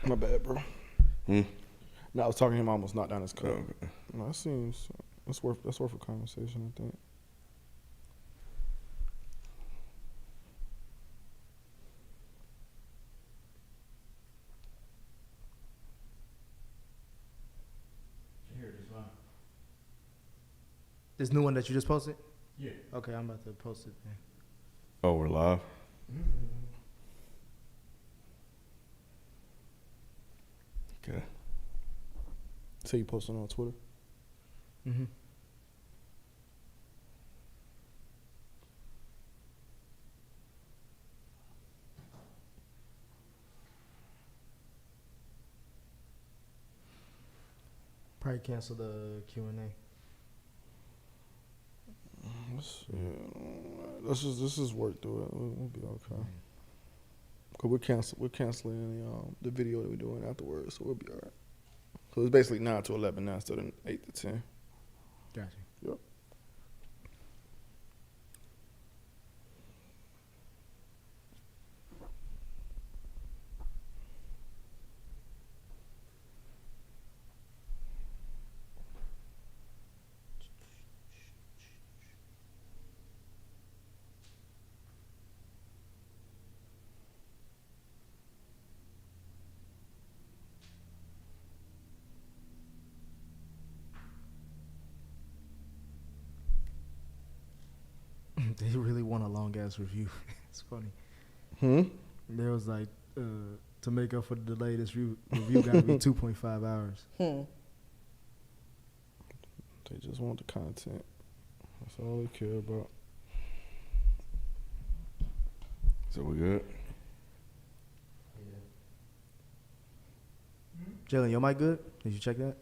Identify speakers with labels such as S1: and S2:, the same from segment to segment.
S1: My bad, bro.
S2: Hmm?
S1: No, I was talking to him. I almost knocked down his cup.
S2: Oh, okay.
S1: No, that seems that's worth a conversation, I think.
S3: This new one that you just posted?
S4: Yeah.
S3: Okay, I'm about to post it. Then.
S2: Oh, we're live? Okay.
S1: So you posting on Twitter?
S3: Mm-hmm. Probably cancel the Q&A.
S1: Let's just work through it. We'll be okay. Cause we're canceling the video that we're doing afterwards, so we'll be all right. So it's basically 9 to 11 now instead of 8 to 10.
S3: Gotcha.
S1: Yep.
S3: They really want a long ass review. It's funny. There was like to make up for the delay, this review got to be 2.5 hours.
S1: They just want the content. That's all they care about.
S2: So we good?
S3: Jalen, your mic good? Did you check that?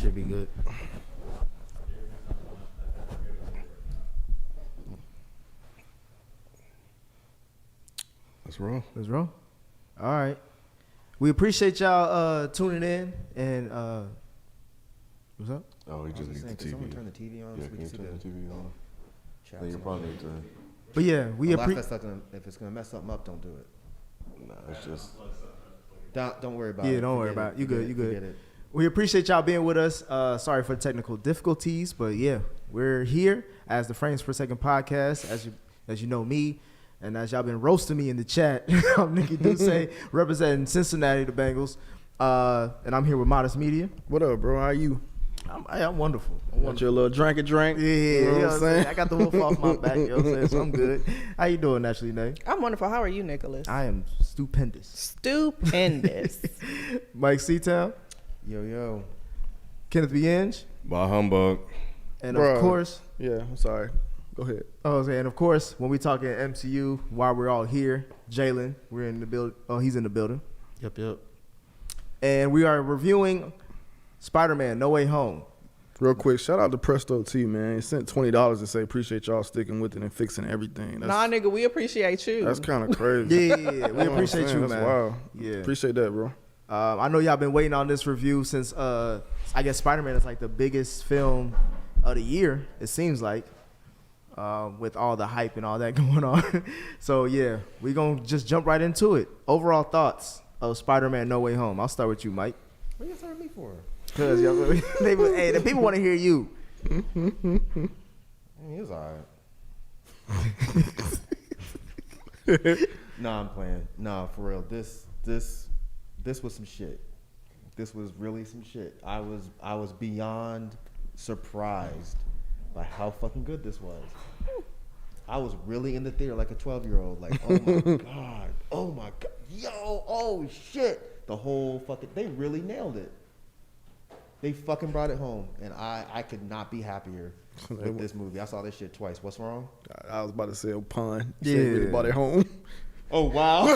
S3: Should be good.
S2: Let's roll.
S3: Let's roll. All right. We appreciate y'all tuning in and what's up?
S2: Oh, we just need the
S5: Can someone
S2: TV.
S5: turn the TV on
S2: Yeah,
S5: so we
S2: can you
S5: can see
S2: turn the
S5: the
S2: TV on?
S5: chat?
S2: Then you probably need to.
S3: But yeah, we appreciate.
S5: If it's gonna mess something up, don't do it.
S2: Nah, it's just.
S5: Don't worry about it.
S3: Yeah, don't worry
S5: Forget
S3: about it. You good, you good.
S5: Forget it.
S3: We appreciate y'all being with us. Sorry for the technical difficulties, but yeah, we're here as the Frames Per Second podcast. As you know me, and as y'all been roasting me in the chat, I'm Nicky Duce representing Cincinnati, the Bengals, and I'm here with Modest Media.
S1: What up, bro? How you?
S3: I'm wonderful.
S1: Want your little drink?
S3: Yeah,
S1: You know what I'm saying?
S3: I got the wolf off my back. You know what I'm saying? So I'm good. How you doing, Naturally, Nate?
S6: I'm wonderful. How are you, Nicholas?
S3: I am stupendous.
S6: Stupendous.
S3: Mike Seatown,
S5: Yo.
S3: Kenneth B. Inge,
S2: By humbug.
S3: and
S1: Bruh.
S3: of course.
S1: Yeah, I'm sorry. Go ahead.
S3: And of course, when we talking MCU, while we're all here, Jalen, we're in the build. Oh, he's in the building.
S5: Yep.
S3: And we are reviewing Spider-Man: No Way Home.
S1: Real quick, shout out to Presto T, man. He sent $20 and say appreciate y'all sticking with it and fixing everything.
S6: Nah, nigga, we appreciate you.
S1: That's kind of crazy.
S3: Yeah, we
S1: You know what I'm
S3: appreciate
S1: saying?
S3: you,
S1: That's
S3: man.
S1: wild.
S3: Yeah.
S1: Appreciate that, bro.
S3: I know y'all been waiting on this review since I guess Spider-Man is like the biggest film of the year. It seems like, with all the hype and all that going on. So yeah, we gonna just jump right into it. Overall thoughts of Spider-Man: No Way Home. I'll start with you, Mike.
S5: What are you telling me for?
S3: Cause hey, the people want to hear you.
S5: I mean, he was alright. Nah, I'm playing. Nah, for real. This was some shit. This was really some shit. I was beyond surprised by how fucking good this was. I was really in the theater like a 12-year-old. Like, oh my god, yo, oh shit. The whole fucking, they really nailed it. They fucking brought it home, and I could not be happier with this movie. I saw this shit twice. What's wrong?
S1: I was about to say a pun.
S3: Yeah.
S1: Yeah. Really brought it home.
S5: Oh wow.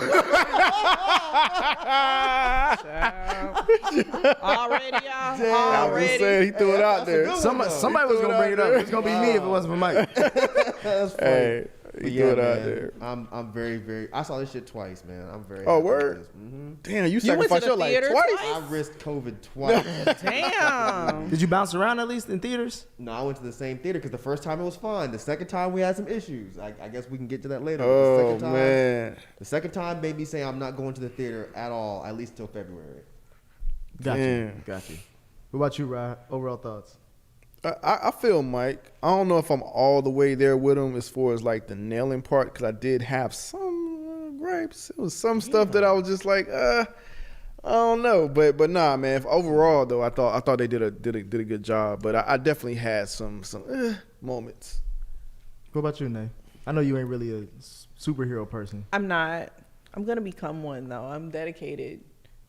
S6: Already, y'all.
S5: Damn.
S1: I was just saying he threw it out there.
S5: That's a good one.
S3: Somebody was gonna bring it up. It's gonna be me if it wasn't for Mike.
S5: That's funny.
S1: Hey,
S5: But
S1: He
S5: yeah,
S1: threw it out
S5: man,
S1: there.
S5: I'm very, very. I saw this shit twice, man. I'm very.
S1: Oh,
S5: happy with
S1: word?
S5: this. Mhm.
S1: Damn, you
S6: You went to
S1: sacrificed
S6: the
S1: your life
S6: theater
S1: twice?
S6: twice?
S5: I risked COVID twice.
S6: Damn.
S3: Did you bounce around at least in theaters?
S5: No, I went to the same theater because the first time it was fun. The second time we had some issues. I guess we can get to that later.
S1: Oh,
S5: The
S1: man.
S5: second time made me say I'm not going to the theater at all, at least till February.
S3: Got you.
S1: Damn.
S3: Got you. What about you, Rod? Overall thoughts?
S1: I feel Mike. I don't know if I'm all the way there with him as far as like the nailing part, because I did have some gripes. It was some stuff that I was just like, I don't know. But nah, man. Overall though, I thought they did a good job. But I definitely had some moments.
S3: What about you, Nay? I know you ain't really a superhero person.
S6: I'm not. I'm gonna become one though. I'm dedicated.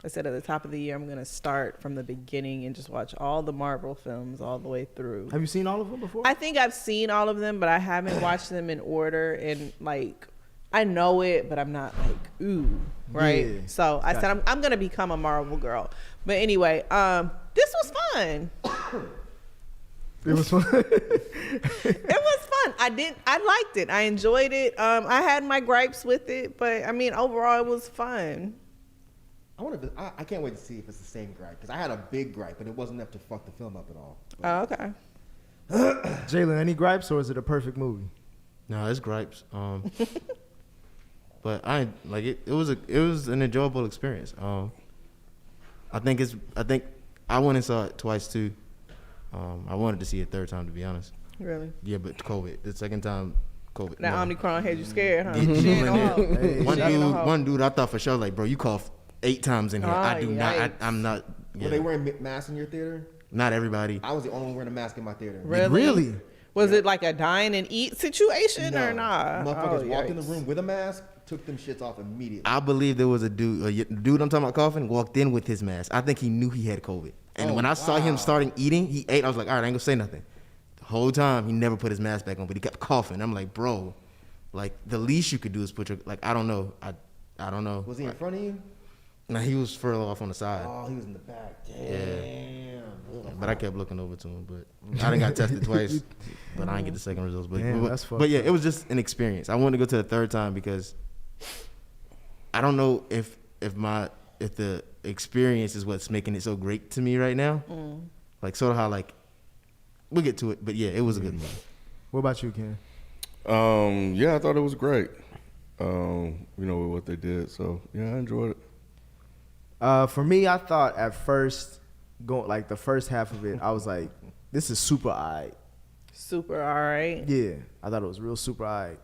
S6: I said at the top of the year, I'm gonna start from the beginning and just watch all the Marvel films all the way through.
S3: Have you seen all of them before?
S6: I think I've seen all of them, but I haven't watched them in order. And like, I know it, but I'm not like, ooh, right?
S3: Yeah.
S6: So I said I'm gonna become a Marvel girl. But anyway, this was fun.
S3: It was fun.
S6: It was fun. I liked it. I enjoyed it. I had my gripes with it, but I mean, overall, it was fun.
S5: I wonder if I can't wait to see if it's the same gripe because I had a big gripe, but it wasn't enough to fuck the film up at all.
S6: Oh, okay.
S3: Jalen, any gripes or is it a perfect movie?
S4: No, it's gripes. But I like it. It was an enjoyable experience. I think I went and saw it twice too. I wanted to see it a third time, to be honest.
S6: Really?
S4: Yeah, but COVID. The second time, COVID.
S6: That
S4: no.
S6: Omicron had you scared, huh?
S4: Yeah,
S6: She ain't no hoe.
S3: Hey.
S6: She ain't no hoe.
S4: One dude, I thought for sure, like, bro, you coughed 8 times in here. I
S6: Oh,
S4: do not.
S6: yikes.
S4: I'm not.
S5: Were
S4: Yeah,
S5: they wearing masks in your theater?
S4: not everybody.
S5: I was the only one wearing a mask in my theater.
S6: Really? Was it like a dine and eat situation or not?
S5: Motherfuckers walked in the
S6: yikes.
S5: room with a mask, took them shits off immediately.
S4: I believe there was a dude I'm talking about coughing, walked in with his mask. I think he knew he had COVID. And
S5: Oh,
S4: when I saw
S5: wow.
S4: him starting eating, he ate. I was like, all right, I ain't gonna say nothing. The whole time, he never put his mask back on, but he kept coughing. I'm like, bro, like, the least you could do is put your, like, I don't know. I don't know.
S5: Was he in front of you?
S4: Nah, he was further off on the side.
S5: Oh, he was in the back. Damn.
S4: But I kept looking over to him. But I didn't got tested twice. But I didn't get the second results. But,
S3: Damn,
S4: but,
S3: that's fucked
S4: but yeah,
S3: up.
S4: it was just an experience. I wanted to go to the third time because I don't know if the experience is what's making it so great to me right now. Like sort of how like we'll get to it. But yeah, it was a good movie.
S3: What about you, Ken?
S2: Yeah, I thought it was great. With what they did. So yeah, I enjoyed it.
S3: For me, I thought at first, the first half of it, I was like, this is super alright.
S6: Super all right.
S3: Yeah, I thought it was real super alright.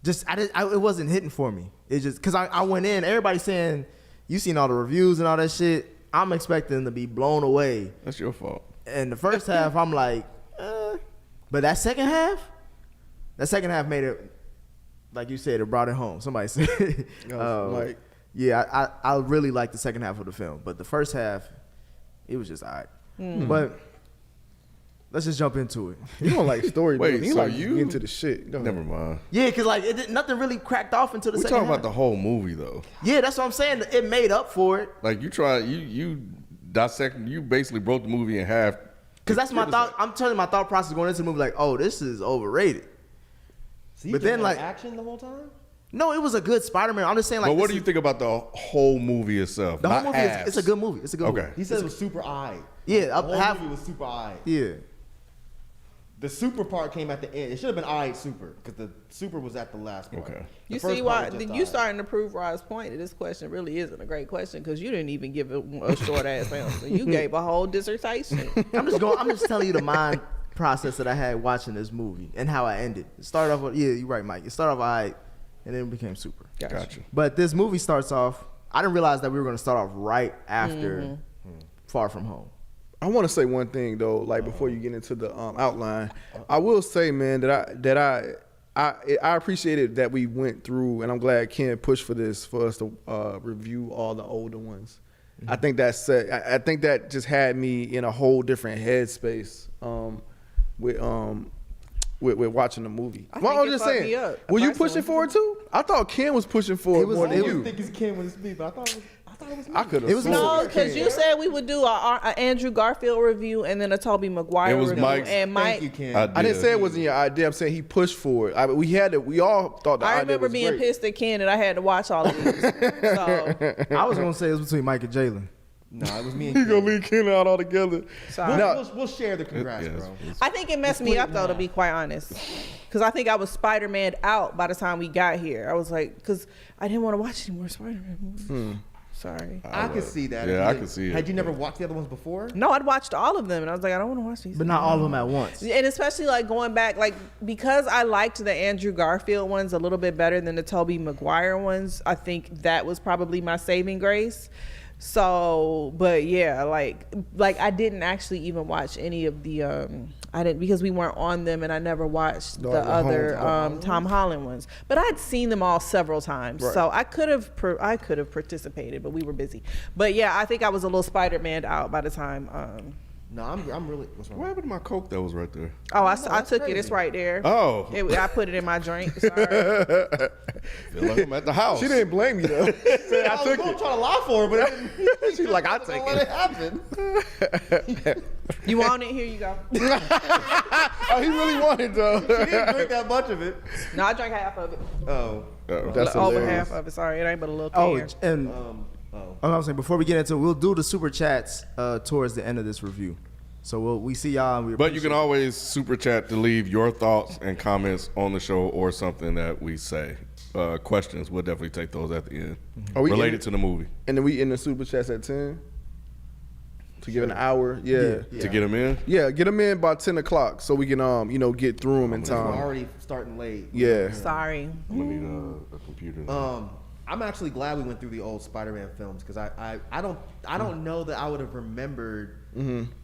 S3: Just, it wasn't hitting for me. It just, because I went in, everybody saying, you seen all the reviews and all that shit. I'm expecting to be blown away.
S2: That's your fault.
S3: And the first half, I'm like, but that second half made it, like you said, it brought it home. Somebody said,
S1: Mike.
S3: yeah, I really liked the second half of the film, but the first half, it was just alright. But let's just jump into it.
S1: You don't like story
S2: Wait,
S1: building. You
S2: so
S1: like
S2: you-
S1: get into the shit. Go ahead.
S2: Never mind.
S3: Yeah, because like nothing really cracked off until the
S2: We
S3: second
S2: talking
S3: half.
S2: about the whole movie though.
S3: Yeah, that's what I'm saying. It made up for it.
S2: Like you dissect. You basically broke the movie in half.
S3: Because that's my
S2: It was
S3: thought. I'm telling you my thought process going into the movie, like, oh, this is overrated.
S5: So you
S3: But
S5: just
S3: then,
S5: had
S3: like-
S5: action the whole time?
S3: No, it was a good Spider-Man. I'm just saying, like,
S2: But what
S3: this
S2: do you
S3: is-
S2: think about the whole movie itself?
S3: The whole
S2: Not
S3: movie
S2: halves.
S3: it's a good movie. It's a good
S2: Okay.
S3: movie.
S5: He said it was super eye.
S3: Yeah,
S5: The
S3: up
S5: whole
S3: half.
S5: movie was super eye.
S3: Yeah.
S5: The super part came at the end. It should have been eye super because the super was at the last part.
S2: Okay.
S5: The
S6: You
S5: first
S6: see
S5: part
S6: why
S5: was just
S6: you
S5: eye.
S6: starting to prove Rod's point that this question really isn't a great question because you didn't even give it a short ass answer. You gave a whole dissertation.
S3: I'm just telling you the mind process that I had watching this movie and how I ended. It started off with, yeah, you're right, Mike. It started off alright, and then it became super.
S2: Gotcha.
S3: But this movie starts off, I didn't realize that we were going to start off right after Far From Home.
S1: I want to say one thing though, like before you get into the outline. I will say, man, that I appreciated that we went through, and I'm glad Ken pushed for this for us to review all the older ones. I think I think that just had me in a whole different headspace with watching the movie.
S6: I
S1: Well,
S6: think
S1: I'm
S6: it
S1: just
S6: fucked
S1: saying,
S6: me up,
S1: were you
S6: personally.
S1: pushing for it too? I thought Ken was pushing for it more
S5: I
S1: than
S5: didn't
S1: you.
S5: think it's Ken with his speed, but I thought thought it was me.
S1: I could have.
S3: It was
S6: No, because you said we would do a Andrew Garfield review and then a Toby Maguire
S2: It was
S6: review.
S2: Mike's-
S6: And
S5: Thank you,
S6: Mike,
S5: Ken.
S1: I didn't say it wasn't your idea. I'm saying he pushed for it. We had it. We all thought the
S6: I
S1: idea
S6: remember
S1: was
S6: being
S1: great.
S6: pissed at Ken that I had to watch all of these. So,
S3: I was gonna say it was between Mike and Jalen.
S5: No, it was me and
S1: You gonna
S5: Ken.
S1: leave Ken out altogether?
S6: sorry.
S5: We'll share the congrats,
S2: Yes,
S5: bro.
S6: I think it messed me up though, to be quite honest, because I think I was Spider-Man out by the time we got here. I was like, because I didn't want to watch any more Spider-Man movies. Sorry.
S5: I could see that.
S2: Yeah,
S5: If you
S2: I
S5: didn't-
S2: could see it.
S5: Had you never watched the other ones before?
S6: No, I'd watched all of them, and I was like, I don't want to watch these.
S3: But not all of them at once.
S6: And especially like going back, like because I liked the Andrew Garfield ones a little bit better than the Toby Maguire ones. I think that was probably my saving grace. So, but yeah, like I didn't actually even watch any of the I didn't, because we weren't on them, and I never watched the other Tom Holland ones. But I'd seen them all several times,
S1: Right.
S6: so I could have participated, but we were busy. But yeah, I think I was a little Spider-Man out by the time.
S5: No, I'm really. What's wrong?
S2: What happened to my Coke that was right there?
S6: Oh, I
S5: that's
S6: took it.
S5: crazy.
S6: It's right there.
S2: Oh.
S6: I put it in my drink. Sorry.
S2: Feel like I'm at the house.
S1: She didn't blame you though. Said, I took
S5: was
S1: it.
S5: trying to lie for her, but I didn't.
S1: She's like, I take
S5: Let
S1: it.
S5: it happen.
S6: You want it? Here you go.
S1: Oh, he really wanted though.
S5: She didn't drink that much of it.
S6: No, I drank half of it.
S5: Oh.
S1: That's
S6: Over
S1: hilarious.
S6: half of it. Sorry, it ain't but a little
S3: Oh,
S6: can.
S3: and
S5: Oh.
S3: I'm saying before we get into it, we'll do the super chats towards the end of this review. So we see y'all. And we
S2: But you can
S3: appreciate
S2: always super chat to leave your thoughts and comments on the show or something that we say. Questions, we'll definitely take those at the end.
S1: Are we
S2: Related to the movie.
S1: And then we in the super chats at 10 to give an hour. Yeah.
S2: To get them in?
S1: Yeah, get them in by 10 o'clock so we can get through them in
S5: We're
S1: time.
S5: already starting late.
S1: Yeah.
S6: Sorry.
S2: I'm going to need a computer.
S5: I'm actually glad we went through the old Spider-Man films because I don't know that I would have remembered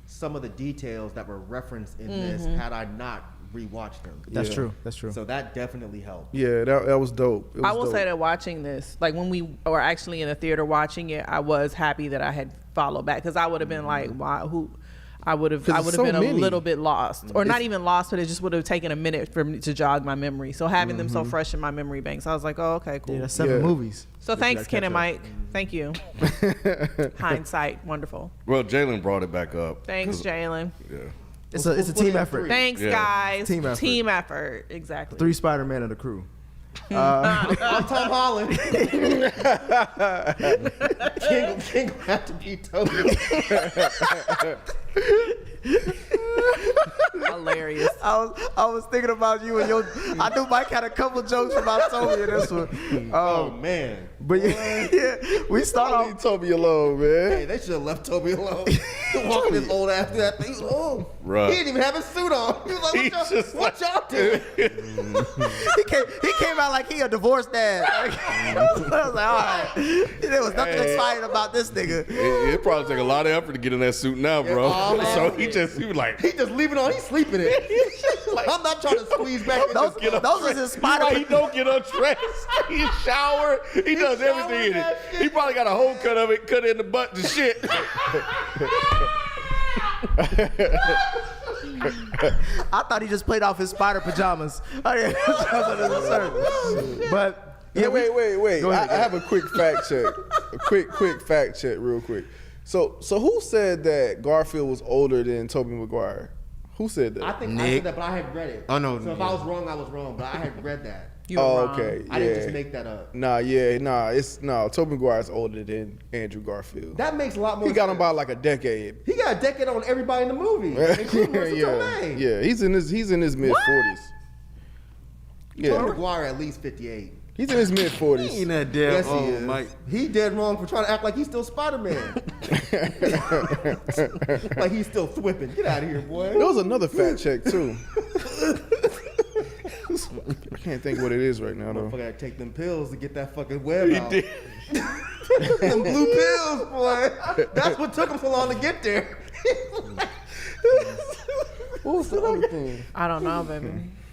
S5: some of the details that were referenced in this had I not rewatched them.
S3: That's
S1: Yeah.
S3: true. That's true.
S5: So that definitely helped.
S1: Yeah, that was dope. It was
S6: I will
S1: dope.
S6: say that watching this, like when we were actually in the theater watching it, I was happy that I had followed back, because I would have been like, "Why? Who?" I would have
S1: it's so
S6: been a
S1: many.
S6: little bit lost, or not even lost, but it just would have taken a minute for me to jog my memory. So having them so fresh in my memory banks, I was like, "Oh, okay, cool."
S3: Yeah, that's 7
S1: Yeah.
S3: movies.
S6: So
S3: That you
S6: thanks,
S3: gotta
S6: Ken and
S3: catch up.
S6: Mike. Thank you. Hindsight, wonderful.
S2: Well, Jalen brought it back up.
S6: Thanks,
S2: 'cause-
S6: Jalen.
S2: Yeah.
S3: It's a
S5: split
S3: team
S5: it in
S3: effort.
S5: 3.
S6: Thanks,
S2: Yeah.
S6: guys.
S3: Team effort.
S6: Team effort. Exactly.
S3: 3 Spider-Man of the crew.
S5: I'm Tom Holland. King will have to be Toby.
S6: Hilarious.
S3: I was thinking about you and your. I knew Mike had a couple jokes about Toby in this one.
S5: Oh man.
S3: But yeah, we start
S1: Leave
S3: off.
S1: Toby alone, man.
S5: Hey, they should have left Toby alone. Walking his old ass through that thing. Oh,
S2: Right.
S5: he didn't even have his suit on. He was like,
S2: He's just
S5: what y'all doing?
S3: He came out like he a divorced dad. I was like, all right. There was nothing exciting about this nigga.
S2: It probably take a lot of effort to get in that suit now, bro.
S5: Oh,
S2: So
S5: man.
S2: he was like,
S5: He just leave it on. He's sleeping it. I'm not trying to squeeze back in.
S3: Those,
S5: Just
S3: those is his
S2: He
S3: Spider-Man.
S2: don't get undressed. He shower. He does everything in it. He probably got a whole cut of it, cut in the butt and shit.
S3: I thought he just played off his spider pajamas. Oh, yeah. But yeah,
S1: Yeah, wait.
S3: Go ahead,
S1: I have a quick fact check. A quick fact check, real quick. So who said that Garfield was older than Toby Maguire? Who said that?
S5: I think I
S4: Nick.
S5: said that, but I had read it.
S4: Oh, no,
S5: So if
S4: yeah.
S5: I was wrong, I was wrong. But I had read that.
S6: You were wrong.
S1: okay.
S5: I didn't
S1: yeah.
S5: just make that up.
S1: Toby Maguire's older than Andrew Garfield.
S5: That makes a lot more
S1: He got him
S5: sense.
S1: by like a decade.
S5: He got a decade on everybody in the movie, including Marissa Tomei.
S1: Yeah, he's in his mid 40s.
S5: Tobey
S1: Yeah,
S5: Maguire at least 58.
S1: he's in his mid 40s.
S4: Ain't that damn.
S5: Yes, he
S4: oh,
S5: is.
S4: Mike.
S5: He dead wrong for trying to act like he's still Spider-Man. Like he's still thwipping. Get out of here, boy.
S1: There was another fact check too. I can't think what it is right now though.
S5: Motherfucker had to take them pills to get that fucking web
S2: He
S5: out.
S2: did.
S5: Them blue pills, boy. That's what took him so long to get there.
S1: What was the other thing?
S6: I don't know, baby.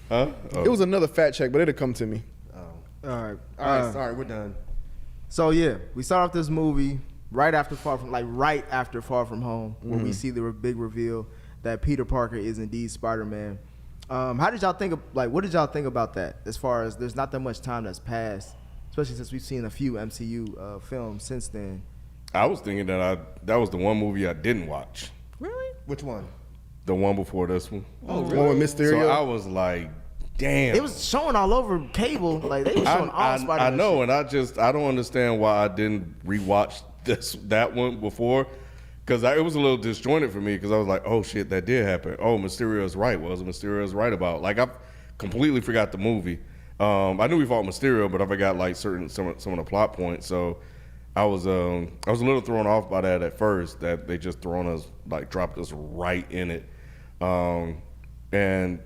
S2: Huh? Oh.
S1: It was another fact check, but it'll come to me.
S3: all right.
S5: All right, sorry, we're done.
S3: So yeah, we start off this movie right after Far From Home, where we see the big reveal that Peter Parker is indeed Spider-Man. How did y'all think of, what did y'all think about that? As far as there's not that much time that's passed, especially since we've seen a few MCU films since then.
S2: I was thinking that was the one movie I didn't watch.
S6: Really?
S5: Which one?
S2: The one before this one.
S5: Oh,
S1: The one with Mysterio.
S2: So I was like, damn.
S3: It was showing all over cable. Like they were showing all Spider-Man.
S2: I know,
S3: shit.
S2: and I don't understand why I didn't rewatch that one before, because it was a little disjointed for me. Because I was like, oh shit, that did happen. Oh, Mysterio's right. What was Mysterio's right about? Like I completely forgot the movie. I knew we fought Mysterio, but I forgot like some of the plot points. So I was a little thrown off by that at first. That they just dropped us right in it, and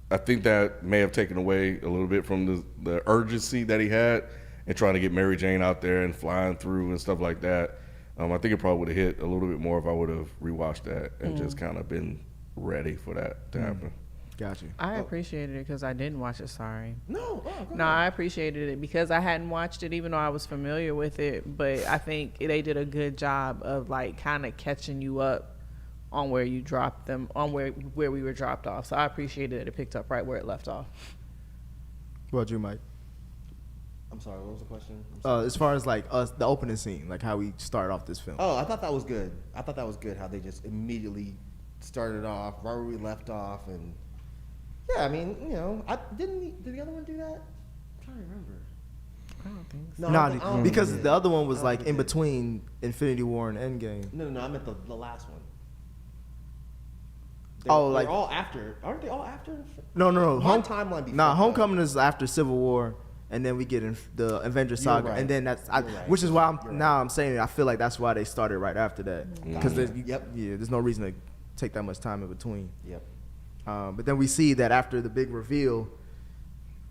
S2: I think that may have taken away a little bit from the urgency that he had in trying to get Mary Jane out there and flying through and stuff like that. I think it probably would have hit a little bit more if I would have rewatched that and just kind of been ready for that to happen.
S3: Got you.
S6: I appreciated it because I didn't watch it. Sorry.
S5: No.
S6: No, I appreciated it because I hadn't watched it, even though I was familiar with it. But I think they did a good job of like kind of catching you up on where you dropped them, on where we were dropped off. So I appreciated that it picked up right where it left off.
S3: What about you, Mike?
S5: I'm sorry. What was the question?
S3: As far as like us, the opening scene, like how we started off this film.
S5: Oh, I thought that was good. How they just immediately started off right where we left off, and yeah, I mean, you know, did the other one do that? I'm trying to remember.
S6: I don't think so.
S5: No,
S3: No,
S5: I don't think
S3: because
S5: it did.
S3: the other one was
S5: I don't
S3: like
S5: think
S3: in
S5: it did.
S3: between Infinity War and Endgame.
S5: No, I meant the last one.
S3: Oh,
S5: They're
S3: like-
S5: all after? Aren't they all after?
S3: No.
S5: My timeline be
S3: Nah,
S5: fucked
S3: Homecoming
S5: up.
S3: is after Civil War, and then we get in the Avengers saga,
S5: right.
S3: and then that's
S5: You're right.
S3: which is why
S5: You're
S3: I'm saying I feel like that's why they started right after that because
S5: Yep.
S3: there's no reason to take that much time in between.
S5: Yep.
S3: But then we see that after the big reveal,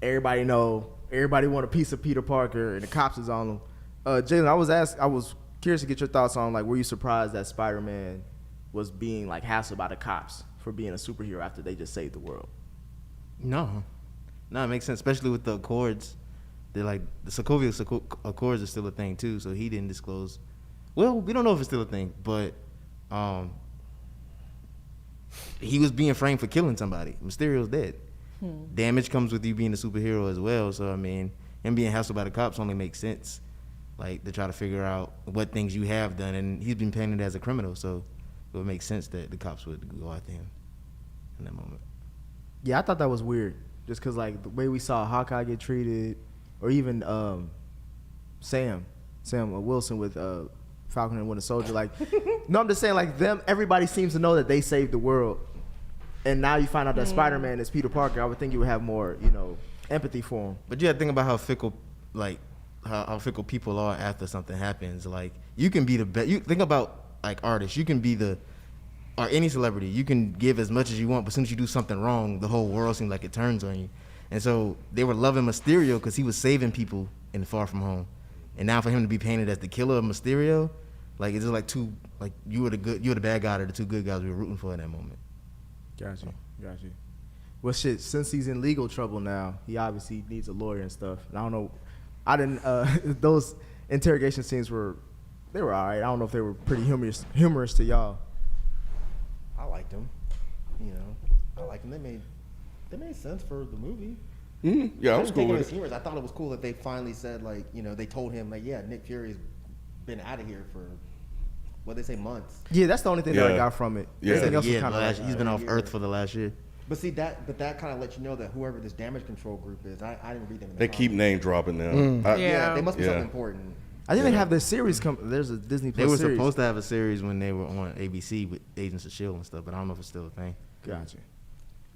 S3: everybody want a piece of Peter Parker, and the cops is on him. Jalen, I was curious to get your thoughts on like, were you surprised that Spider-Man was being like hassled by the cops for being a superhero after they just saved the world?
S4: No, it makes sense, especially with the Accords. They're like the Sokovia Accords are still a thing too, so he didn't disclose. Well, we don't know if it's still a thing, but he was being framed for killing somebody. Mysterio's dead. Damage comes with you being a superhero as well. So I mean, him being hassled by the cops only makes sense. Like to try to figure out what things you have done, and he's been painted as a criminal, so it would make sense that the cops would go after him in that moment.
S3: Yeah, I thought that was weird. Just because, like, the way we saw Hawkeye get treated, or even Sam Wilson with Falcon and Winter Soldier. Like, no, I'm just saying, like, everybody seems to know that they saved the world. And now you find out that Spider-Man is Peter Parker. I would think you would have more, empathy for him.
S4: But you gotta think about how fickle, like, how fickle people are after something happens. Like, you can be the best. You think about, like, artists. You can be or any celebrity. You can give as much as you want, but as soon as you do something wrong, the whole world seems like it turns on you. And so they were loving Mysterio because he was saving people in Far From Home. And now for him to be painted as the killer of Mysterio, like, it's just like you were the bad guy or the two good guys we were rooting for in that moment.
S3: Got you. Well, shit, since he's in legal trouble now, he obviously needs a lawyer and stuff. And I don't know, those interrogation scenes were all right. I don't know if they were pretty humorous to y'all.
S5: I liked them. I liked them. They made sense for the movie.
S2: Yeah, I was cool with it.
S5: Humorous. I thought it was cool that they finally said, like, they told him, like, yeah, Nick Fury's been out of here for, what they say, months.
S3: Yeah, that's the only thing that I
S2: Yeah.
S3: got from it.
S2: Yeah.
S3: Everything else was
S4: Yeah,
S3: kind of
S4: he's been off Earth for the last year.
S5: But see, that kind of lets you know that whoever this damage control group is, I didn't read them in the
S2: They keep
S5: comments.
S2: name dropping them.
S6: Yeah.
S5: They must be
S2: Yeah.
S5: something important.
S3: I think they have this series there's a Disney Plus
S4: They were
S3: series.
S4: supposed to have a series when they were on ABC with Agents of S.H.I.E.L.D. and stuff, but I don't know if it's still a thing.
S3: Gotcha.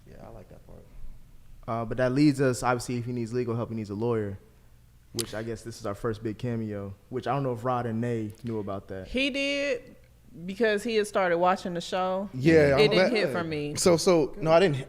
S5: Yeah, I like that part.
S3: But that leads us, obviously, if he needs legal help, he needs a lawyer, which I guess this is our first big cameo, which I don't know if Rod and Nay knew about that.
S6: He did because he had started watching the show.
S1: Yeah,
S6: It didn't hit from me.
S1: So no, I didn't.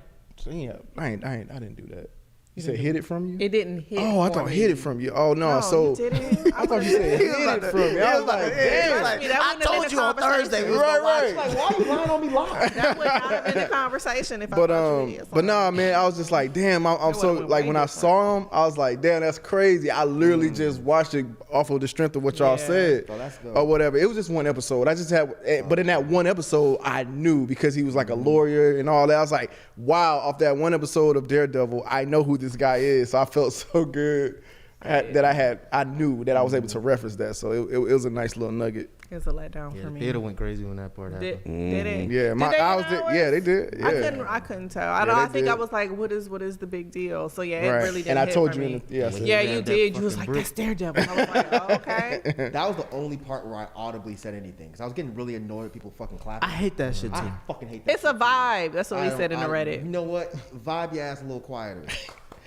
S1: Yeah, I didn't do that. You said hit it from you?
S6: It didn't hit.
S1: Oh, I
S6: for
S1: thought
S6: me.
S1: hit it from you. Oh no,
S6: No,
S1: so
S6: you didn't.
S1: I thought you said hit it from me. I was like, damn.
S6: Trust me, that
S3: I
S6: wouldn't have
S3: told
S6: been
S3: you
S6: the
S3: on Thursday we
S6: conversation.
S3: was gonna watch.
S1: Right.
S5: Like, why you lying on me live?
S6: That would not have been the conversation if I
S1: But
S6: thought you did.
S1: but nah, man, I was just like, damn. I'm so
S6: would've
S1: like
S6: been
S1: when
S6: way
S1: I saw him, I was like, damn, that's crazy. I literally just watched it off of the strength of what y'all
S6: Yeah.
S1: said
S5: So that's good.
S1: or whatever. It was just one episode. I just had, but in that one episode, I knew because he was like a lawyer and all that. I was like, wow, off that one episode of Daredevil, I know who this guy is. So I felt so good I knew that I was able to reference that. So it was a nice little nugget.
S6: It's a letdown
S4: Yeah,
S6: for
S4: the
S6: me.
S4: theater went crazy when that part happened.
S6: Did it?
S1: Yeah,
S6: Did they get hours?
S1: they did. Yeah.
S6: I couldn't tell. I
S1: Yeah, they
S6: think I
S1: did.
S6: was like, what is the big deal? So yeah, it
S1: Right.
S6: really didn't
S1: And I
S6: hit
S1: told
S6: for
S1: you
S6: me.
S1: in the, yeah, I said-
S6: Yeah,
S4: Yeah,
S6: you
S4: that
S6: did. You was
S4: fucking
S6: like, that's Daredevil. I was like, oh, okay.
S5: That was the only part where I audibly said anything because I was getting really annoyed with people fucking clapping.
S3: I hate that shit too.
S5: I fucking hate that.
S6: It's a
S5: shit, too.
S6: vibe. That's what we said in the
S5: You
S6: Reddit.
S5: know what? Vibe your ass a little quieter.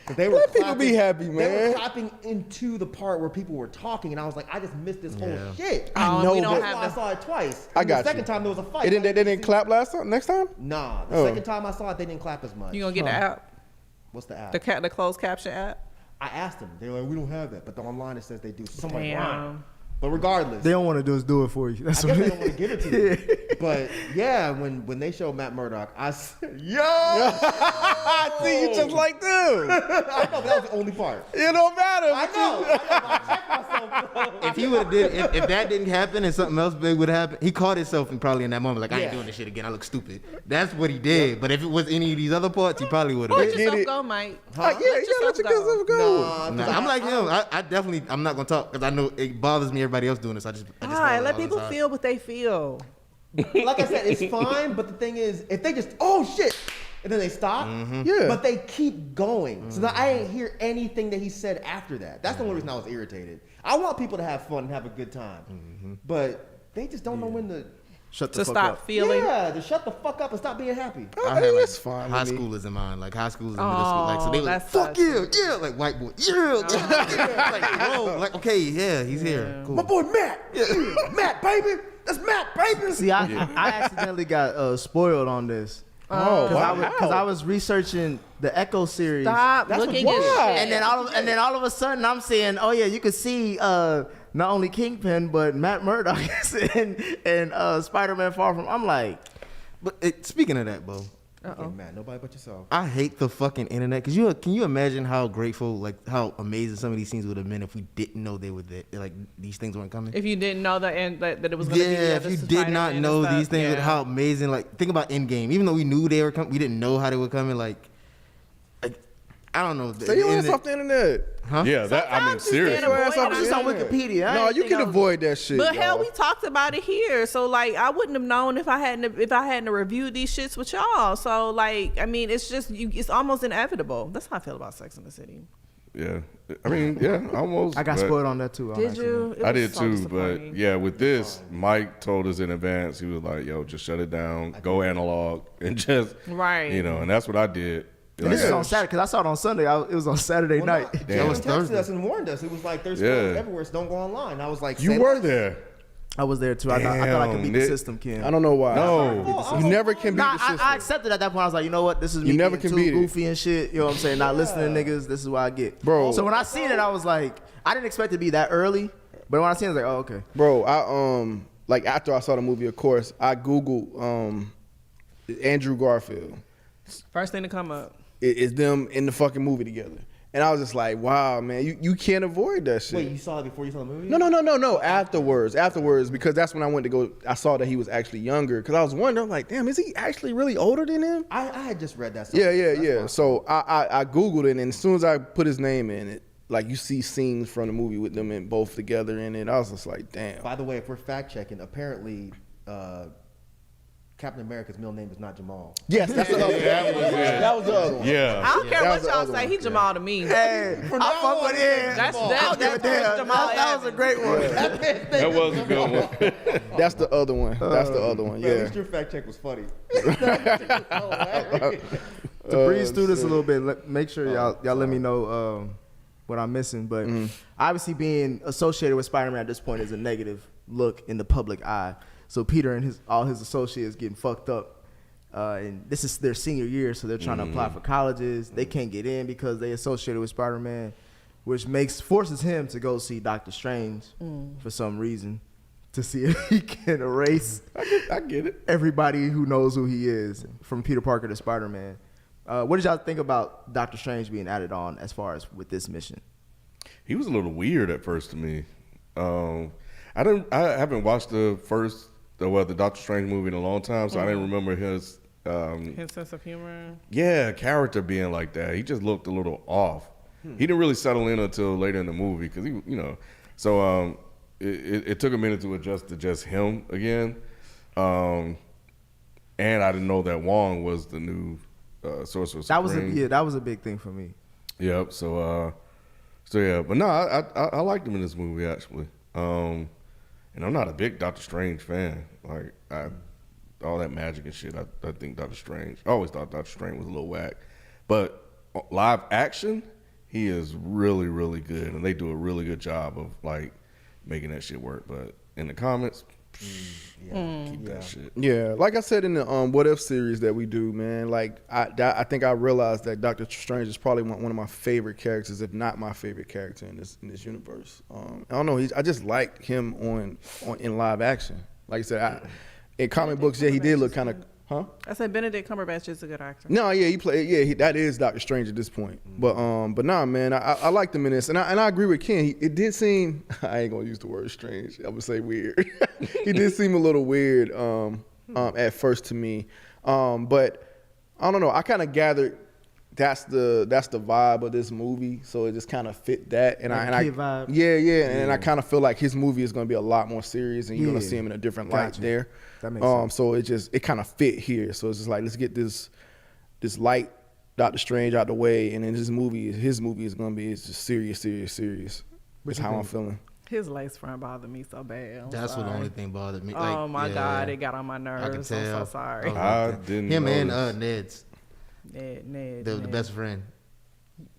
S5: 'Cause They were
S1: Let people be happy,
S5: They
S1: man.
S5: were clapping into the part where people were talking, and I was like, I just missed this whole
S4: Yeah.
S5: shit.
S6: Oh,
S1: know,
S6: we don't
S1: but-
S5: That's why I
S6: have
S5: saw it twice.
S1: I
S5: And
S1: got
S5: the second
S1: you.
S5: time there was a fight.
S1: They didn't clap next time?
S5: Nah, the
S1: Oh.
S5: second time I saw it, they didn't clap as much.
S6: You gonna get the app,
S5: What's the app?
S6: the closed caption app?
S5: I asked them. They were like, we don't have that, but online it says they do. So somebody
S6: Damn.
S5: lying. But regardless,
S3: They don't want to just do it for you.
S5: I
S3: That's
S5: guess
S3: what
S5: they don't want to give it to you. But yeah, when they showed Matt Murdock, I said, yo,
S1: I see you just like them.
S5: I know, but that was the only part.
S1: It don't matter.
S5: I know. I checked myself.
S4: If he would have did, if that didn't happen and something else big would have happened, he caught himself and probably in that moment like, I ain't
S5: Yeah.
S4: doing this shit again. I look stupid. That's what he did. But if it was any of these other parts, he probably would
S6: Let
S4: have.
S6: yourself
S1: it.
S6: go, Mike.
S1: Let yourself go.
S4: Nah, I'm like him. I definitely, I'm not gonna talk because I know it bothers me. Everybody else doing this. I just
S6: All
S4: hold
S6: right,
S4: it
S6: let
S4: all
S6: people
S4: aside.
S6: feel what they feel.
S5: Like I said, it's fine, but the thing is, if they just, oh shit, and then they stop,
S1: Yeah.
S5: but they keep going. So now I ain't hear anything that he said after that. That's the only reason I was irritated. I want people to have fun and have a good time, but they just don't know when to.
S3: Shut the
S6: To
S3: fuck
S6: stop
S3: up.
S6: feeling.
S5: Yeah, to shut the fuck up and stop being happy.
S4: I had like
S1: It's fine
S4: high
S1: with me.
S4: schoolers in mind, like high schoolers and middle school. Like, so they
S6: Oh,
S4: like,
S6: that
S4: fuck
S6: sucks.
S4: yeah, yeah, like white boy, yeah. Like, whoa, like, okay, yeah, he's here. Cool.
S5: My boy Matt, Matt baby, that's Matt baby.
S3: See, I accidentally got spoiled on this.
S1: Oh,
S3: Because I was researching the Echo series.
S6: Stop
S5: That's
S6: looking
S5: what-
S6: at
S5: Why?
S6: shit.
S3: And then all of a sudden I'm saying, oh yeah, you could see not only Kingpin but Matt Murdock and Spider-Man Far From. I'm like,
S4: But speaking of that, Bo,
S5: Okay, Matt, nobody but yourself.
S4: I hate the fucking internet. Cause can you imagine how grateful, like how amazing some of these scenes would have been if we didn't know they were there, like these things weren't coming.
S6: If you didn't know that it was going to be.
S4: Yeah, if you did not know these things, and how amazing. Like, think about Endgame. Even though we knew they were coming, we didn't know how they were coming. Like I don't know.
S1: Say your ass off the internet.
S4: Huh?
S2: Yeah, that I mean,
S6: Sometimes you
S2: seriously.
S6: can't avoid
S1: off
S6: it.
S1: the
S3: just on
S1: internet.
S3: Wikipedia. I
S1: No,
S3: ain't
S1: you
S3: think
S1: can
S3: I was-
S1: avoid that shit.
S6: But hell,
S1: y'all.
S6: we talked about it here, so like I wouldn't have known if I hadn't reviewed these shits with y'all. So like, I mean, it's just it's almost inevitable. That's how I feel about Sex in the City.
S2: Yeah, I mean, yeah, almost.
S3: I got
S2: but
S3: spoiled on that too. on
S6: Did
S3: accident.
S6: you? It
S2: I
S6: was
S2: did
S6: so
S2: too, but
S6: disappointing.
S2: yeah, with this, Mike told us in advance. He was like, "Yo, just shut it down, go analog, and just
S6: Right.
S2: and that's what I did.
S3: And this is on Saturday because I saw it on Sunday. It was on Saturday night.
S2: Damn.
S5: Someone texted
S4: Thursday.
S5: us and warned us. It was like there's spoilers
S2: Yeah.
S5: everywhere, so don't go online. I was like,
S2: You
S5: say
S2: were
S5: less.
S2: there.
S3: I was there too. I thought I could beat the
S2: Damn,
S3: system, Kim.
S1: I don't know why.
S2: No.
S1: You never can beat
S3: Nah,
S1: the system.
S3: I accepted at that point. I was like, you know what? This is me
S1: You never
S3: being
S1: can
S3: too
S1: beat it.
S3: goofy and shit. You know what I'm saying? Not listening to niggas. This is what I get.
S1: Bro.
S3: So when I seen it, I was like, I didn't expect it to be that early. But when I seen it, I was like, oh, okay.
S1: Bro, I like after I saw the movie, of course, I Googled Andrew Garfield.
S6: First thing to come up.
S1: It's them in the fucking movie together. And I was just like, wow, man, you can't avoid that shit.
S5: Wait, you saw it before you saw the movie?
S1: No. Afterwards, because that's when I went to go. I saw that he was actually younger. Because I was wondering, like, damn, is he actually really older than him?
S5: I had just read that.
S1: Yeah. So I Googled it, and as soon as I put his name in it, like you see scenes from the movie with them in both together in it. I was just like, damn.
S5: By the way, if we're fact checking, apparently Captain America's middle name is not Jamal.
S1: Yes, that's the other one. That was the other one.
S6: I
S2: Yeah,
S6: don't care
S1: That
S6: what
S1: was the
S6: y'all
S1: other
S6: say.
S1: one.
S6: He Jamal to me.
S3: Hey, I fuck with it.
S6: That's Jamal.
S3: That was a great one.
S2: that was a good one.
S1: That's the other one. That's the other one.
S5: At
S1: Yeah.
S5: least your fact check was funny.
S3: To breeze through this a little bit, make sure y'all let me know what I'm missing. But obviously, being associated with Spider-Man at this point is a negative look in the public eye. So Peter and all his associates getting fucked up, and this is their senior year, so they're trying to apply for colleges. They can't get in because they associated with Spider-Man, which forces him to go see Doctor Strange for some reason to see if he can erase
S1: I get it.
S3: everybody who knows who he is, from Peter Parker to Spider-Man. What did y'all think about Doctor Strange being added on as far as with this mission?
S2: He was a little weird at first to me. I haven't watched the Doctor Strange movie in a long time, so I didn't remember his
S6: His sense of humor.
S2: character being like that. He just looked a little off. He didn't really settle in until later in the movie because so it took a minute to adjust to just him again. And I didn't know that Wong was the new Sorcerer Supreme.
S3: That was a big thing for me.
S2: Yep. So yeah, but no, I liked him in this movie actually. And I'm not a big Doctor Strange fan. Like all that magic and shit. I think Doctor Strange. I always thought Doctor Strange was a little whack, but live action, he is really, really good, and they do a really good job of like making that shit work. But in the comics, keep that shit.
S1: Yeah, like I said in the What If series that we do, man. Like I think I realized that Doctor Strange is probably one of my favorite characters, if not my favorite character in this universe. I don't know. I just liked him in live action. Like I said, in comic books, he did look kind of. Huh?
S6: I said Benedict Cumberbatch is a good actor.
S1: No, yeah, he played. Yeah, that is Doctor Strange at this point. But nah, man, I liked him in this, and I agree with Ken. It did seem. I ain't gonna use the word strange. I would say weird. He did seem a little weird at first to me, but I don't know. I kind of gathered that's the vibe of this movie, so it just kind of fit that. And
S3: vibe.
S1: Yeah, and I kind of feel like his movie is gonna be a lot more serious, and you're gonna see him in a different light there.
S3: That makes sense.
S1: So it kind of fit here. So it's just like, let's get this light Doctor Strange out the way, and then his movie is gonna be just serious. That's how I'm feeling.
S6: His lace front bothered me so bad.
S4: That's what the only thing bothered me.
S6: Oh my God, it got on my nerves. I'm so sorry.
S2: I didn't.
S4: Him
S2: notice.
S4: and Ned's.
S6: Ned.
S4: The best friend.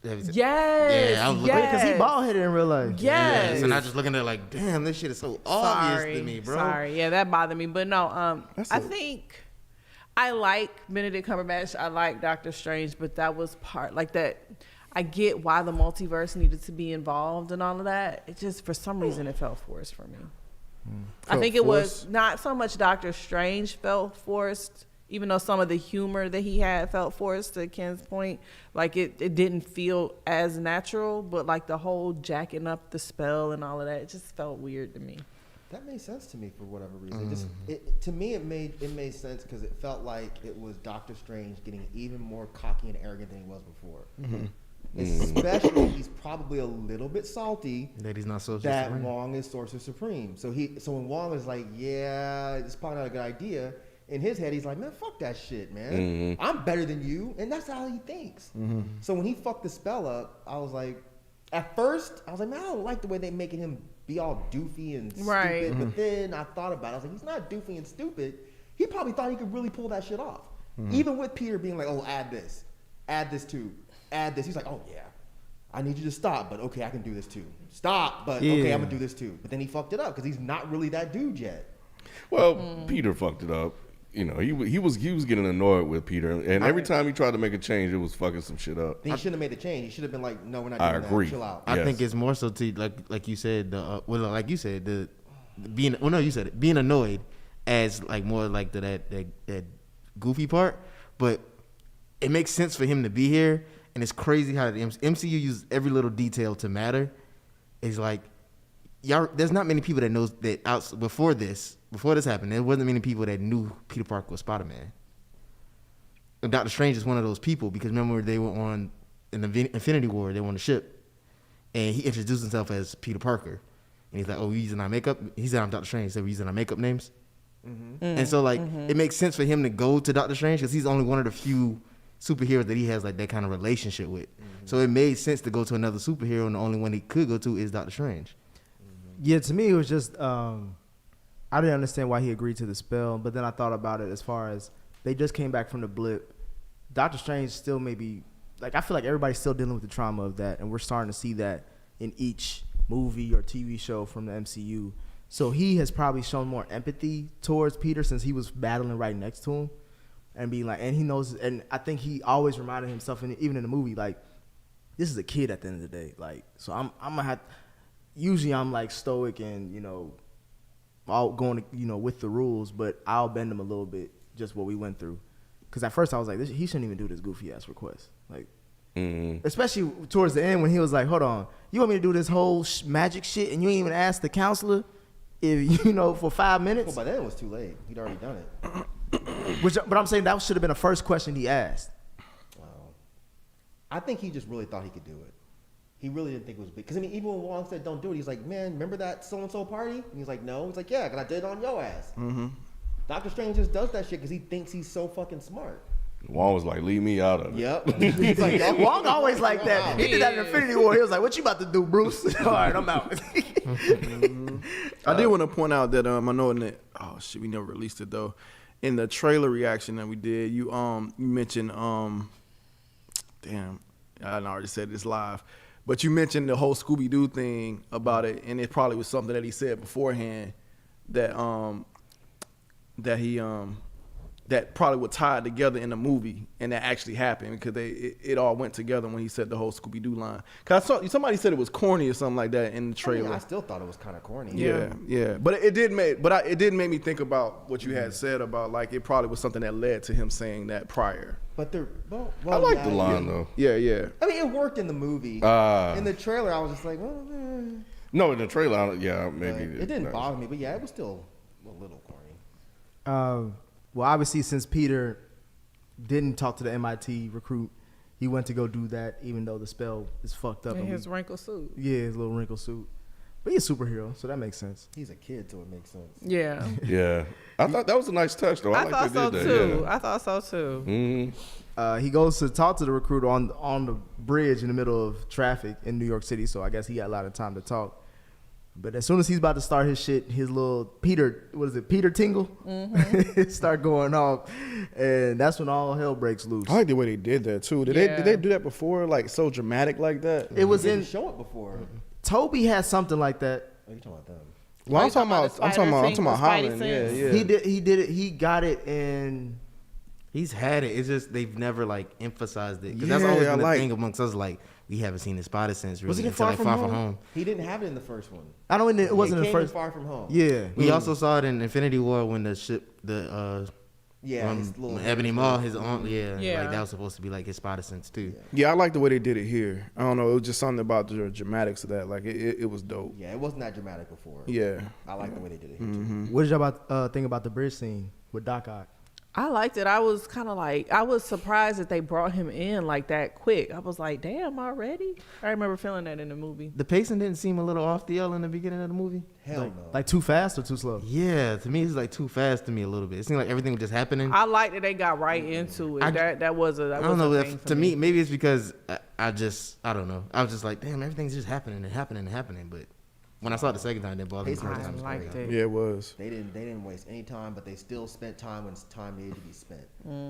S6: Yes.
S4: Yeah, I was looking
S3: because he bald headed in real life.
S6: Yes.
S4: And I just looking at it like, damn, this shit is so obvious to me, bro.
S6: Sorry, yeah, that bothered me. But no, I think I like Benedict Cumberbatch. I like Doctor Strange, but that was part like that. I get why the multiverse needed to be involved and all of that. It just for some reason it felt forced for me. I think it was not so much Doctor Strange felt forced, even though some of the humor that he had felt forced, to Ken's point. Like it didn't feel as natural, but like the whole jacking up the spell and all of that, it just felt weird to me.
S5: That made sense to me for whatever reason. To me, it made sense because it felt like it was Doctor Strange getting even more cocky and arrogant than he was before. Especially, he's probably a little bit salty
S4: that he's not so
S5: that Wong is Sorcerer Supreme. So when Wong is like, yeah, it's probably not a good idea, in his head, he's like, man, fuck that shit, man. I'm better than you. And that's how he thinks. So when he fucked the spell up, I was like, at first, I was like, man, I don't like the way they making him be all doofy and stupid.
S6: Right.
S5: But then I thought about it. I was like, he's not doofy and stupid. He probably thought he could really pull that shit off. Even with Peter being like, oh, add this too, add this. He's like, oh, yeah, I need you to stop, but okay, I can do this too. Stop, but okay, I'm going to do this too. But then he fucked it up because he's not really that dude yet.
S2: Well, Peter fucked it up. You know, he was getting annoyed with Peter, and every time he tried to make a change, it was fucking some shit up.
S5: Then he shouldn't have made the change. He should have been like, "No, we're not doing that. Chill out."
S4: I think it's more so to like you said, like you said, being annoyed as like more like that goofy part, but it makes sense for him to be here, and it's crazy how the MCU uses every little detail to matter. It's like, y'all, there's not many people that knows that before this happened, there wasn't many people that knew Peter Parker was Spider-Man. And Doctor Strange is one of those people, because remember they were in the Infinity War, they were on the ship, and he introduced himself as Peter Parker. And he's like, oh, we using our makeup? He said, I'm Doctor Strange. He said, we're using our makeup names? And so, like, it makes sense for him to go to Doctor Strange, because he's only one of the few superheroes that he has, like, that kind of relationship with. So it made sense to go to another superhero, and the only one he could go to is Doctor Strange.
S3: Yeah, to me, it was just, I didn't understand why he agreed to the spell, but then I thought about it as far as they just came back from the blip. Doctor Strange still maybe, like, I feel like everybody's still dealing with the trauma of that, and we're starting to see that in each movie or TV show from the MCU. So he has probably shown more empathy towards Peter since he was battling right next to him, and being like, and he knows, and I think he always reminded himself, even in the movie, like, this is a kid at the end of the day. Like, so I'm gonna have, usually I'm like stoic and, you know, all going, you know, with the rules, but I'll bend them a little bit, just what we went through. Because at first I was like, he shouldn't even do this goofy ass request. Like, especially towards the end when he was like, hold on, you want me to do this whole magic shit and you ain't even ask the counselor if, you know, for 5 minutes?
S5: Well, by then it was too late. He'd already done it.
S3: But I'm saying that should have been the first question he asked.
S5: I think he just really thought he could do it. he really didn't think it was big. Because I mean, even when Wong said don't do it, he's like, man, remember that so and so party? And he's like, no. He's like, yeah, because I did it on your ass.
S1: Mm-hmm.
S5: Doctor Strange just does that shit because he thinks he's so fucking smart.
S2: Juan was like, leave me out of it.
S5: Yep. He's like, y'all-
S3: Wong always like that. He did that in Infinity War. He was like, "What you about to do, Bruce?" All right, I'm out.
S1: I did want to point out that I know in the we never released it though. In the trailer reaction that we did, you mentioned damn, I already said this live, but you mentioned the whole Scooby Doo thing about it, and it probably was something that he said beforehand that that probably would tie it together in the movie, and that actually happened because it all went together when he said the whole Scooby Doo line. Cause somebody said it was corny or something like that in the trailer.
S5: I still thought it was kind of corny.
S1: Yeah. But it did make me think about what you had said about like it probably was something that led to him saying that prior.
S5: But they're well,
S2: I like the line though.
S1: Yeah.
S5: I mean, it worked in the movie. In the trailer, I was just like, well,
S2: No, in the trailer, maybe
S5: it didn't bother me. But yeah, it was still a little corny.
S3: Well, obviously, since Peter didn't talk to the MIT recruit, he went to go do that, even though the spell is fucked up.
S6: In his wrinkled suit.
S3: Yeah, his little wrinkled suit. But he's a superhero, so that makes sense.
S5: He's a kid, so it makes sense.
S6: Yeah.
S2: Yeah, I thought that was a nice touch though.
S6: I
S2: like
S6: thought
S2: they
S6: so
S2: did
S6: too.
S2: that.
S6: I thought so too.
S2: Mm-hmm.
S3: He goes to talk to the recruiter on the bridge in the middle of traffic in New York City, so I guess he had a lot of time to talk. But as soon as he's about to start his shit, his little Peter tingle, start going off, and that's when all hell breaks loose.
S1: I like the way they did that too. Did they do that before, like so dramatic like that?
S3: It was
S5: They
S3: in
S5: didn't show it before.
S3: Toby had something like that.
S5: Oh, you talking about them?
S1: Well, I'm talking
S6: the spider
S1: about
S6: thing, the Spidey
S1: Holland.
S6: thing?
S1: Yeah.
S3: He did it. He got it in.
S4: He's had it. It's just they've never like emphasized it because that's
S1: Yeah,
S4: always
S1: I
S4: been the
S1: like-
S4: thing amongst us. Like we haven't seen the Spider since really
S5: Was it in
S4: until
S5: Far
S4: like
S5: From
S4: Far From
S5: Home?
S4: Home.
S5: He didn't have it in the first one.
S3: I don't. It wasn't
S5: It
S3: the
S5: came in
S3: first.
S5: Far From Home.
S3: Yeah.
S4: We also saw it in Infinity War when the ship, his
S5: little
S4: Ebony Maw, his arm,
S6: Yeah.
S4: like that was supposed to be like his Spider sense too.
S1: Yeah, I like the way they did it here. I don't know, it was just something about the dramatics of that. Like it was dope.
S5: Yeah, it wasn't that dramatic before.
S1: Yeah.
S5: I like the way they did it here too.
S3: What did y'all think about the bridge scene with Doc Ock?
S6: I liked it. I was kind of like, I was surprised that they brought him in like that quick. I was like, damn, already? I remember feeling that in the movie.
S4: The pacing didn't seem a little off the L in the beginning of the movie.
S5: Hell no.
S3: Like too fast or too slow?
S4: Yeah, to me it's like too fast to me a little bit. It seemed like everything was just happening.
S6: I liked that they got right into it.
S4: I
S6: That was a
S4: I don't know.
S6: thing for
S4: To me, maybe it's because I don't know. I was just like, damn, everything's just happening and happening and happening. But when I saw it the second time, it didn't bother me. The first
S6: I
S4: time.
S6: liked it.
S1: Yeah, it was.
S5: They didn't waste any time, but they still spent time when time needed to be spent.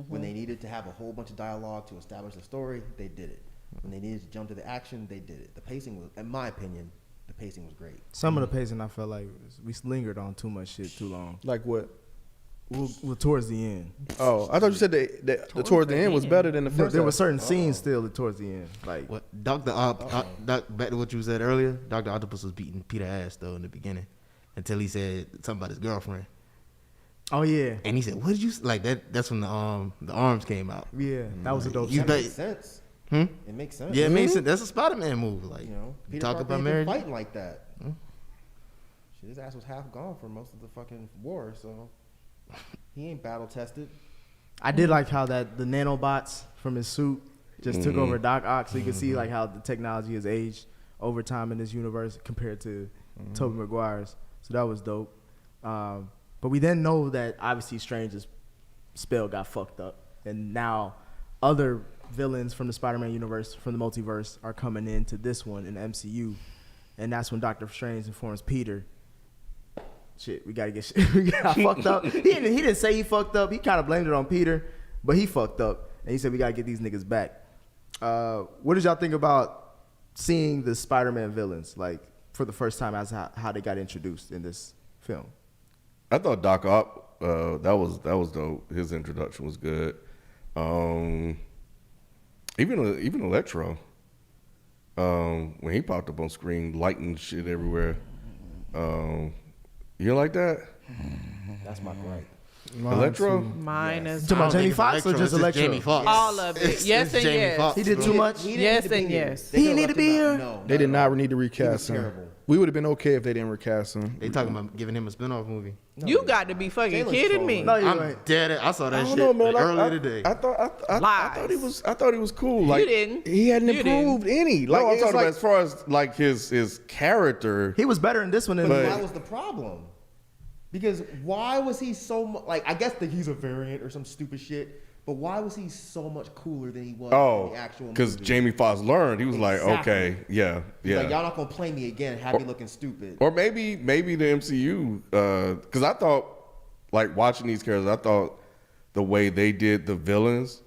S5: When they needed to have a whole bunch of dialogue to establish the story, they did it. When they needed to jump to the action, they did it. The pacing was, in my opinion, the pacing was great.
S3: Some of the pacing I felt like we lingered on too much shit too long.
S1: Like what?
S3: Well, towards the end,
S1: Oh, I thought you said that the towards the end was better than the first.
S3: there were
S1: half.
S3: certain scenes still towards the end. Like
S4: What back to what you said earlier, Dr. Octopus was beating Peter ass though in the beginning until he said something about his girlfriend.
S3: oh yeah,
S4: And he said, "What did you like that?" That's when the arms came out.
S3: yeah, that was a dope.
S4: You
S3: scene.
S5: That
S4: bet-
S5: makes sense.
S4: Hmm?
S5: It makes sense.
S4: Yeah, it makes sense. That's a Spider-Man move. Like
S5: You know,
S4: you
S5: Peter
S4: talk
S5: Parker
S4: about
S5: ain't been
S4: marriage.
S5: fighting like that. Shit, his ass was half gone for most of the fucking war, so he ain't battle tested.
S3: I did like how the nanobots from his suit just took over Doc Ock, so you can see like how the technology has aged over time in this universe compared to Toby Maguire's. So that was dope. But we then know that obviously Strange's spell got fucked up, and now other villains from the Spider-Man universe, from the multiverse, are coming into this one in the MCU, and that's when Doctor Strange informs Peter, shit, we got fucked up. He didn't say he fucked up. He kind of blamed it on Peter, but he fucked up, and he said we got to get these niggas back. What did y'all think about seeing the Spider-Man villains like for the first time as how they got introduced in this film?
S2: I thought Doc Ock, that was dope. His introduction was good. Even Electro, when he popped up on screen, lighting shit everywhere. You like that?
S5: That's my gripe.
S2: Electro?
S6: Mine is
S3: Talking about Jamie
S4: think
S3: Foxx or
S4: Electro,
S3: just
S4: it's
S3: Electro?
S4: Jamie Foxx.
S6: all of it. Yes and
S4: Jamie
S6: yes.
S4: Foxx.
S3: He did too much.
S5: He didn't
S6: Yes
S5: need to be
S6: and
S5: here.
S6: yes.
S5: They
S3: He
S5: could've
S3: need to
S5: left
S3: be
S5: him out.
S3: here?
S5: No,
S1: They did
S5: at
S1: not
S5: all.
S1: need to recast him.
S5: terrible.
S1: We would have been okay if they didn't recast him.
S4: They talking about giving him a spinoff movie.
S6: You got to be fucking
S5: Jalen's
S6: kidding me.
S5: trolling.
S3: No,
S4: I'm
S3: you're right.
S4: dead. I saw that
S1: I
S4: shit
S1: don't know, man.
S4: like,
S1: I
S4: earlier today.
S1: I thought he was. I thought he was cool. Like
S6: didn't.
S1: He hadn't
S6: You didn't.
S1: improved any.
S2: No,
S1: Like
S2: I'm
S1: it's
S2: talking
S1: like,
S2: about as far as like his character.
S3: He was better in this one than
S5: But
S2: But-
S5: that was the problem. Because why was he so much like? I guess that he's a variant or some stupid shit. But why was he so much cooler than he was in the actual movie?
S2: Because Jamie Foxx learned. He was
S5: Exactly.
S2: like, okay, yeah,
S5: He's
S2: yeah.
S5: like, y'all not gonna play me again, have me looking stupid.
S2: Or maybe the MCU, because I thought, like watching these characters, I thought the way they did the villains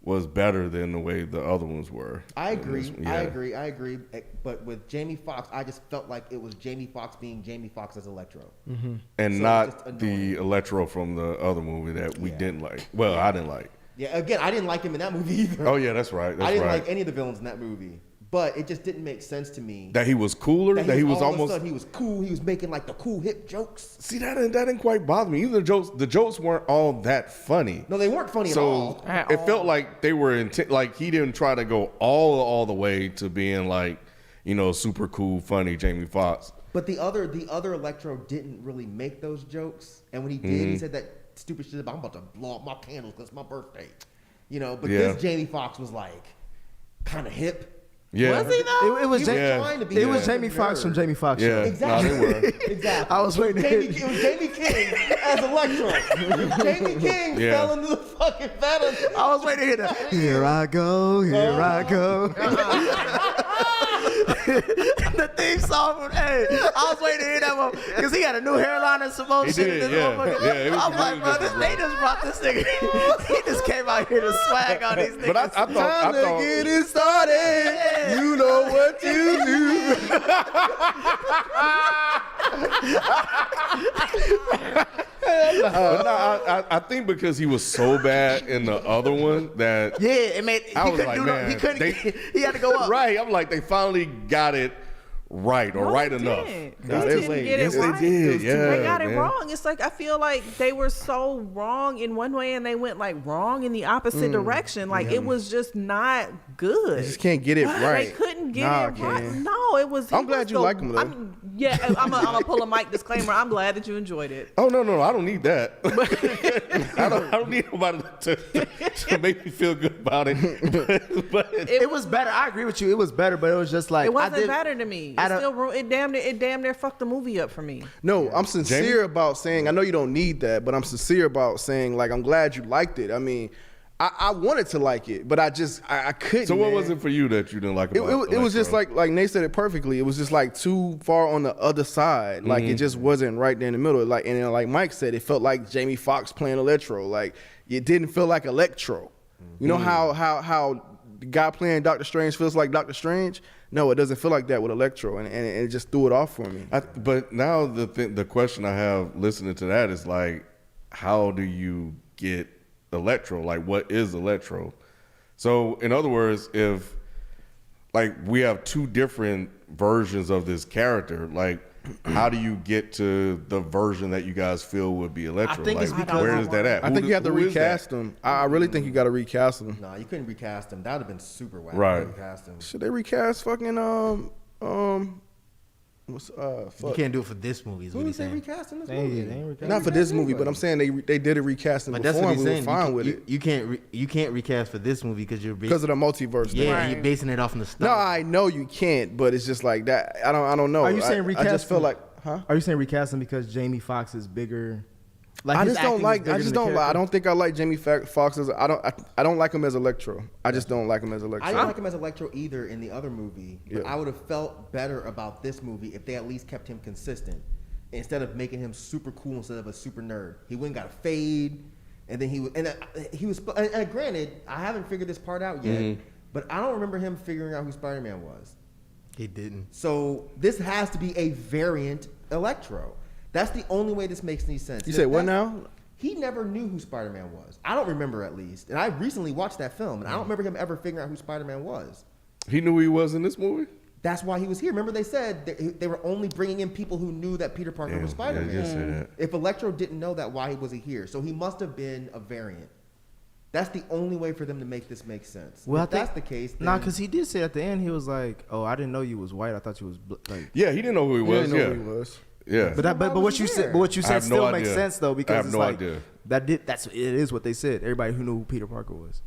S2: was better than the way the other ones were.
S5: I
S2: in
S5: agree.
S2: this one.
S5: I
S2: Yeah.
S5: agree. I agree. But with Jamie Foxx, I just felt like it was Jamie Foxx being Jamie Foxx as Electro.
S2: And
S5: So it's just
S2: not
S5: annoying.
S2: the Electro from the other movie that we
S5: Yeah.
S2: didn't like. Well, I didn't like.
S5: Yeah. Again, I didn't like him in that movie either.
S2: Oh yeah, that's right. That's
S5: I didn't
S2: right.
S5: like any of the villains in that movie. But it just didn't make sense to me.
S2: That he was cooler. That he was
S5: all of a
S2: almost.
S5: sudden, he was cool. He was making like the cool hip jokes.
S2: See, that didn't quite bother me. Either the jokes weren't all that funny.
S5: No, they weren't funny at
S2: So
S5: all.
S6: At
S2: it
S6: all.
S2: felt like they were like he didn't try to go all the way to being like, super cool, funny Jamie Foxx.
S5: But the other Electro didn't really make those jokes. And when he did,
S2: Mm-hmm.
S5: he said that stupid shit about I'm about to blow up my candles because it's my birthday. But
S2: Yeah.
S5: this Jamie Foxx was like kind of hip.
S2: Yeah.
S6: Was he though?
S3: It was
S5: He
S3: Jamie.
S2: Yeah.
S5: trying to be.
S3: It was
S5: a
S3: Jamie Foxx from
S5: nerd.
S3: Jamie Foxx
S2: Yeah.
S3: show.
S5: Exactly.
S2: No, they were.
S5: Exactly.
S3: I was waiting to
S5: Jamie,
S3: hit-
S5: it was Jamie King as Electro. Jamie King
S2: Yeah.
S5: fell into the fucking fantasy.
S3: I was waiting to hear that. Here I go, here I go. The theme song from I was waiting to hear that one because he had a new hairline and some old
S2: He
S3: shit.
S2: did,
S3: in this
S2: yeah.
S3: motherfucker.
S2: Yeah, it was
S3: I'm like,
S2: completely
S3: bro,
S2: different,
S3: they just brought this nigga. He just came out here to swag on these niggas.
S2: But I thought
S1: it started. You know what to do.
S2: but no, I think because he was so bad in the other one that
S3: yeah, it made.
S2: I
S3: he
S2: was
S3: couldn't
S2: like,
S3: do
S2: man,
S3: he couldn't.
S2: they-
S3: He had to go up.
S2: right. I'm like, they finally got it right or
S6: No,
S2: right
S6: they
S2: enough.
S6: didn't.
S1: Nah,
S6: They
S1: they
S6: didn't
S1: was-
S6: get
S2: yes,
S6: it
S2: they
S6: right.
S2: did. Yeah,
S6: They got it
S2: man.
S6: wrong. It's like I feel like they were so wrong in one way and they went like wrong in the opposite direction. Like it was just not good.
S1: You just can't get it right.
S6: They couldn't get
S1: Nah,
S6: it right.
S1: Ken.
S6: No, it was.
S1: I'm
S6: he
S1: glad
S6: was
S1: you like him, though.
S6: I mean, yeah, I'm gonna pull a Myke disclaimer. I'm glad that you enjoyed it.
S2: Oh no, I don't need that. I don't need nobody to make me feel good about it. but
S3: It was better. I agree with you. It was better, but it was just like
S6: It wasn't
S3: I did,
S6: better to me.
S3: I
S6: It
S3: don't-
S6: still it damn near fucked the movie up for me.
S1: No, I'm sincere
S2: Jamie?
S1: about saying, I know you don't need that, but I'm sincere about saying, like, I'm glad you liked it. I mean, I wanted to like it, but I couldn't.
S2: so what
S1: man.
S2: was it for you that you didn't like
S1: It,
S2: about
S1: it was just
S2: Electro?
S1: like Nate said it perfectly. It was just like too far on the other side. Like it just wasn't right there in the middle. Like and then, like Myke said, it felt like Jamie Foxx playing Electro. Like it didn't feel like Electro. You know how the guy playing Doctor Strange feels like Doctor Strange? No, it doesn't feel like that with Electro, and it just threw it off for me.
S2: But now the question I have listening to that is like, how do you get Electro? Like, what is Electro? So, in other words, if like we have two different versions of this character, like, how do you get to the version that you guys feel would be Electro?
S3: I think it's
S2: like,
S3: because-
S2: where is that at?
S1: I think you have to
S2: Who is that?
S1: recast him. I really think you got to recast him.
S5: Nah, you couldn't recast him. That would have been super whack.
S2: Right.
S5: To recast him.
S1: Should they recast fucking what's
S4: You
S1: fuck.
S4: can't do it for this movie. Is
S5: Who
S4: what
S5: was
S4: he's
S5: they
S4: saying.
S5: recasting this
S3: They
S5: movie?
S3: ain't recast-
S1: Not for this movie, but I'm saying they did a recasting
S4: But
S1: before
S4: that's what
S1: and
S4: he's
S1: we were
S4: saying.
S1: fine
S4: You,
S1: with
S4: you,
S1: it
S4: you can't recast for this movie because you're
S1: because of the multiverse. thing.
S4: yeah
S6: Right.
S4: you're basing it off of the
S1: No,
S4: stuff.
S1: I know you can't, but it's just like that. I don't know.
S3: Are you saying
S1: I
S3: recast?
S1: just feel like, huh?
S3: Are you saying recasting because Jamie Foxx is bigger? Like
S1: I
S3: his
S1: just don't
S3: acting is
S1: like.
S3: bigger
S1: I just
S3: than the
S1: don't like. I
S3: character?
S1: don't think I like Jamie Foxx as. I don't like him as Electro. I just don't like him as Electro.
S5: I didn't like him as Electro either in the other movie, but
S1: Yeah.
S5: I would have felt better about this movie if they at least kept him consistent instead of making him super cool instead of a super nerd. He went and got a fade, and then he was. And granted, I haven't figured this part out yet, but I don't remember him figuring out who Spider-Man was.
S4: He didn't.
S5: So this has to be a variant Electro. That's the only way this makes any sense.
S1: You say what
S5: That's-
S1: now?
S5: He never knew who Spider-Man was. I don't remember, at least. And I recently watched that film, and I don't remember him ever figuring out who Spider-Man was.
S2: He knew who he was in this movie.
S5: That's why he was here. Remember they said they were only bringing in people who knew that Peter Parker was Spider-Man.
S2: Yeah, just say that.
S5: If Electro didn't know that, why was he here? So he must have been a variant. That's the only way for them to make this make sense.
S3: Well,
S5: if that's the case, then
S3: Nah, because he did say at the end, he was like, "Oh, I didn't know you was white. I thought you was like."
S2: Yeah, he didn't know who he was.
S1: Didn't know who he was.
S2: Yeah.
S3: But what you said,
S2: I have
S3: still
S2: no
S3: makes
S2: idea.
S3: sense though,
S2: I
S3: because
S2: have
S3: it's
S2: no
S3: like
S2: idea.
S3: it is what they said. Everybody who knew who Peter Parker was.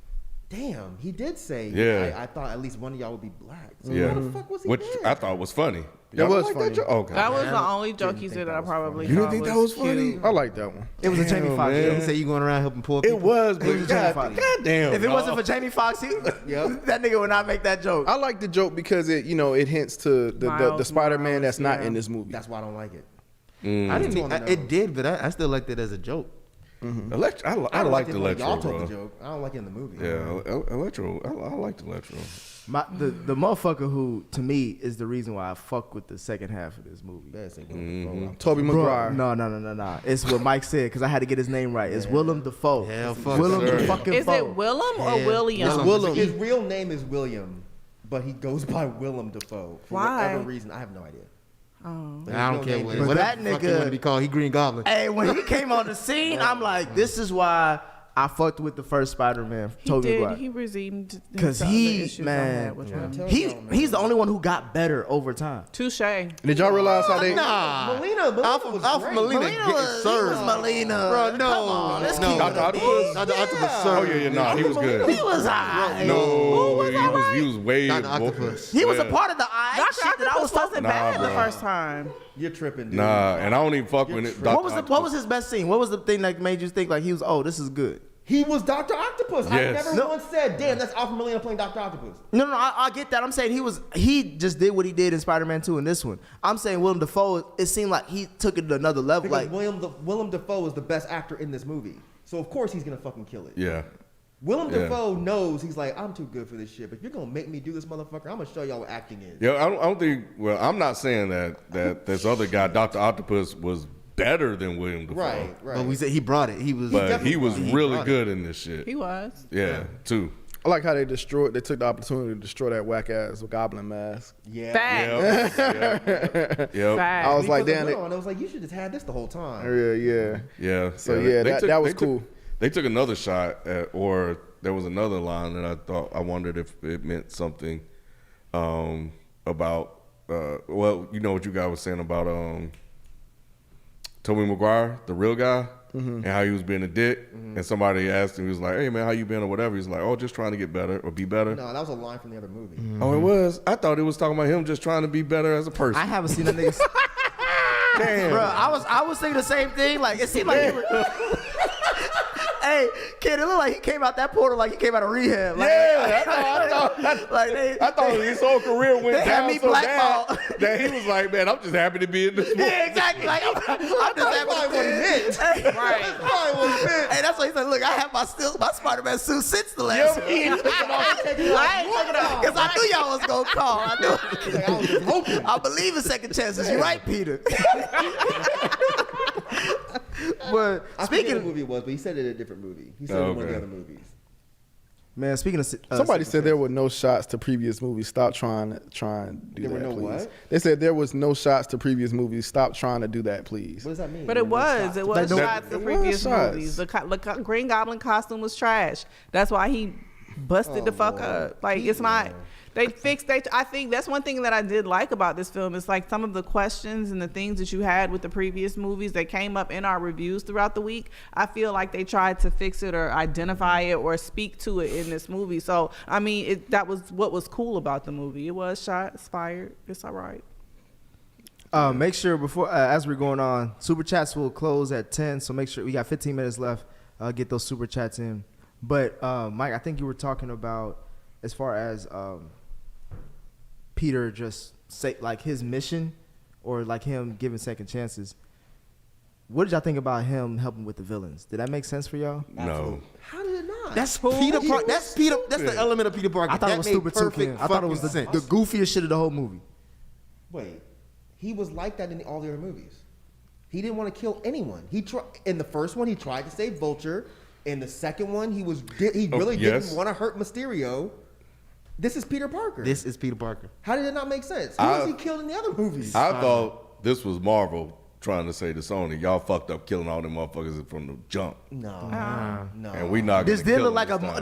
S5: damn, he did say.
S2: Yeah.
S5: I thought at least one of y'all would be black. So
S2: Yeah.
S5: why the fuck was he
S2: Which
S5: there?
S2: I thought was funny.
S1: It
S2: Y'all
S1: was
S2: like
S1: funny.
S2: that joke? Okay.
S6: That was
S5: I
S6: the only joke
S5: didn't
S6: he
S5: think
S6: said that I
S5: that was
S6: probably
S2: You didn't
S6: thought
S2: think that
S6: was
S2: was funny?
S6: cute.
S1: I like that one.
S3: It was a Jamie
S2: Damn,
S3: Foxx
S2: man.
S3: joke.
S4: You say you going around helping poor
S2: It
S4: people?
S2: was, but
S3: was Jamie
S2: God,
S3: Foxx.
S2: goddamn.
S3: If it wasn't for
S2: dog.
S3: Jamie Foxx, that nigga would not make that joke.
S1: I like the joke because it hints to the
S6: Miles
S1: Spider-Man
S6: Morales,
S1: that's not
S6: yeah.
S1: in this movie.
S5: That's why I don't like it.
S2: Mm.
S4: I
S5: It's
S4: didn't.
S5: on the
S4: It
S5: nose.
S4: did, but I still liked it as a joke.
S2: Electro, I
S5: don't
S2: liked
S5: it when
S2: Electro,
S5: Y'all told
S2: bro.
S5: the joke. I don't like it in the movie.
S2: Yeah, Electro. I liked Electro.
S3: The motherfucker who to me is the reason why I fuck with the second half of this movie.
S5: Better say Willem Dafoe.
S1: Toby Maguire.
S3: No. It's what Mike said because I had to get his name right. It's Willem Dafoe.
S4: Hell, fuck
S3: Willem
S2: sir.
S3: the fucking
S6: Is
S3: Dafoe.
S6: it Willem or
S4: Yeah.
S6: William?
S1: It's Willem.
S5: His real name is William, but he goes by Willem Dafoe for
S6: Why?
S5: whatever reason. I have no idea.
S6: Oh.
S5: But his
S4: I don't
S5: real
S4: care
S5: name
S4: what,
S5: is-
S3: But
S4: whatever
S3: that
S4: the fuck they
S3: nigga-
S4: want to be called. He Green Goblin.
S3: Hey, when he came on the scene, I'm like, this is why I fucked with the first Spider-Man,
S6: He
S3: Toby
S6: did.
S3: Maguire.
S6: He redeemed
S3: Because
S6: the
S3: he,
S6: issues I
S3: man,
S6: had with him.
S3: he's the only one who got better over time.
S6: Touche.
S1: Did y'all realize how they?
S4: Nah.
S5: Melina
S4: Alpha
S5: was great.
S4: Molina
S3: Molina
S4: getting
S3: was,
S4: served.
S3: he was Molina.
S4: Bro, no.
S3: Come on, let's
S4: no.
S3: keep
S2: Dr.
S3: it a
S2: Octopus?
S3: beat.
S4: Dr. Octopus
S2: Oh
S4: served.
S2: yeah, nah, he was good.
S3: He was high.
S2: No, he was way.
S4: Dr. Octopus.
S3: He was a
S2: way-
S3: part of the eye
S6: Dr.
S3: shit that I was
S6: Octopus wasn't
S3: talking
S6: bad
S2: Nah,
S6: the
S2: bro.
S6: first time.
S5: You're tripping, dude.
S2: Nah, and I don't even fuck with it.
S3: What was his best scene? What was the thing that made you think like he was? Oh, this is good.
S5: He was Dr. Octopus. I
S2: Yes.
S5: never
S3: No.
S5: once said, damn, that's Alfred Molina playing Dr. Octopus.
S3: No, I get that. I'm saying he just did what he did in Spider-Man 2 in this one. I'm saying Willem Dafoe. It seemed like he took it to another level.
S5: Because
S3: Like
S5: Willem Dafoe is the best actor in this movie. So of course he's gonna fucking kill it.
S2: Yeah.
S5: Willem
S2: Yeah.
S5: Dafoe knows he's like, I'm too good for this shit, but if you're gonna make me do this motherfucker, I'm gonna show y'all what acting is.
S2: Yeah, I don't think. Well, I'm not saying that this other guy, Dr. Octopus, was better than William Dafoe.
S5: Right.
S4: But we said he brought it. He was.
S2: But he was
S5: He
S2: really
S4: brought
S2: good in this shit.
S6: He was.
S2: Yeah, too.
S1: I like how they took the opportunity to destroy that whack ass Goblin mask.
S5: Yeah.
S6: Fact.
S2: Yep.
S6: Fact.
S1: I was
S5: He
S1: like,
S5: put the
S1: damn
S5: hood
S1: it.
S5: on. I was like, you should have had this the whole time.
S1: Yeah.
S2: Yeah.
S1: So, yeah, that was cool.
S2: They took another shot or there was another line that I wondered if it meant something about. Well, you know what you guys were saying about Toby Maguire, the real guy, and how he was being a dick. And somebody asked him, he was like, "Hey man, how you been or whatever?" He's like, "Oh, just trying to get better or be better."
S5: No, that was a line from the other movie.
S2: Oh, it was. I thought it was talking about him just trying to be better as a person.
S3: I haven't seen that nigga.
S2: Damn.
S3: Bro, I was thinking the same thing. Like it seemed like. He was, hey, kid, it looked like he came out that portal like he came out of rehab. Like,
S2: Yeah, I thought his whole career went
S3: they had
S2: down
S3: me
S2: so bad
S3: blackballed.
S2: that he was like, "Man, I'm just happy to be in this movie."
S3: Yeah, exactly. Like I'm just happy
S5: Probably
S3: to
S5: what he meant.
S3: Hey,
S6: Right.
S5: Probably what he meant.
S3: hey, that's why he said, "Look, I have my Spider-Man suit since the last one." Because I knew y'all was gonna call. I knew.
S5: Like, I was just hoping.
S3: I believe in second chances. You're right, Peter. But
S5: I forget
S3: speaking,
S5: what movie it was, but he said it in a different movie. He said it in one of the other movies.
S3: man, speaking of
S1: Somebody said there were no shots to previous movies. Stop trying to do
S5: There were
S1: that,
S5: no
S1: please.
S5: what?
S1: They said there was no shots to previous movies. Stop trying to do that, please.
S5: What does that mean?
S6: But it was. It was
S1: Like,
S6: shots
S1: it
S6: of
S1: was
S6: previous
S1: shots.
S6: movies. The Green Goblin costume was trash. That's why he busted the fuck
S5: Lord.
S6: up. Like it's not. They fixed. I think that's one thing that I did like about this film. Is like some of the questions and the things that you had with the previous movies that came up in our reviews throughout the week. I feel like they tried to fix it or identify it or speak to it in this movie. So I mean, that was what was cool about the movie. It was shot, inspired. It's all right.
S3: make sure before as we're going on, super chats will close at 10. So make sure we got 15 minutes left. Get those super chats in. But Mike, I think you were talking about as far as Peter just say like his mission or like him giving second chances. What did y'all think about him helping with the villains? Did that make sense for y'all?
S2: No.
S5: How did it not?
S4: That's Peter Parker. That's Peter. That's the element of Peter Parker.
S3: I thought
S4: that
S3: it was
S4: made
S3: stupid too,
S4: perfect
S3: Ken. I thought it was the
S4: fucking sense.
S3: goofiest shit of the whole movie.
S5: Wait, he was like that in all the other movies. He didn't want to kill anyone. In the first one, he tried to save Vulture. In the second one, he really
S2: yes.
S5: didn't want to hurt Mysterio. This is Peter Parker.
S4: This is Peter Parker.
S5: How did it not make sense? Who was he killed in the other movies?
S2: I thought this was Marvel trying to say to Sony, y'all fucked up killing all them motherfuckers from the jump.
S5: No.
S2: And we not
S3: This
S2: gonna
S3: did
S2: kill
S3: look like
S2: them
S3: a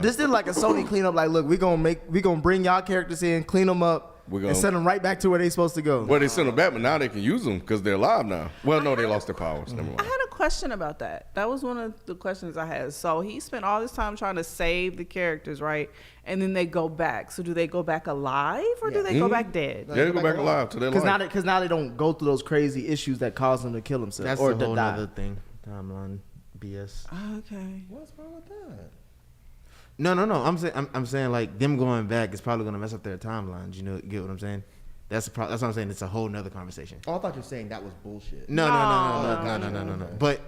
S3: Sony cleanup. Like, look, we gonna bring y'all characters in, clean them up, and send them right back to where they supposed to go.
S2: Well, they sent them back, but now they can use them because they're alive now. Well, no, they lost their powers. Never mind.
S6: I had a question about that. That was one of the questions I had. So he spent all this time trying to save the characters, right? And then they go back. So do they go back alive or do they go back dead?
S2: Yeah, they go back alive to their life.
S3: Because now they don't go through those crazy issues that cause them to kill themselves
S4: That's
S3: or
S4: a whole
S3: to die.
S4: other thing. Timeline BS.
S6: Okay.
S5: What's wrong with that?
S4: No. I'm saying like them going back is probably gonna mess up their timelines. You get what I'm saying? That's what I'm saying. It's a whole nother conversation.
S5: Oh, I thought you were saying that was bullshit.
S4: No. But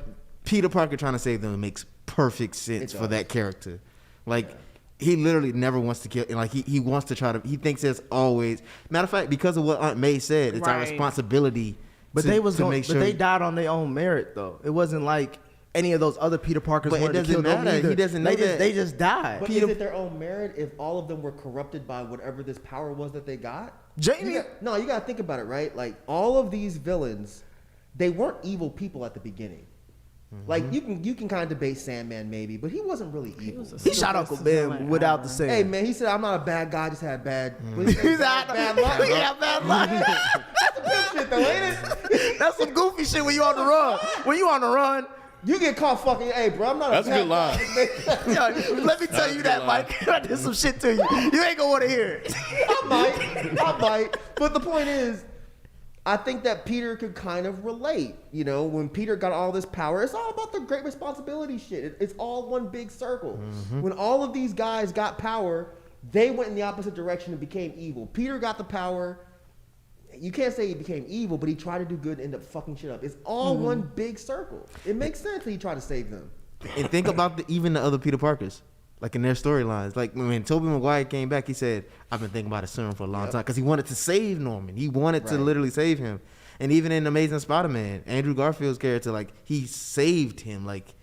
S4: Peter Parker trying to save them makes perfect sense for that character. Like he literally never wants to kill. Like he wants to try to. He thinks it's always. Matter of fact, because of what Aunt May said, it's our responsibility.
S3: But they died on their own merit though. It wasn't like any of those other Peter Parkers wanted to kill them either.
S4: He doesn't know that.
S3: They just died.
S5: But is it their own merit if all of them were corrupted by whatever this power was that they got?
S3: Jamie,
S5: you got to think about it, right? Like all of these villains, they weren't evil people at the beginning. Like you can kind of debate Sandman maybe, but he wasn't really evil.
S3: he shot Uncle Ben without the same.
S5: Hey man, he said I'm not a bad guy, I just had bad.
S3: He's not bad luck. He had bad luck.
S5: That's some good shit though, ain't it?
S3: That's some goofy shit when you on the run. When you on the run.
S5: You get caught fucking. Hey, bro, I'm not.
S2: That's a good line.
S3: Yo, let me tell you that, Myke. I did some shit to you. You ain't gonna want to hear it.
S5: I might. But the point is, I think that Peter could kind of relate. You know, when Peter got all this power, it's all about the great responsibility shit. It's all one big circle. When all of these guys got power, they went in the opposite direction and became evil. Peter got the power. You can't say he became evil, but he tried to do good and ended up fucking shit up. It's all one big circle. It makes sense that he tried to save them.
S4: And think about even the other Peter Parkers, like in their storylines. Like when Toby Maguire came back, he said, "I've been thinking about a serum for a long time," because he wanted to save Norman. He wanted to literally save him. And even in Amazing Spider-Man, Andrew Garfield's character, like he saved him. Like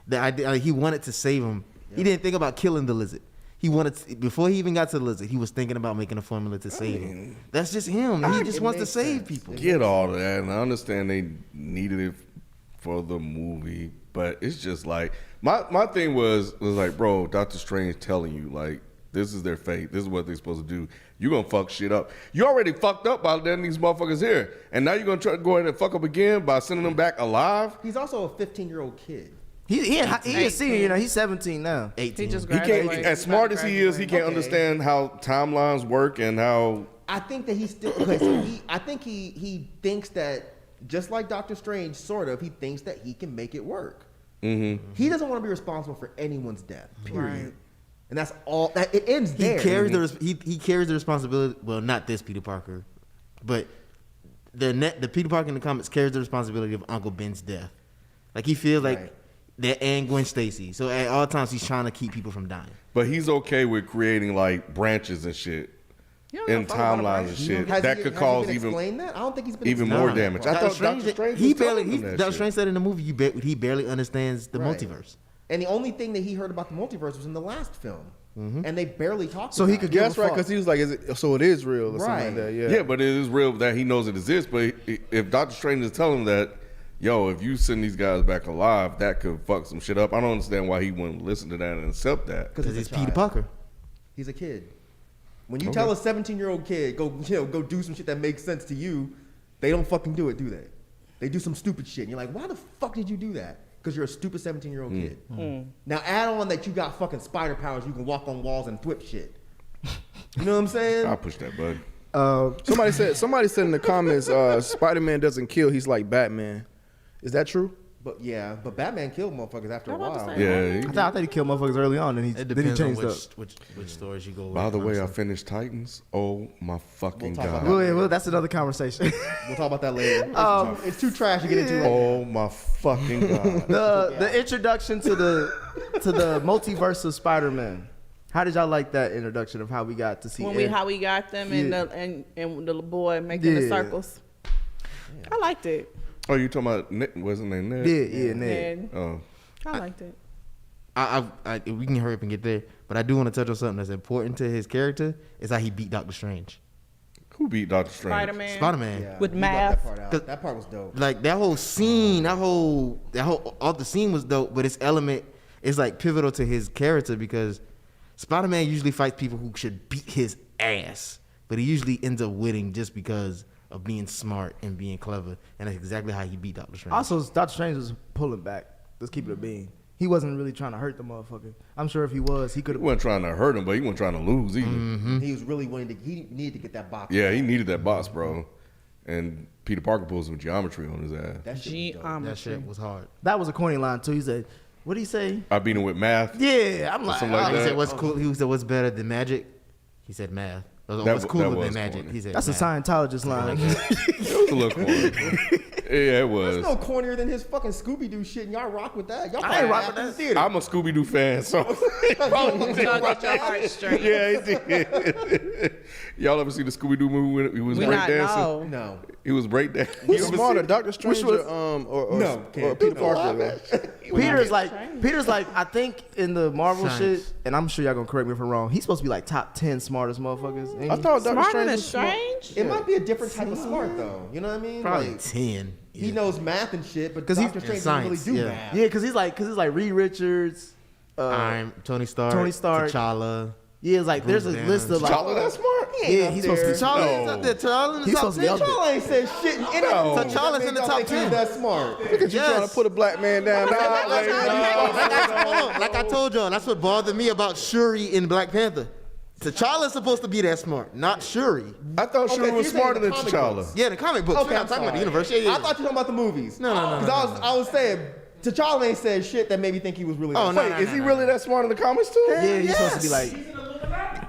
S4: the idea, he wanted to save him. He didn't think about killing the lizard. He wanted to, before he even got to the lizard, he was thinking about making a formula to save him. That's just him. He just wants to save people.
S2: Get all of that, and I understand they needed it for the movie, but it's just like my thing was like, bro, Doctor Strange telling you like this is their fate. This is what they're supposed to do. You're gonna fuck shit up. You already fucked up by letting these motherfuckers here, and now you're gonna try to go ahead and fuck up again by sending them back alive.
S5: He's also a 15-year-old kid.
S3: He a senior, you know. He's 17 now.
S4: 18.
S6: He just
S2: He
S6: graduated.
S2: can't, as smart as he is, he can't understand how timelines work and how.
S5: I think that he's still. Okay, so I think he thinks that just like Doctor Strange, sort of, he thinks that he can make it work. He doesn't want to be responsible for anyone's death. Period.
S6: Right.
S5: And that's all. That it ends there.
S4: He carries the responsibility. Well, not this Peter Parker, but the Peter Parker in the comics carries the responsibility of Uncle Ben's death. Like he feels like that, and Gwen Stacy. So at all times he's trying to keep people from dying.
S2: But he's okay with creating like branches and shit in timelines and shit that could cause
S5: even. That? I don't think he's been
S2: even more damage. I thought Doctor Strange was telling him that
S4: Doctor
S2: shit.
S4: Strange said in the movie he barely understands the multiverse.
S5: And the only thing that he heard about the multiverse was in the last film, and they barely talked.
S3: So
S5: about
S3: he could
S5: it.
S3: give
S1: Yeah, that's right, because he was like, so it is real or something like that. Yeah.
S2: Yeah, but it is real that he knows it exists. But if Doctor Strange is telling him that, yo, if you send these guys back alive, that could fuck some shit up. I don't understand why he wouldn't listen to that and accept that.
S5: Because
S4: He's Peter Parker.
S5: He's a kid. When you tell a 17-year-old kid go do some shit that makes sense to you, they don't fucking do it, do they? They do some stupid shit. And you're like, why the fuck did you do that? Because you're a stupid 17-year-old kid. Now add on that you got fucking spider powers. You can walk on walls and whip shit. You know what I'm saying?
S2: I'll push that button.
S1: Somebody said in the comments, Spider-Man doesn't kill. He's like Batman. Is that true?
S5: But Batman killed motherfuckers after a
S6: I'm about
S5: while.
S6: to say,
S2: Yeah.
S3: I thought he killed motherfuckers early on, and
S4: It
S3: then he
S4: depends on
S3: changed up.
S4: which stories you go with.
S2: By the way, I
S4: honestly.
S2: finished Titans. Oh my fucking
S5: We'll talk about
S2: god.
S3: Well, that's another conversation.
S5: We'll talk about that later. It's too trash to get into right now.
S2: Oh my fucking god.
S3: the introduction to the multiverse of Spider-Man. How did y'all like that introduction of how we got to see
S6: how we got them and the little boy making the circles. I liked it.
S2: Oh, you talking about Nick? Wasn't named Ned?
S3: Yeah, Ned.
S6: And
S2: Oh.
S6: I liked it.
S4: we can hurry up and get there, but I do want to touch on something that's important to his character. Is how he beat Doctor Strange.
S2: Who beat Doctor Strange?
S6: Spider-Man.
S4: Spider-Man.
S5: Yeah,
S6: With
S5: you left
S6: math.
S5: That part out. That part was dope.
S4: Like that whole scene, all the scene was dope, but its element is like pivotal to his character because Spider-Man usually fights people who should beat his ass, but he usually ends up winning just because of being smart and being clever, and that's exactly how he beat Doctor Strange.
S3: Also, Doctor Strange was pulling back. Let's keep it a bean. He wasn't really trying to hurt the motherfucker. I'm sure if he was, he could
S2: He
S3: have.
S2: wasn't trying to hurt him, but he wasn't trying to lose either.
S5: He was really wanting to. He needed to get that box.
S2: Yeah, he needed that box, bro. And Peter Parker pulls some geometry on his ass.
S5: That shit was dope.
S4: that shit was hard.
S3: That was a corny line too. He said, "What did he say?"
S2: I beat him with math.
S3: Yeah, I'm like,
S2: Something like
S4: He
S2: that.
S4: said, "What's cool?" He said, "What's better than magic?" He said, "Math."
S2: That
S4: What's cooler
S2: was
S4: than magic?
S2: corny.
S4: He said,
S3: that's a
S4: math.
S3: Scientologist line.
S2: It was a little corny. Yeah, it was.
S5: That's no cornier than his fucking Scooby Doo shit, and y'all rock with that. Y'all
S3: I ain't
S5: probably
S3: rock
S5: laughed
S3: with
S5: in the
S3: that.
S5: theater.
S2: I'm a Scooby Doo fan, so
S6: Tug at your heartstrings.
S2: yeah, he did. Y'all ever see the Scooby Doo movie when he was
S6: We not
S2: breakdancing?
S6: know.
S5: No.
S2: He was breakdancing.
S1: Who's smarter, Doctor Strange
S3: was-
S1: or
S5: No,
S1: or Peter Parker? though?
S3: Peter's like, I think in the Marvel
S4: Science.
S3: shit, and I'm sure y'all gonna correct me if I'm wrong. He's supposed to be like top 10 smartest motherfuckers. ain't
S1: I
S3: he?
S1: thought Doctor
S6: Smarter
S1: Strange
S6: than
S1: was smart.
S6: Strange?
S5: It might be a different type of smart though. You know what I mean?
S4: Probably
S5: Like,
S4: 10.
S5: he knows math and shit, but
S3: 'Cause he's-
S5: Doctor Strange
S4: and
S5: doesn't really
S4: science,
S5: do
S4: yeah.
S5: math.
S3: Yeah, cause he's like Reed Richards.
S4: I'm Tony Stark. T'Challa.
S3: Yeah, it's like there's a
S4: Bruce
S3: list of like.
S2: T'Challa that smart?
S3: Yeah, he's supposed to be.
S4: T'Challa
S2: No.
S4: is up there. T'Challa in the
S3: He's
S4: top
S3: supposed to be
S4: 10.
S3: up there.
S5: T'Challa ain't said shit in any
S2: No.
S4: T'Challa's in the top 10.
S5: That smart.
S1: Look at you
S4: Yes.
S1: trying to put a black man down.
S4: Like I told y'all, that's what bothered me about Shuri in Black Panther. T'Challa's supposed to be that smart, not Shuri.
S2: I thought
S5: Okay,
S2: Shuri
S5: so
S2: was
S5: you're saying
S2: smarter
S5: the
S2: than
S5: comic
S2: T'Challa.
S5: books.
S4: Yeah, the comic books.
S5: Okay,
S4: We're
S5: I'm
S4: not talking about the
S5: sorry.
S4: universe. Yeah, yeah.
S5: I thought you were talking about the movies.
S4: No.
S5: Because I was saying T'Challa ain't said shit that made me think he was really.
S4: Oh,
S5: that
S4: no,
S5: smart.
S2: Wait, is he really that smart in the comics too?
S3: Yeah, he's supposed to be like.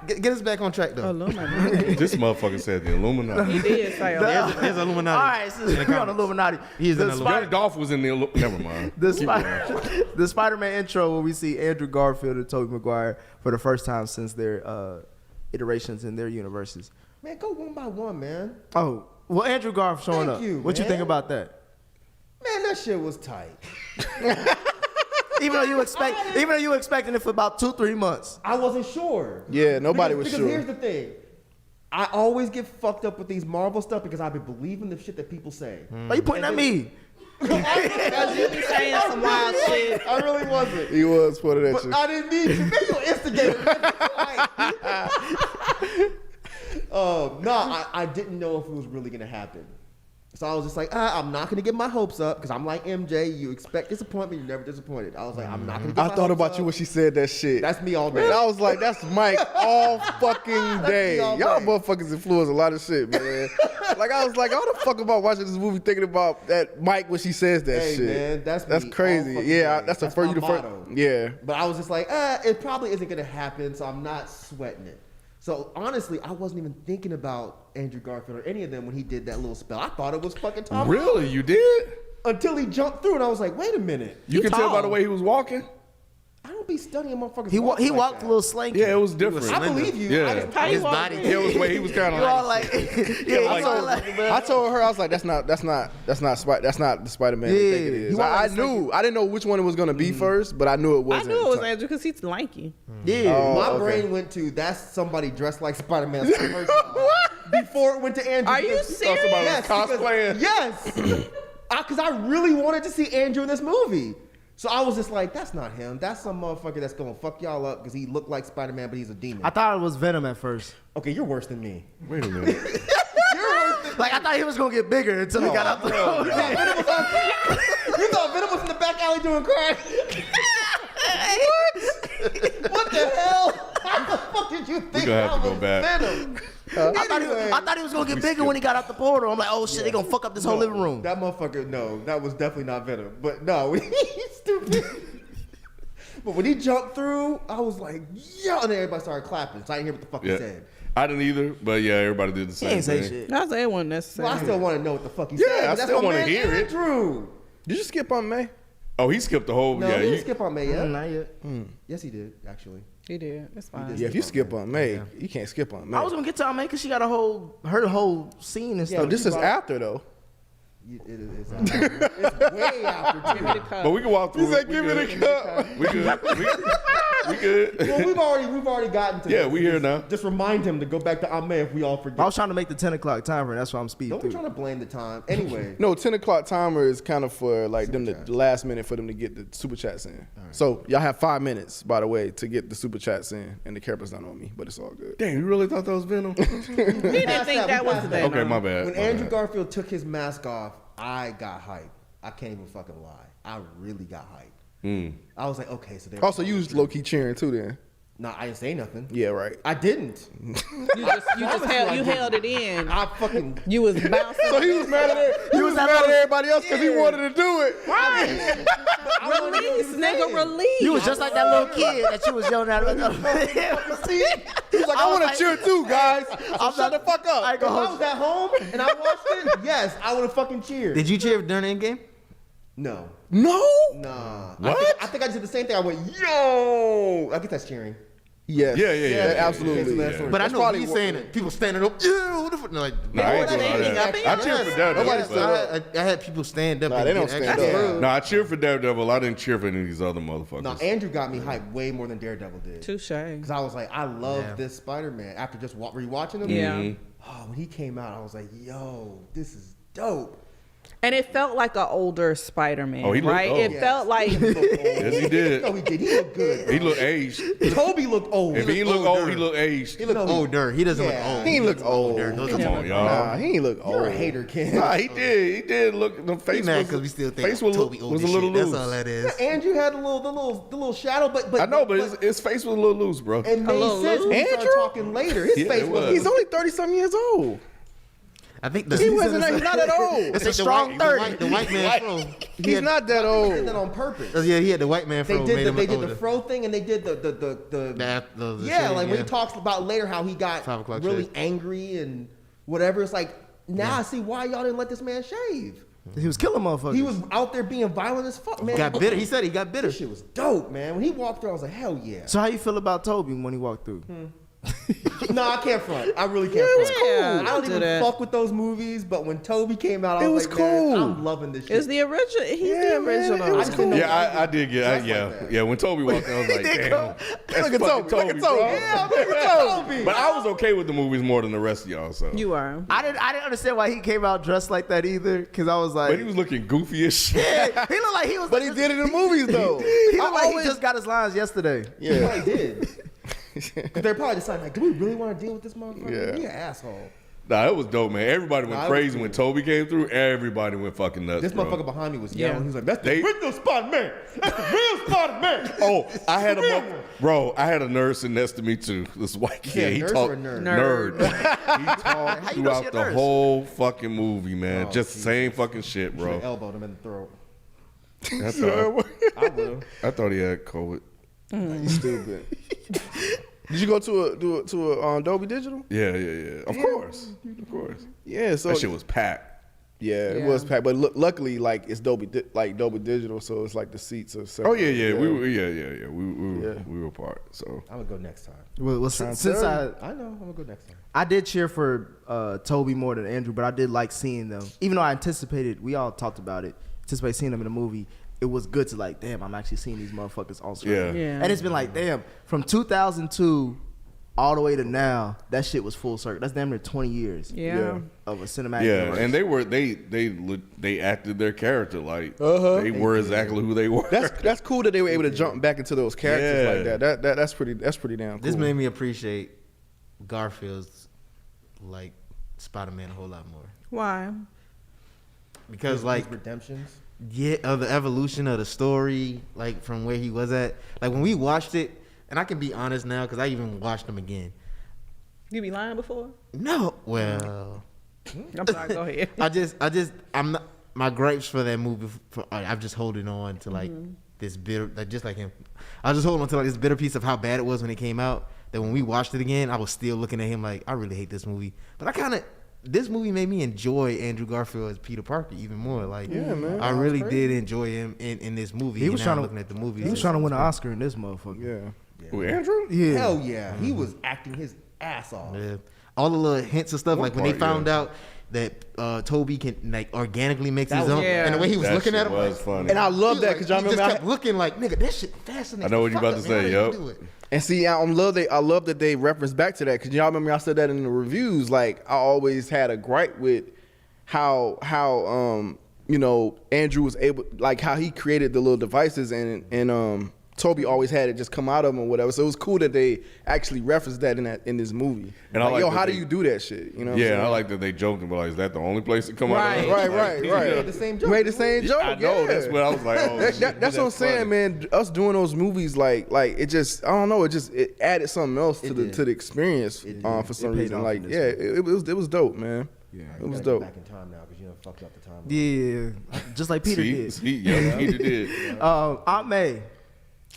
S4: Get us back on track though.
S6: Illuminati.
S2: This motherfucker said the Illuminati.
S6: He did say
S4: There's Illuminati.
S3: All right, since we're on Illuminati,
S4: He's in
S3: the
S4: the
S2: Young Dolph was in the Never mind.
S3: the Spider-Man intro where we see Andrew Garfield and Toby Maguire for the first time since their iterations in their universes.
S5: Man, go one by one, man.
S3: Oh, well, Andrew Garfield showing
S5: Thank
S3: up.
S5: you,
S3: What you
S5: man.
S3: think about that?
S5: Man, that shit was tight.
S3: Even though you expecting it for about 2-3 months.
S5: I wasn't sure.
S1: Yeah, nobody was
S5: because
S1: sure.
S5: Here's the thing. I always get fucked up with these Marvel stuff because I've been believing the shit that people say.
S3: Are you pointing at me?
S6: Because you be saying some wild shit.
S5: I really wasn't.
S1: He was putting that
S5: But
S1: shit.
S5: I didn't mean to. Maybe you instigated. No, I didn't know if it was really gonna happen. So I was just like, I'm not gonna get my hopes up because I'm like MJ. You expect disappointment, you're never disappointed. I was like, I'm not gonna get my
S1: I thought
S5: hopes
S1: about
S5: up.
S1: you when she said that shit.
S5: That's me all day.
S1: Man, I was like, that's Myke all fucking day.
S5: me all
S1: Y'all
S5: day.
S1: motherfuckers influence a lot of shit, man. Like, I was like, how the fuck about watching this movie thinking about that Myke when she says that
S5: Hey,
S1: shit?
S5: man, that's me all
S1: crazy.
S5: fucking
S1: Yeah,
S5: day.
S1: that's the
S5: That's
S1: first,
S5: my
S1: you the first.
S5: motto.
S1: Yeah.
S5: But I was just like, it probably isn't gonna happen, so I'm not sweating it. So honestly, I wasn't even thinking about Andrew Garfield or any of them when he did that little spell. I thought it was fucking Tom
S2: Really?
S5: Holland.
S2: You did?
S5: Until he jumped through, and I was like, wait a minute.
S2: You can tell by
S6: tall.
S2: the way he was walking?
S5: I don't be studying motherfuckers.
S3: He
S5: walk
S3: walked
S5: like
S3: a
S5: that.
S3: little slanky.
S2: Yeah, it was different.
S5: I believe you.
S2: Yeah.
S5: I just-
S6: How you
S4: His
S6: walk
S4: body.
S6: in?
S2: Yeah, it was way he was kind of
S3: You all
S2: like.
S3: like,
S1: I told her, I was like, that's not the Spider-Man we think it
S3: he
S1: is.
S3: walked
S1: I
S3: like
S1: knew, I didn't know which one it was gonna be first, but I knew it
S6: I
S1: wasn't.
S6: knew it was Andrew because he's lanky.
S3: yeah.
S1: Oh,
S5: My
S1: okay.
S5: brain went to that's somebody dressed like Spider-Man. Before it went to Andrew.
S6: Are you
S5: because-
S6: serious?
S2: Somebody
S5: Yes,
S2: was cosplaying.
S5: Yes, because I really wanted to see Andrew in this movie. So I was just like, that's not him. That's some motherfucker that's gonna fuck y'all up because he looked like Spider-Man, but he's a demon.
S3: I thought it was Venom at first.
S5: Okay, you're worse than me.
S2: Wait a minute.
S3: Like I thought he was gonna get bigger until he got out the road.
S5: You thought Venom was in the back alley doing crack? What the hell? How the fuck did you think
S2: gonna have
S5: that
S2: to go
S5: was
S2: back.
S5: Venom?
S3: I thought he was gonna get bigger when he got out the portal. I'm like, oh shit, they gonna fuck up this whole living room.
S5: That motherfucker, no, that was definitely not Venom. But no, he's stupid. But when he jumped through, I was like, yo, and then everybody started clapping. So I didn't hear what the fuck he
S2: Yeah.
S5: said.
S2: I didn't either, but yeah, everybody did the
S3: He
S2: same
S3: ain't say
S2: thing.
S3: shit.
S6: That's it wasn't necessary.
S5: Well, I still want to know what the fuck he
S2: Yeah,
S5: said.
S2: I
S5: but that's
S2: still
S5: my
S2: wanna
S5: man
S2: hear it.
S5: Andrew.
S1: Did you skip on May?
S2: Oh, he skipped the whole.
S5: No,
S2: yeah,
S5: he
S2: you,
S5: didn't skip on May yet.
S3: Not yet.
S5: Yes, he did, actually.
S6: He did. It's fine.
S1: Yeah, if you skip on May, you can't skip on May.
S3: I was gonna get to May because she got her whole scene and
S5: Yeah,
S3: stuff.
S1: No, this
S5: you
S1: is
S5: brought-
S1: after though.
S5: It's way after 10.
S2: But we can walk through.
S1: He said, "Give me the cup."
S2: We good. We good.
S5: Well, we've already gotten to.
S2: Yeah,
S5: this.
S2: we here now.
S5: Just remind him to go back to Ame if we all forget.
S3: I was trying to make the 10 o'clock timer. That's why I'm speeding
S5: Don't be
S3: through.
S5: trying to blame the time. Anyway,
S1: No, 10 o'clock timer is kind of for like
S5: Super
S1: them
S5: chats.
S1: the last minute for them to get the super chats in. So y'all have 5 minutes, by the way, to get the super chats in, and the camera's not on me, but it's all good.
S2: Damn, you really thought that was Venom?
S6: He didn't think that was Venom.
S2: Okay, my bad.
S5: when
S2: my
S5: Andrew
S2: bad.
S5: Garfield took his mask off, I got hyped. I can't even fucking lie. I really got hyped. I was like, okay, so they
S1: Also, you was low key cheering too, then.
S5: No, I didn't say nothing.
S1: Yeah, right.
S5: I didn't.
S6: You just held it in.
S5: I fucking.
S6: You was bouncing.
S1: So he was mad at everybody else because he wanted to do it.
S6: Release, nigga, release.
S3: You was just like that little kid that you was yelling at.
S1: He's like, I want to cheer too, guys. So shut the fuck up.
S3: I
S5: If I was at home and I watched it, yes, I would have fucking cheered.
S4: Did you cheer during the Endgame?
S5: No.
S1: No.
S5: Nah.
S2: What?
S5: I think I did the same thing. I went, yo. I guess that's cheering.
S1: Yes.
S2: Yeah.
S1: Absolutely.
S5: Yeah.
S4: But I
S1: That's
S4: know
S1: probably
S4: he's
S1: what-
S4: saying it. People standing up. Yeah, what the fuck? Like,
S2: No, I ain't doing all
S6: standing up.
S2: that. I cheer for Daredevil.
S1: Nobody stand
S2: but-
S1: up.
S4: I had people stand up.
S1: Nah,
S4: and
S1: they don't
S4: get
S1: stand
S4: extra.
S1: up.
S2: No, I cheer for Daredevil. I didn't cheer for any of these other motherfuckers.
S5: No, Andrew got me hyped way more than Daredevil did.
S6: Touche.
S5: Because I was like, I love
S4: Yeah.
S5: this Spider-Man. After just rewatching him,
S6: Yeah.
S5: oh, when he came out, I was like, yo, this is dope.
S6: And it felt like an older Spider-Man,
S2: Oh, he looked
S6: right?
S2: old.
S6: It
S5: Yes.
S6: felt like
S5: He looked old.
S2: Yes, he did.
S5: No, he did. He looked good.
S2: He looked aged.
S5: Toby looked old.
S2: If he look old, he look aged.
S4: He looked older. He doesn't look
S5: Yeah.
S4: old.
S1: He ain't look old.
S2: Come on, y'all.
S1: Nah, he ain't look old.
S5: You're a hater, kid.
S2: Nah, he did. He did look. The
S4: He
S2: face
S4: mad
S2: was
S4: because we still think
S2: face was,
S4: Toby old
S2: was
S4: as
S2: a little
S4: shit.
S2: loose.
S4: That's all that is.
S5: Andrew had the little shadow, but
S2: I know, but his face was a little loose, bro.
S5: it made
S6: little
S5: sense when we started
S1: Andrew?
S5: talking later. His
S2: Yeah,
S5: face
S2: it
S5: was.
S2: was.
S1: He's only 30-something years old.
S4: I think the
S1: He wasn't. He's not that old.
S4: It's
S1: a
S4: like
S1: strong 30.
S4: The white man fro.
S1: He's not that
S5: They did that
S1: old.
S5: on purpose.
S4: Yeah, he had the white man fro.
S5: They
S4: made
S5: did
S4: him
S5: the
S4: older.
S5: fro thing, and they did the
S4: The
S5: yeah,
S4: shade,
S5: like when he talks about later how he got
S4: 5 o'clock
S5: really
S4: shave.
S5: angry and whatever. It's like now I see why y'all didn't let this man shave.
S3: He was killing motherfuckers.
S5: He was out there being violent as fuck, man.
S4: Got bitter. He said he got bitter.
S5: This shit was dope, man. When he walked through, I was like, hell yeah.
S3: So how you feel about Toby when he walked through?
S5: No, I can't front. I really can't front.
S6: Yeah,
S5: I don't
S6: do
S5: even
S6: that.
S5: fuck with those movies, but when Toby came out, I
S1: It
S5: was
S1: was
S5: like, man,
S1: cool.
S5: I'm loving this shit.
S6: it's the original. He's
S1: Yeah,
S6: the
S1: man,
S6: original.
S1: it was
S5: I just didn't know
S2: Yeah, I did get.
S5: Dressed
S2: Yeah,
S5: like that.
S2: yeah. When Toby walked in, I was like, damn. That's
S1: Look at
S2: fucking
S1: Toby. Look at
S2: bro.
S1: Toby.
S5: Yeah, look at Toby.
S2: But I was okay with the movies more than the rest of y'all. So.
S6: You are.
S3: I didn't understand why he came out dressed like that either. Because I was like,
S2: But he was looking goofy as shit.
S3: yeah, he looked like he was.
S1: But he did it in the movies though.
S3: He
S1: I
S3: looked like
S1: always-
S3: he just got his lines yesterday.
S5: He
S1: Yeah.
S5: probably did. Because they're probably deciding, like, do we really want to deal with this motherfucker?
S1: Yeah.
S5: He an asshole.
S2: Nah, it was dope, man. Everybody went
S5: Nah, it was
S2: crazy
S5: cool.
S2: when Toby came through. Everybody went fucking nuts.
S5: This
S2: bro.
S5: motherfucker behind me was
S6: Yeah.
S5: yelling. He was like, that's the
S2: They-
S5: original Spider-Man. That's the real Spider-Man.
S2: Oh, I had I had a nurse sitting next to me too. This white kid.
S5: Yeah,
S2: he
S5: nurse
S2: talked
S5: or nerd?
S2: nerd. He talked
S3: How you know she
S2: throughout
S3: a
S2: the
S3: nurse?
S2: whole fucking movie, man.
S5: Oh,
S2: Just the same fucking shit,
S5: Bro.
S2: bro.
S5: Elbowed him in the throat.
S2: I
S5: I will.
S2: thought he had COVID.
S1: You stupid. Did you go to a Dolby Digital?
S2: Yeah. Of course.
S1: Yeah. So
S2: That shit was packed.
S1: yeah, it
S6: Yeah.
S1: was packed. But luckily, like it's Dolby Digital, so it's like the seats are separate.
S2: Oh yeah. We were apart. So
S5: I'm going to go next time.
S3: Well, since
S1: tell
S5: I know. I'm going to go next time.
S3: I did cheer for Toby more than Andrew, but I did like seeing them. Even though I anticipated, we all talked about it, anticipated seeing them in the movie. It was good to like, damn, I'm actually seeing these motherfuckers on screen.
S2: Yeah.
S6: Yeah.
S3: And it's been like, damn, from 2002 all the way to now, that shit was full circle. That's damn near 20 years
S6: Yeah.
S3: of a cinematic
S2: yeah,
S3: universe.
S2: and they acted their character like they were exactly who they were.
S1: That's cool that they were able to jump back into those characters
S2: Yeah.
S1: like that. That's pretty damn cool.
S4: This made me appreciate Garfield's like Spider-Man a whole lot more
S6: Why?
S4: because like
S5: Redemptions.
S4: yeah, of the evolution of the story, like from where he was at. Like when we watched it, and I can be honest now because I even watched them again.
S6: You be lying before?
S4: No, well,
S6: I'm sorry. Go ahead.
S4: I'm not. My gripes for that movie, I'm just holding on to like this bitter, like just like him. I was just holding on to like this bitter piece of how bad it was when it came out. That when we watched it again, I was still looking at him like I really hate this movie. But this movie made me enjoy Andrew Garfield as Peter Parker even more. Like,
S1: Yeah, man.
S4: I really did enjoy him in this movie.
S3: He was
S4: and now
S3: trying to
S4: looking at the movie.
S3: He was trying to win an Oscar in this motherfucker.
S1: Yeah.
S2: Who, Andrew?
S3: Yeah.
S5: Hell yeah. He was acting his ass off.
S4: Yeah. All the little hints and stuff,
S2: One
S4: like when they
S2: part,
S4: found
S2: yeah.
S4: out that Toby can like organically mix his
S5: was-
S4: own,
S6: Yeah.
S4: and the way he was
S2: That
S4: looking
S2: shit
S4: at him,
S2: was
S4: like,
S2: funny.
S1: And I love that because y'all
S4: he
S1: remember
S4: just kept looking like, nigga, that shit fascinating.
S2: I know what you about to say, yup.
S1: And see, I love that they reference back to that because y'all remember I said that in the reviews. Like I always had a gripe with how Andrew was able, like how he created the little devices and Toby always had it just come out of him or whatever. So it was cool that they actually referenced that in this movie.
S2: And I like
S1: yo,
S2: that
S1: how
S2: they-
S1: do you do that shit? You know? What I'm
S2: Yeah,
S1: saying?
S2: I like that they joked and were like, is that the only place it come
S6: Right.
S2: out of?
S1: Right.
S5: made the same joke.
S1: Made the same joke.
S2: I know,
S1: yeah.
S2: that's what I was like, oh, shit,
S1: That's what I'm saying,
S2: funny.
S1: man. Us doing those movies, like it just, I don't know, it added something else to the experience for some
S3: paid
S1: reason.
S3: off
S1: Like,
S3: in
S1: yeah,
S3: this
S1: it was dope, man.
S3: Yeah.
S1: It was
S5: Gotta get
S1: dope.
S5: back in time now because you done fucked up the time.
S3: Yeah, just like Peter did.
S2: Yeah, Peter did.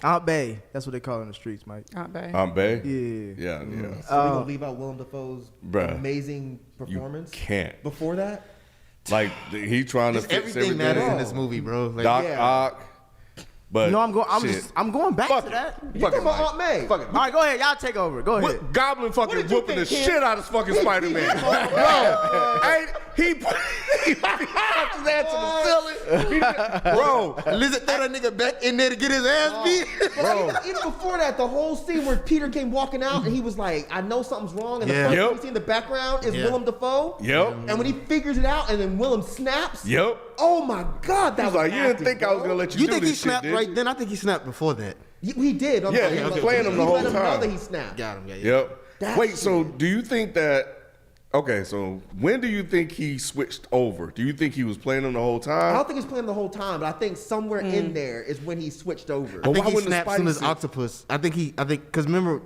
S3: Aunt Bay. That's what they call it in the streets, Myke.
S6: Not bad.
S2: Aunt Bay?
S3: Yeah.
S2: Yeah.
S5: So we gonna leave out Willem Dafoe's
S2: Bruh.
S5: amazing
S2: You
S5: performance.
S2: can't.
S5: Before that,
S2: Like, he trying to
S4: Just
S2: fix
S4: everything
S2: everything.
S4: matters in this movie, bro. Like,
S2: Doc
S5: Yeah.
S2: Ock. But
S3: No, I'm
S2: shit.
S3: going back
S2: Fuck
S3: to
S2: it.
S3: that.
S5: you talking about Aunt May?
S2: Fuck it.
S3: All right, go ahead. Y'all take over. Go ahead.
S2: What, Goblin fucking
S5: did you
S2: whooping the
S5: think, Ken?
S2: shit out of fucking Spider-Man. Bro, ain't he popped his ass to the ceiling. Bro,
S4: Lizard throw that nigga back in there to get his ass beat.
S5: Bro, even before that, the whole scene where Peter came walking out and he was like, "I know something's wrong," and the
S4: Yeah.
S5: first
S2: Yep.
S5: thing we see in the background is
S4: Yeah.
S5: Willem Dafoe.
S2: Yep.
S5: And when he figures it out, and then Willem snaps.
S2: Yep.
S5: Oh my God, that
S2: He was
S5: was
S2: like, you didn't
S5: acting,
S2: think I was
S5: bro.
S2: gonna let you,
S4: You
S2: do
S4: think
S2: this
S4: he snapped
S2: shit, did
S4: right
S2: you?
S4: then? I think he snapped before that.
S5: He did. I'm
S2: Yeah,
S5: sorry.
S2: he was
S5: Like,
S2: playing him the
S5: he
S2: whole
S5: let him know
S2: time.
S5: that he snapped.
S4: Got him. Yeah.
S2: Yep.
S5: That
S2: Wait, so
S5: shit.
S2: do you think that? Okay, so when do you think he switched over? Do you think he was playing him the whole
S5: I
S2: time?
S5: don't think he's playing the whole time, but I think somewhere in there is when he switched over.
S4: I
S2: But
S4: think
S2: why
S4: he
S2: wouldn't the
S4: snapped soon
S2: Spidey
S4: as
S2: suit-
S4: Octopus. I think because remember,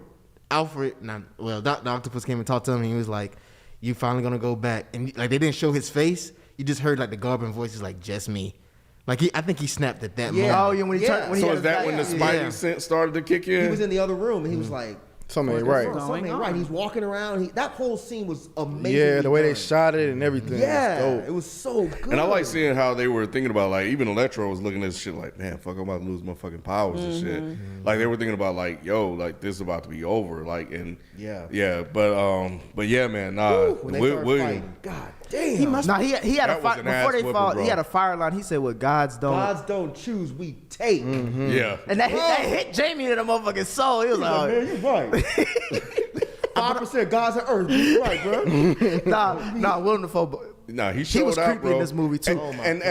S4: Alfred. Dr. Octopus came and talked to him, and he was like, "You finally gonna go back?" And like they didn't show his face. You just heard like the Goblin voices, like "Just me." Like I think he snapped at that
S5: Yeah.
S4: moment.
S3: Oh, yeah, when he
S5: Yeah.
S3: turned. When he
S2: So
S3: had
S2: is
S3: his
S2: that
S3: back-
S2: when the
S3: yeah.
S2: Spidey sense started to kick in?
S5: He was in the other room and he was like,
S1: Something ain't right.
S5: something ain't right. He's walking around. That whole scene was amazing.
S1: Yeah, the way they shot it and everything.
S5: Yeah,
S1: was
S5: it
S1: dope.
S5: was so good.
S2: And I like seeing how they were thinking about, like, even Electro was looking at this shit like, man, fuck, I'm about to lose my fucking powers and shit. Like, they were thinking about, like, yo, like, this is about to be over. Like, and
S5: Yeah.
S2: But yeah, man, nah.
S5: when they
S2: William,
S5: started fighting. God damn.
S3: Nah, he had a
S2: That was
S3: fire
S2: an
S3: before
S2: ass
S3: they
S2: whooping,
S3: fought.
S2: bro.
S3: He had a fire line. He said, "What gods don't."
S5: Gods don't choose, we take.
S2: yeah.
S3: And that hit Jamie in the motherfucking soul. He was like,
S5: Man, you're right. 5% gods on earth. You're right, bro.
S3: "Nah, Willem Dafoe."
S2: Nah, he
S3: He
S2: showed
S3: was
S2: out,
S3: creepy
S2: bro.
S3: in this movie too.
S2: And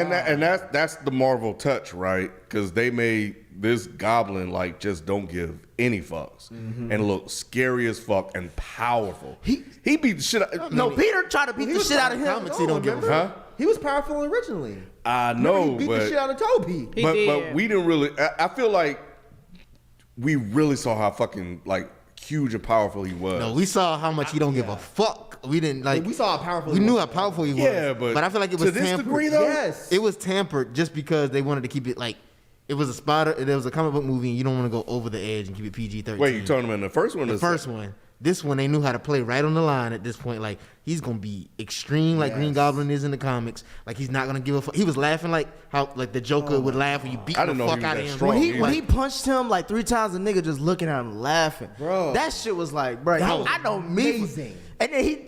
S2: that's the Marvel touch, right? Because they made this Goblin like just don't give any fucks and look scary as fuck and powerful. He beat the shit out.
S3: No, Peter tried to beat the shit out of him.
S4: Comics, he don't give a
S2: Huh?
S5: He was powerful originally.
S2: I
S5: Remember,
S2: know,
S5: he beat the shit
S2: but
S5: out of Toby.
S6: He
S2: but
S6: did.
S2: we didn't really. I feel like we really saw how fucking like huge and powerful he was.
S4: No, we saw how much he don't give a fuck. We didn't like.
S5: We saw how powerful
S4: We
S5: he
S4: knew
S5: was.
S4: how powerful he was.
S2: Yeah, but
S4: I feel like it
S2: to
S4: was
S2: this
S4: tampered.
S2: degree, though?
S5: Yes.
S4: It was tampered just because they wanted to keep it like it was a spider. There was a comic book movie, and you don't want to go over the edge and keep it PG-13.
S2: Wait, you talking about the first one? or
S4: the first one. This one, they knew how to play right on the line at this point. Like, he's going to be extreme like Green
S5: Yes.
S4: Goblin is in the comics. Like, he's not going to give a fuck. He was laughing like how like the Joker would laugh when you beat
S2: I
S4: the
S2: didn't know
S4: fuck
S2: he was
S4: out of
S2: that
S4: him.
S2: strong.
S3: When he punched him like 3 times, the nigga just looking at him laughing.
S5: Bro.
S3: That shit was like, bro,
S5: That was
S3: I know me.
S5: amazing.
S3: And then he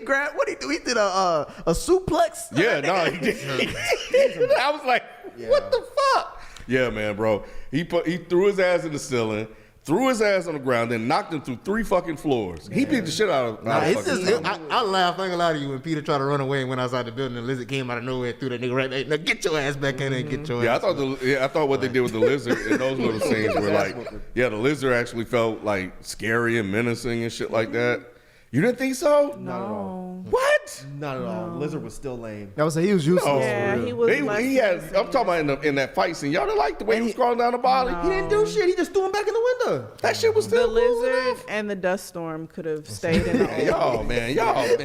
S3: grabbed, what he do? He did a suplex.
S2: Yeah, no, he did. I was like, what the fuck? Yeah, man, bro. He threw his ass in the ceiling, threw his ass on the ground, then knocked him through 3 fucking floors. He beat the shit out of.
S4: Nah, it's
S2: fucking
S4: just,
S2: Goblin.
S4: I laughed. I ain't gonna lie to you when Peter tried to run away and went outside the building. The lizard came out of nowhere, threw that nigga right there. Now get your ass back in there and get your
S2: Yeah,
S4: ass.
S2: I thought what they did with the lizard in those little scenes were like, yeah, the lizard actually felt like scary and menacing and shit like that. You didn't think so?
S6: No.
S2: What?
S5: Not at all. Lizard was still lame.
S3: I was like, he was useless.
S2: No.
S6: Yeah, he was. less
S2: He had.
S6: innocent.
S2: I'm talking about in that fight scene. Y'all didn't like the way he was crawling down the body.
S5: He didn't do shit. He just threw him back in the window.
S2: That shit was
S6: The
S2: still cool
S6: lizard
S2: enough.
S6: and the dust storm could have stayed in the
S2: Man, y'all, man.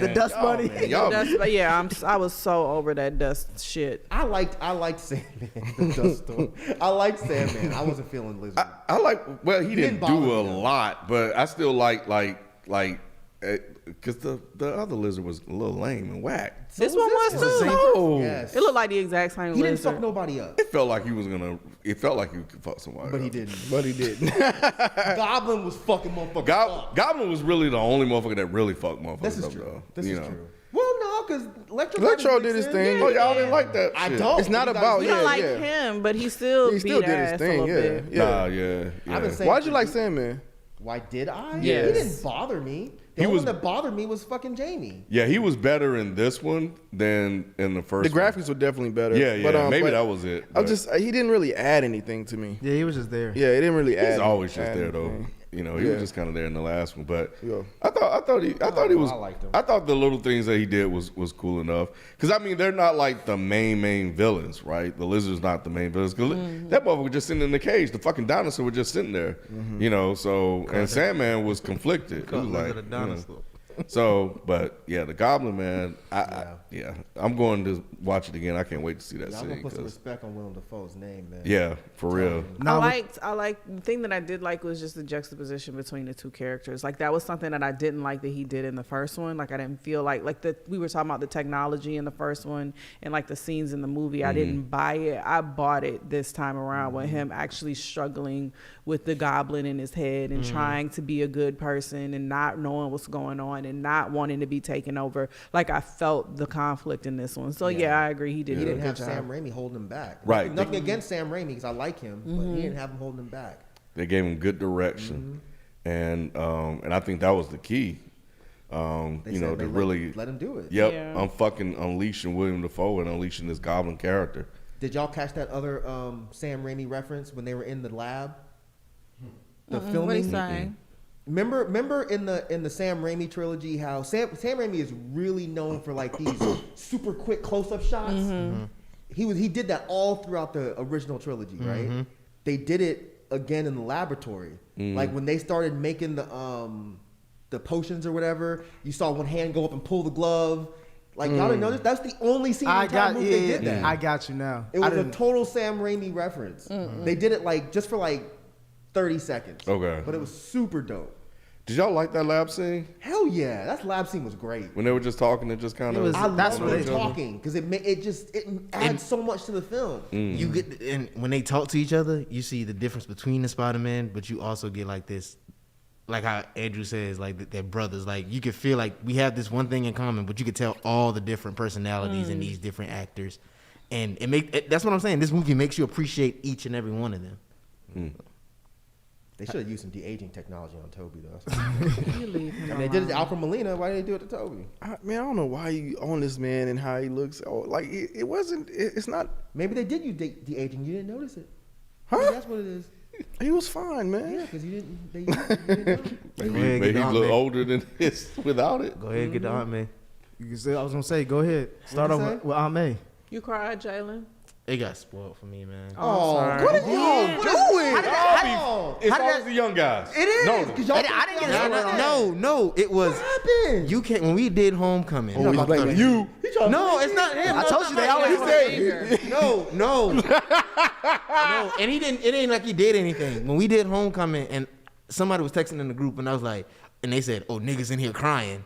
S3: The dust
S2: y'all,
S3: bunny.
S2: man, y'all,
S6: dust. But yeah, I was so over that dust shit.
S5: I liked Sandman. The dust storm. I liked Sandman. I wasn't feeling Lizard.
S2: I like. Well, he didn't
S5: didn't
S2: do
S5: bother
S2: a
S5: me, though.
S2: lot, but I still like, because the other lizard was a little lame and whack.
S6: This one was
S5: It's the
S6: too.
S5: same
S2: No.
S5: Yes.
S6: It looked like the exact same
S5: He didn't
S6: lizard.
S5: fuck nobody up,
S2: It felt like he was gonna. It felt like he could fuck somebody.
S5: but he
S2: up.
S5: didn't.
S1: But he didn't.
S5: Goblin was fucking motherfuckers up.
S2: Goblin was really the only motherfucker that really fucked motherfuckers
S5: This is
S2: up,
S5: true.
S2: though.
S5: This
S2: You
S5: is
S2: know.
S5: true. Well, no, because
S1: Electro did his thing.
S2: Oh, y'all didn't like that.
S5: I
S2: shit.
S5: don't.
S1: It's not
S5: You guys
S1: about
S6: We
S5: did.
S6: don't like
S1: yeah.
S6: him, but he still
S1: He still
S6: beat
S1: did his
S6: ass
S1: thing.
S6: a little
S1: Yeah,
S6: bit.
S1: yeah.
S2: Nah, yeah.
S5: I've been saying-
S1: Why'd you like Sandman?
S5: Why did I?
S6: Yes.
S5: He didn't bother me. The
S2: He
S5: only
S2: was-
S5: one that bothered me was fucking Jamie.
S2: Yeah, he was better in this one than in the
S1: The
S2: first.
S1: graphics were definitely better.
S2: One. Yeah. Maybe
S1: but
S2: that was it.
S1: I
S2: but
S1: just he didn't really add anything to me.
S3: Yeah, he was just there.
S1: Yeah, it didn't really add.
S2: He's always just
S1: add
S2: there though.
S1: anything.
S2: You know, he was just kind of there in the last one. But
S1: Yeah.
S2: I thought he was.
S5: I liked him.
S2: I thought the little things that he did was cool enough. Because I mean, they're not like the main villains, right? The lizard's not the main villains. 'Cause that motherfucker was just sitting in the cage. The fucking dinosaur was just sitting there. You know. So and Sandman was conflicted. He was like, you know. So, but yeah, the Goblin, man. Yeah, I'm going to watch it again. I can't wait to see that
S5: I'm
S2: scene.
S5: gonna put some
S2: 'cause-
S5: respect on Willem Dafoe's name, man.
S2: Yeah, for real.
S6: I liked the thing that I did like was just the juxtaposition between the two characters. Like that was something that I didn't like that he did in the first one. Like I didn't feel like we were talking about the technology in the first one and like the scenes in the movie. I didn't buy it. I bought it this time around with him actually struggling with the goblin in his head and trying to be a good person and not knowing what's going on and not wanting to be taken over. Like I felt the conflict in this one. So yeah, I agree. He did
S5: He
S6: do a
S5: didn't
S6: good
S5: have
S6: job.
S5: Sam Raimi holding him back.
S2: Right.
S5: Nothing against Sam Raimi because I like him, but he didn't have him holding him back.
S2: They gave him good direction, and I think that was the key.
S5: They
S2: You
S5: said,
S2: know, to
S5: "Man,
S2: really,
S5: let him do it.
S2: yep,
S6: Yeah.
S2: I'm fucking unleashing William Dafoe and unleashing this Goblin character.
S5: Did y'all catch that other Sam Raimi reference when they were in the lab? The filming.
S6: What he saying?
S5: Remember in the Sam Raimi trilogy how Sam Raimi is really known for like these super quick close-up shots. He did that all throughout the original trilogy, right? They did it again in the laboratory. Like when they started making the potions or whatever, you saw one hand go up and pull the glove. Like y'all didn't notice? That's the only scene in the entire movie they did that.
S3: I got you now.
S5: It was a total Sam Raimi reference. They did it like just for like 30 seconds.
S2: Okay.
S5: But it was super dope.
S2: Did y'all like that lab scene
S5: Hell yeah, that lab scene was great.
S2: when they were just talking and just kind
S3: It was-
S2: of?
S5: I
S3: That's
S5: love
S3: what
S5: them
S3: they-
S5: talking because it adds so much to the film.
S4: You get, and when they talk to each other, you see the difference between the Spider-Man, but you also get like this, like how Andrew says, like they're brothers. Like you could feel like we have this one thing in common, but you could tell all the different personalities in these different actors, and that's what I'm saying. This movie makes you appreciate each and every one of them.
S5: They should have used some de-aging technology on Toby though.
S6: You leave him
S5: I mean, they did it
S6: alone.
S5: to Alfred Molina. Why did they do it to Toby?
S1: Man, I don't know why you on this man and how he looks. Oh, like it wasn't. It's not.
S5: Maybe they did use de-aging. You didn't notice it.
S1: Huh?
S5: Maybe that's what it is.
S1: He was fine, man.
S5: Yeah, because you didn't. They used it, you didn't know.
S2: Maybe he
S4: Aunt
S2: look
S4: May.
S2: older than this without it.
S4: Go ahead and get the Aunt May.
S3: You can say, I was gonna say, go ahead. Start
S5: What'd
S3: off
S5: you
S3: with Aunt May.
S6: You cried, Jalen?
S4: It got spoiled for me, man.
S5: Oh,
S6: sorry.
S5: what are y'all doing?
S2: It's always the young guys.
S5: It is.
S2: No,
S5: 'Cause y'all
S3: I didn't get it.
S4: No, it was.
S5: What happened?
S4: You can't. When we did Homecoming.
S1: Oh, he's blaming you.
S4: No, it's not him.
S3: I told you they always say.
S4: No. And he didn't. It ain't like he did anything. When we did Homecoming, and somebody was texting in the group, and I was like, and they said, "Oh, niggas in here crying."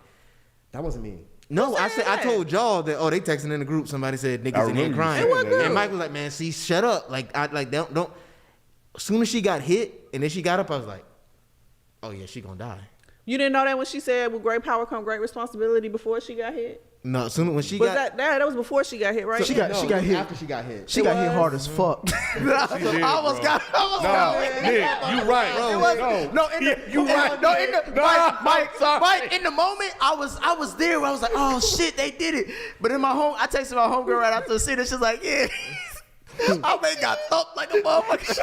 S5: That wasn't me.
S4: No, I
S6: said
S4: said I
S6: that?
S4: told y'all that. Oh, they texting in the group. Somebody said
S2: I
S4: niggas in here
S2: remember you
S4: crying.
S2: saying that,
S4: And
S2: yeah.
S4: Myke was like, "Man, see, shut up." Like, don't. As soon as she got hit, and then she got up, I was like, "Oh yeah, she gonna die."
S6: You didn't know that when she said, "With great power come great responsibility" before she got hit?
S4: No, as soon as when she
S6: Was
S4: got.
S6: that was before she got hit, right?
S3: She got
S5: No, it was
S3: hit.
S5: after she got hit.
S3: She got hit hard as fuck.
S2: She did, bro. No, Nick, you right.
S3: You right. No, in the Mike, in the moment, I was there. I was like, oh shit, they did it. But in I texted my homegirl right after the scene, and she's like, yeah. I man got thumped like a motherfucker.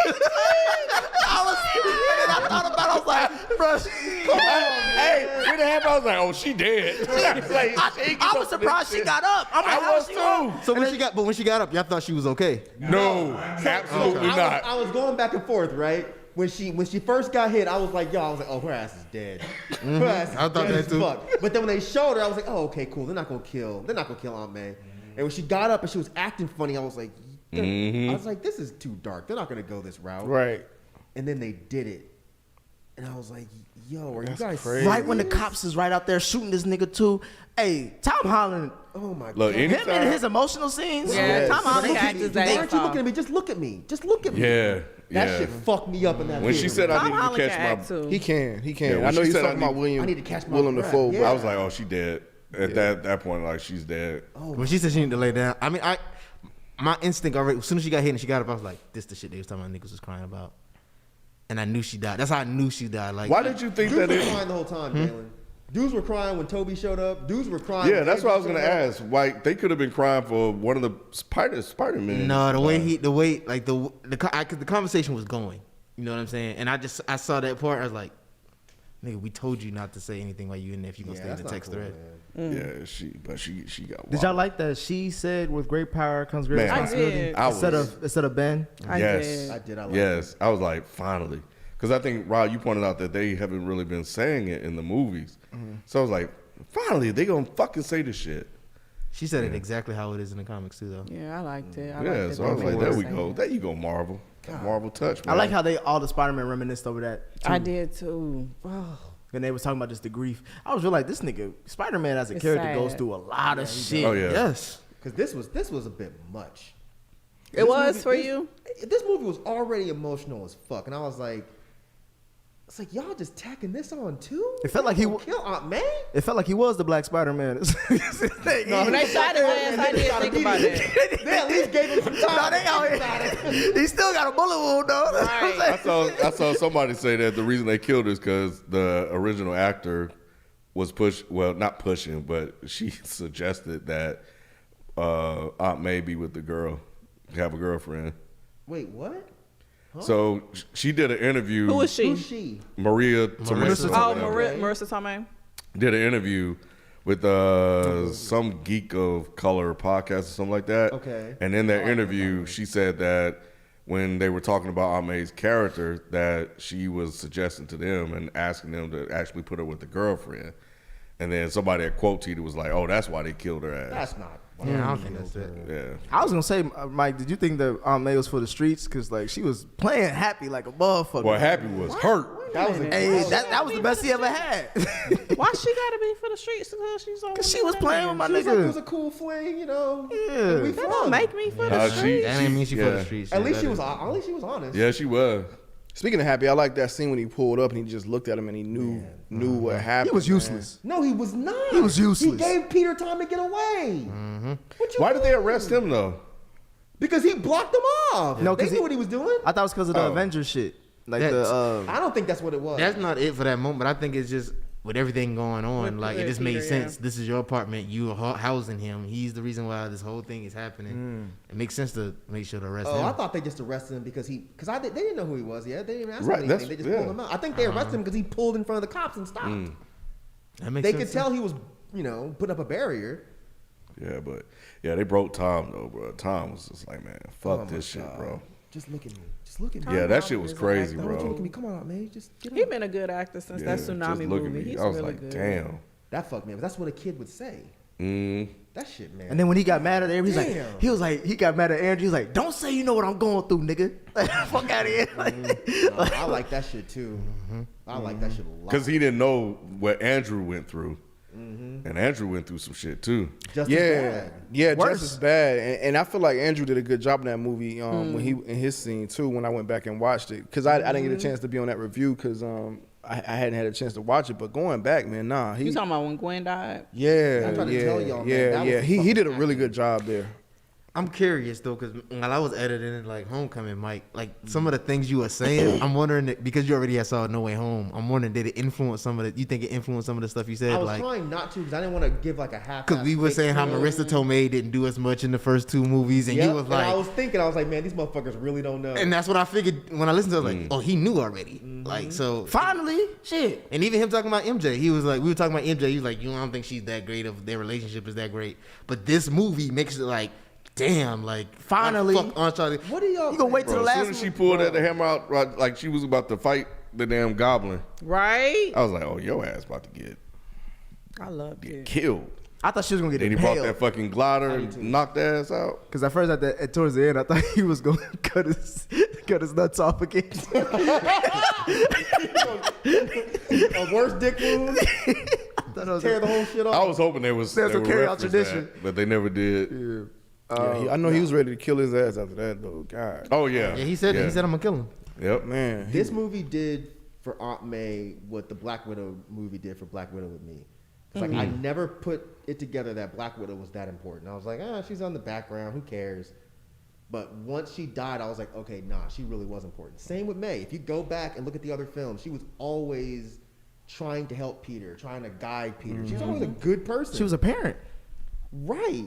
S3: I thought about it. I was like, bro, come on.
S2: Hey, when it happened, I was like, "Oh, she dead." Like,
S3: I was surprised she got up. I'm like,
S2: I
S3: how
S2: was
S3: she up?
S2: too.
S4: So when she got up, y'all thought she was okay.
S2: No, absolutely not.
S5: I was going back and forth, right? When she first got hit, I was like, oh, her ass is dead. Her ass is
S4: I thought
S5: dead
S4: that
S5: as
S4: too.
S5: fuck. But then when they showed her, I was like, oh, okay, cool. They're not gonna kill Aunt May. And when she got up and she was acting funny, I was like, I was like, this is too dark. They're not gonna go this route.
S1: Right.
S5: And then they did it. And I was like, yo, are
S1: That's
S5: you guys
S1: crazy.
S3: Right when the cops is right out there shooting this nigga too. Hey, Tom Holland,
S5: Oh my
S2: Look,
S5: god.
S3: him
S2: anytime.
S3: and his emotional scenes.
S6: Yeah, Tom
S5: But
S6: Holland
S5: look at
S6: acted
S5: me.
S6: his
S5: Why
S6: ass
S5: aren't you
S6: off.
S5: looking at me? Just look at me. Just look at me.
S2: Yeah,
S5: That
S2: yeah.
S5: shit fucked me up in that
S2: When she
S5: theater.
S2: said I
S6: Tom
S2: need to
S6: Holland can
S2: catch
S6: act
S2: my,
S6: too.
S1: He can.
S2: Yeah, when
S1: I know
S2: she
S1: he's
S2: said
S1: talking about
S5: I need to catch my
S1: Willem
S5: breath.
S1: Dafoe.
S5: Yeah.
S1: But
S2: I was like, "Oh, she dead." At that point, like she's dead.
S4: When she said she needed to lay down, I mean, my instinct already, as soon as she got hit and she got up, I was like, this the shit they was talking about niggas was crying about. And I knew she died. That's how I knew she died. Like,
S2: Why did you think
S5: Dudes
S2: that?
S5: were crying the whole time, Jalen. Dudes were crying when Toby showed up. Dudes were crying.
S2: Yeah,
S5: when
S2: that's what I was
S5: Andrew
S2: gonna
S5: showed up.
S2: ask. Like they could have been crying for one of the Spider-Man.
S4: No, the conversation was going. You know what I'm saying? And I saw that part. I was like, nigga, we told you not to say anything while you in there if you gonna stay in
S5: that's
S4: the
S5: not
S4: text
S5: cool,
S4: thread.
S5: man.
S2: Yeah, she got.
S3: Did y'all like that she said with great power comes great
S2: Man,
S6: I
S3: responsibility
S6: did.
S3: instead of Ben?
S2: Yes,
S5: I did. I liked
S2: yes. I was like, finally, because I think Rod, you pointed out that they haven't really been saying it in the movies. So I was like, finally, they gonna fucking say this shit.
S4: She said it exactly how it is in the comics too, though.
S6: Yeah, I liked it. I
S2: Yeah,
S6: liked it
S2: so I was
S6: the
S2: like,
S6: way
S2: there
S6: they
S2: we
S6: were
S2: go.
S6: saying
S2: There you go, Marvel. Marvel touch.
S3: I
S2: Man.
S3: like how all the Spider-Man reminisced over that.
S6: it.
S3: Too.
S6: I did too. Oh.
S3: And they was talking about just the grief. I was really like, this nigga Spider-Man as a
S6: It's
S3: character
S6: sad.
S3: goes through a lot of shit.
S2: Oh yeah.
S4: Yes.
S5: Because this was a bit much.
S6: It was for you?
S5: This movie was already emotional as fuck, and I was like, it's like y'all just tacking this on too.
S3: It felt like he
S5: Y'all gonna kill Aunt May.
S3: It felt like he was the Black Spider-Man.
S6: When they shot his ass, I did think about that.
S5: They at least gave him some time.
S3: No, they out here. He still got a bullet wound though. That's what I'm
S6: Right.
S3: saying.
S2: I saw somebody say that the reason they killed her is because the original actor was not pushing, but she suggested that Aunt May be with the girl, have a girlfriend.
S5: Wait, what?
S2: So she did an interview.
S6: Who was she?
S5: Who's she?
S2: Maria
S4: Marissa
S2: Tomei.
S6: Oh,
S5: Okay.
S6: Marissa Tomei.
S2: Did an interview with some Geek of Color podcast or something like that.
S5: Okay.
S2: And in that interview, she said that when they were talking about Aunt May's character, that she was suggesting to them and asking them to actually put her with the girlfriend. And then somebody at Quote Teeter was like, "Oh, that's why they killed her ass."
S5: That's not.
S4: Yeah, I don't think that's it.
S2: Yeah.
S3: I was gonna say, Mike, did you think that Aunt May was for the streets? Because like she was playing happy like a motherfucker.
S2: Well, Happy was hurt.
S5: That was a
S3: Hey, that was the best he ever had.
S6: Why she gotta be for the streets? Because she's on.
S3: Cause she was playing with my
S5: She was like, it was
S3: nigga.
S5: a cool fling, you know.
S3: Yeah.
S5: We
S6: That don't
S5: fun.
S6: make me for
S2: Nah,
S6: the
S2: she-
S6: streets.
S4: That ain't mean she for the
S2: Yeah.
S4: streets.
S5: At least
S4: that
S5: she
S4: is-
S5: was honest.
S2: Yeah, she was.
S1: Speaking of Happy, I like that scene when he pulled up and he just looked at him and he knew what happened.
S3: He was
S1: man.
S3: useless.
S5: No, he was not.
S3: He was useless.
S5: He gave Peter time to get away. What you
S2: Why did they
S5: mean?
S2: arrest him though?
S5: Because he blocked them off.
S3: No,
S5: they
S3: 'cause
S5: knew
S3: he-
S5: what he was doing.
S3: I thought it was because of the
S2: Oh.
S3: Avengers shit. Like
S4: That's-
S3: the
S5: I don't think that's what it was.
S4: That's not it for that moment, but I think it's just with everything going on,
S6: With
S4: like it just
S6: Peter,
S4: made sense.
S6: yeah.
S4: This is your apartment. You are housing him. He's the reason why this whole thing is happening.
S3: Mm.
S4: It makes sense to make sure to arrest
S5: Oh,
S4: him.
S5: I thought they just arrested him because they didn't know who he was yet. They didn't ask
S2: Right,
S5: him anything.
S2: that's-
S5: They just
S2: yeah.
S5: pulled him out. I think they arrested him because he pulled in front of the cops and stopped.
S4: That makes
S5: They
S4: sense
S5: could tell he was, putting up a barrier.
S2: Yeah, but yeah, they broke Tom though, bro. Tom was just like, man, fuck
S5: Oh my
S2: this shit,
S5: God.
S2: bro.
S5: Just look at me. Just look at me.
S2: Yeah, that shit was
S6: is
S2: crazy,
S6: like-
S5: Don't you look
S2: bro.
S5: at me. Come on, man. Just get
S6: He
S5: up.
S6: been a good actor since
S2: Yeah,
S6: that
S2: just
S6: tsunami
S2: look at
S6: movie.
S2: me.
S6: He's
S2: I was
S6: really
S2: like,
S6: good.
S2: damn.
S5: That fucked me up. That's what a kid would say. That shit, man.
S3: and then when he got mad at everybody,
S5: Damn.
S3: he got mad at Andrew. He was like, "Don't say you know what I'm going through, nigga. Fuck out of here."
S5: No, I like that shit too. I like that shit a lot.
S2: Because he didn't know what Andrew went through. And Andrew went through some shit too.
S5: Just as
S1: Yeah,
S5: bad.
S1: yeah,
S3: Worse.
S1: just as bad, and I feel like Andrew did a good job in that movie when he in his scene too. When I went back and watched it, because I didn't get a chance to be on that review because I hadn't had a chance to watch it. But going back, man, nah,
S6: You talking about when Gwen died?
S1: yeah,
S5: I'm trying to
S1: yeah,
S5: tell y'all, man,
S1: yeah,
S5: that
S1: yeah.
S5: was
S1: He
S5: fucking
S1: did a really good job there.
S4: I'm curious though, because while I was editing it, like Homecoming, Mike, like some of the things you were saying, I'm wondering that, because you already saw No Way Home. I'm wondering, did it influence some of the? You think it influenced some of the stuff you said?
S5: I was
S4: like,
S5: trying not to because I didn't want to give like a half.
S4: because we were saying how Marissa Tomei didn't do as much in the first two movies, and you was like,
S5: I was like, man, these motherfuckers really don't know.
S4: and that's what I figured when I listened to it. I was like, oh, he knew already. Like, so
S3: Finally, shit.
S4: and even him talking about MJ, he was like, we were talking about MJ. He was like, you don't think she's that great, of their relationship is that great, but this movie makes it like, damn, like
S3: Finally.
S4: fuck Uncharted.
S5: What do y'all?
S3: You gonna wait till
S2: Bro,
S3: the
S2: as soon
S3: last
S2: as she
S3: one?
S2: pulled the hammer out, right, like she was about to fight the damn goblin,
S6: Right?
S2: I was like, oh, your ass about to get
S6: I loved it.
S2: killed.
S3: I thought she was gonna get
S2: Then he brought that
S3: impaled.
S2: fucking glider and knocked the ass out.
S3: Because at first, towards the end, I thought he was gonna cut his nuts off again.
S5: A worse dick wound. Tear the whole shit
S2: I
S5: off.
S2: was hoping they was
S3: There's
S2: they
S3: no
S2: would
S3: carry out
S2: reference
S3: tradition.
S2: that, but they never did.
S1: I know he was ready to kill his ass after that though. God,
S2: Oh yeah,
S4: Yeah, he said I'm gonna kill him.
S2: Yep.
S1: man,
S5: This movie did for Aunt May what the Black Widow movie did for Black Widow with me. It's like I never put it together that Black Widow was that important. I was like, she's on the background. Who cares? But once she died, I was like, okay, nah, she really was important. Same with May. If you go back and look at the other films, she was always trying to help Peter, trying to guide Peter. She was always a good person.
S3: She was a parent.
S5: Right.